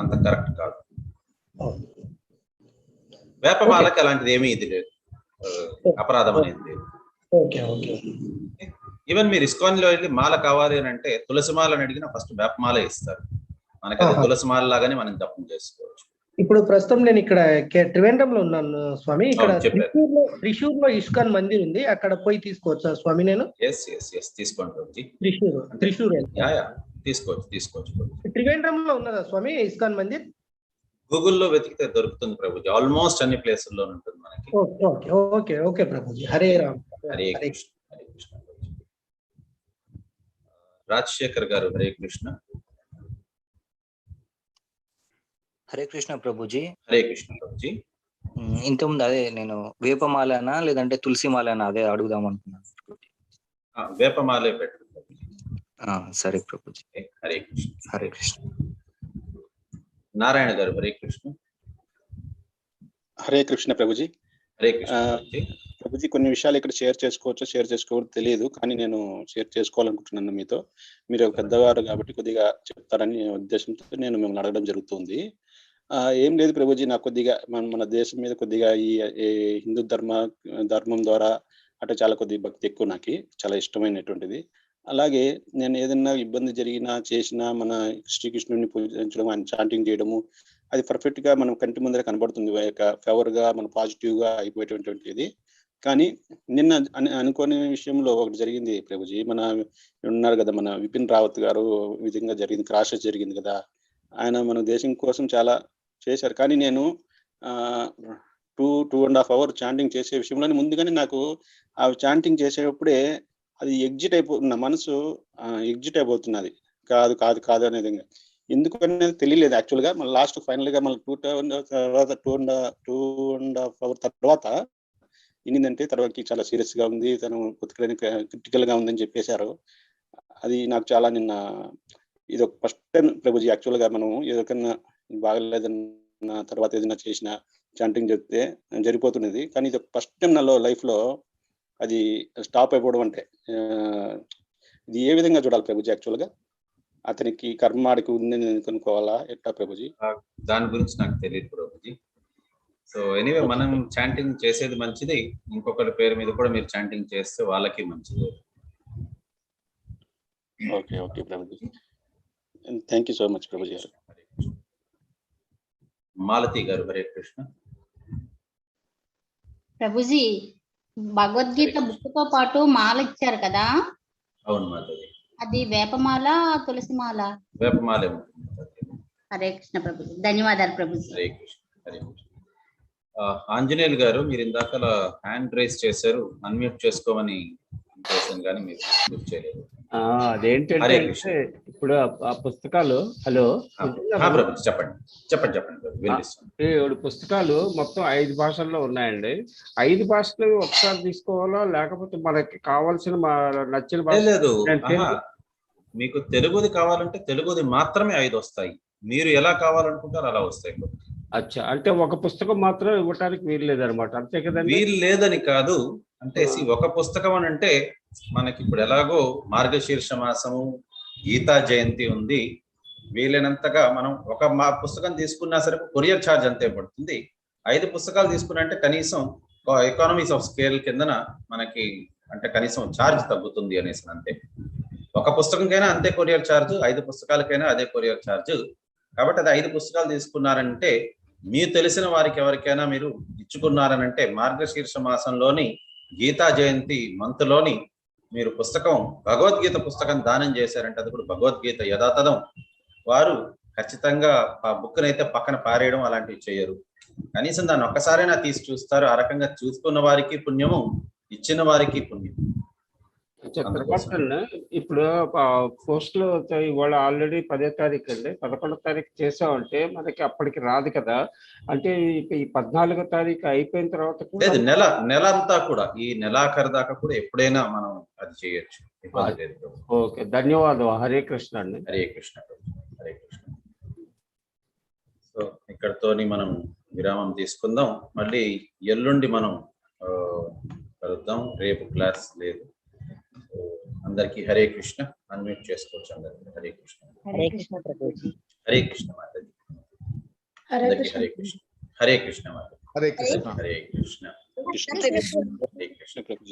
అంత కరెక్ట్ కాదు. వేపమాలకి అలాంటిది ఏమీ ఇది లేదు, అపరాధం అనేది లేదు. ఈవెన్ మీరు ఇస్కాన్ లో వెళ్ళి మాల కావాలి అని అంటే తులసి మాలని అడిగినా ఫస్ట్ వేపమాల ఇస్తారు. మనకి అది తులసి మాల లాగానే మనం జపం చేసుకోవచ్చు. ఇప్పుడు ప్రస్తుతం నేను ఇక్కడ త్రివేంద్రంలో ఉన్నాను స్వామి. ఇక్కడ త్రిశూర్ లో ఇస్కాన్ మందిర్ ఉంది, అక్కడ పోయి తీసుకోవచ్చా స్వామి నేను? తీసుకోండి. త్రిశూర్ తీసుకోవచ్చు. త్రివేంద్రంలో ఉన్నదా స్వామి ఇస్కాన్ మందిర్? గూగుల్లో వెతికితే దొరుకుతుంది ప్రభుజీ, ఆల్మోస్ట్ అన్ని ప్లేసుల్లో ఉంటుంది మనకి. ఓకే ప్రభుజీ. హరే రామ్. హరే కృష్ణ. రాజశేఖర్ గారు హరే కృష్ణ. హరే కృష్ణ ప్రభుజీ. హరే కృష్ణ ప్రభుజీ. ఇంతకుముందు అదే నేను వేపమాలనా లేదంటే తులసి మాలనా అదే అడుగుదాం అనుకున్నాను. వేపమాలే పెట్టు. సరే ప్రభుజీ. హరే కృష్ణ. హరే కృష్ణ. నారాయణ గారు హరే కృష్ణ. హరే కృష్ణ ప్రభుజీ. హరే కృష్ణ ప్రభుజీ. కొన్ని విషయాలు ఇక్కడ షేర్ చేసుకోవద్దు తెలియదు, కానీ నేను షేర్ చేసుకోవాలనుకుంటున్నాను మీతో. మీరు పెద్దవారు కాబట్టి కొద్దిగా చెప్తారని ఉద్దేశంతో నేను మిమ్మల్ని అడగడం జరుగుతుంది. ఏం లేదు ప్రభుజీ, నాకు కొద్దిగా మన దేశం మీద కొద్దిగా ఈ హిందూ ధర్మం ద్వారా అంటే చాలా కొద్దిగా భక్తి ఎక్కువ, నాకు చాలా ఇష్టమైనటువంటిది. అలాగే నేను ఏదైనా ఇబ్బంది జరిగినా చేసినా మన శ్రీకృష్ణుడిని పూజించడం, ఆయన చాంటింగ్ చేయడము అది పర్ఫెక్ట్ గా మనం కంటి ముందర కనబడుతుంది, ఫేవర్ గా మన పాజిటివ్ గా అయిపోయేటువంటిది. కానీ నిన్న అనుకోని విషయంలో ఒకటి జరిగింది ప్రభుజీ. మన ఉన్నారు కదా మన విపిన్ రావత్ గారు విధంగా జరిగింది, క్రాషెస్ జరిగింది కదా. ఆయన మన దేశం కోసం చాలా చేశారు. కానీ నేను 2.5 hours చాంటింగ్ చేసే విషయంలోనే ముందుగానే నాకు ఆ చాంటింగ్ చేసేటప్పుడే అది నా మనసు ఎగ్జిట్ అయిపోతున్నది. కాదు అనే విధంగా ఎందుకనేది తెలియలేదు యాక్చువల్ గా. మన లాస్ట్ ఫైనల్ గా మన 2.5 hours తర్వాత ఏంటంటే తర్వాత చాలా సీరియస్ గా ఉంది, తను క్రిటికల్ గా ఉందని చెప్పేశారు. అది నాకు చాలా నిన్న ఇది ఒక ఫస్ట్ టైం ప్రభుజీ. యాక్చువల్ గా మనం ఏదైనా బాగలేదన్న తర్వాత ఏదైనా చేసిన చాంటింగ్ చెప్తే జరిగిపోతున్నది, కానీ ఇది ఫస్ట్ టైం నాలో లైఫ్ లో అది స్టాప్ అయిపోవడం. అంటే ఇది ఏ విధంగా చూడాలి ప్రభుజీ? యాక్చువల్ గా అతనికి కర్మాడికి ఉందని అనుకోవాలా ఎట్లా ప్రభుజీ? దాని గురించి నాకు తెలియదు ప్రభుజీ. సో ఎనీవే మనం చాంటింగ్ చేసేది మంచిది, ఇంకొకరి పేరు మీద కూడా మీరు చాంటింగ్ చేస్తే వాళ్ళకి మంచిది. Okay Prabhuji, thank you so much Prabhuji. Malathi గారు హరే కృష్ణ. ప్రభుజీ భగవద్గీత బుక్ తో పాటు మాల ఇచ్చారు కదా? అవును మాధవి. అది వేపమాల తులసి మాల? వేపమాలే. హరే కృష్ణ ప్రభుజీ, ధన్యవాదాలు ప్రభుజీ. హరే కృష్ణ. హరే కృష్ణ. ఆంజనేయులు గారు మీరు ఇందాక హ్యాండ్ రైజ్ చేశారు, అన్మ్యూట్ చేసుకోమని చేశాను కానీ మీరు లిఫ్ట్ చేయలేదు. అదేంటంటే హరే కృష్ణ. ఇప్పుడు ఆ పుస్తకాలు హలో చెప్పండి వినిపిస్తుంది. ఇప్పుడు పుస్తకాలు మొత్తం 5 భాషల్లో ఉన్నాయండి. 5 భాషలు ఒకసారి తీసుకోవాలా లేకపోతే మనకి కావాల్సిన నచ్చిన భాష? లేదు, మీకు తెలుగుది కావాలంటే తెలుగుది మాత్రమే 5 వస్తాయి. మీరు ఎలా కావాలనుకుంటారు అలా వస్తాయి. అచ్చా, అంటే ఒక పుస్తకం మాత్రం ఇవ్వటానికి వీలు లేదనమాట, అంతే కదండి? వీలు లేదని కాదు, అంటే ఒక పుస్తకం అని అంటే మనకి ఇప్పుడు ఎలాగో మార్గశీర్ష మాసము, గీతా జయంతి ఉంది. వీలైనంతగా మనం ఒక పుస్తకం తీసుకున్నా సరే కొరియర్ ఛార్జ్ అంతే పడుతుంది. 5 పుస్తకాలు తీసుకున్నంటే కనీసం ఎకానమీస్ ఆఫ్ స్కేల్ కిందన మనకి అంటే కనీసం ఛార్జ్ తగ్గుతుంది అనేసి అంతే. ఒక పుస్తకంకైనా అంతే కొరియర్ ఛార్జ్, 5 పుస్తకాలకైనా అదే కొరియర్ ఛార్జ్. కాబట్టి అది 5 పుస్తకాలు తీసుకున్నారంటే మీరు తెలిసిన వారికి ఎవరికైనా మీరు ఇచ్చుకున్నారనంటే మార్గశీర్ష మాసంలోని గీతా జయంతి మంత్లోని మీరు పుస్తకం భగవద్గీత పుస్తకం దానం చేశారంటే అది కూడా భగవద్గీత యథాతథం, వారు ఖచ్చితంగా ఆ బుక్ని అయితే పక్కన పారేయడం అలాంటివి చేయరు. కనీసం దాన్ని ఒక్కసారైనా తీసి చూస్తారు. ఆ రకంగా చూసుకున్న వారికి పుణ్యము, ఇచ్చిన వారికి పుణ్యం. ఇప్పుడు పోస్టులు ఇవాళ ఆల్రెడీ 10వ తారీఖు అండి, 11వ తారీఖు చేసామంటే మనకి అప్పటికి రాదు కదా. అంటే ఈ 14వ తారీఖు అయిపోయిన తర్వాత లేదు, నెల అంతా కూడా ఈ నెలాఖరు దాకా కూడా ఎప్పుడైనా మనం అది చేయొచ్చు. ఓకే, ధన్యవాదం. హరే కృష్ణ అండి. హరే కృష్ణ, హరే కృష్ణ. సో ఇక్కడతోని మనం విరామం తీసుకుందాం. మళ్ళీ ఎల్లుండి మనం కలుద్దాం. రేపు క్లాస్ లేదు. అందరికి హరే కృష్ణ. అన్మ్యూట్ చేసుకోవచ్చు అందరికి. హరే కృష్ణ. హరే కృష్ణ ప్రభుజీ. హరే కృష్ణ మాతాజీ. అందరికి హరే కృష్ణ. హరే కృష్ణ మాతాజీ. హరే కృష్ణ. హరే కృష్ణ. హరే కృష్ణ ప్రభుజీ.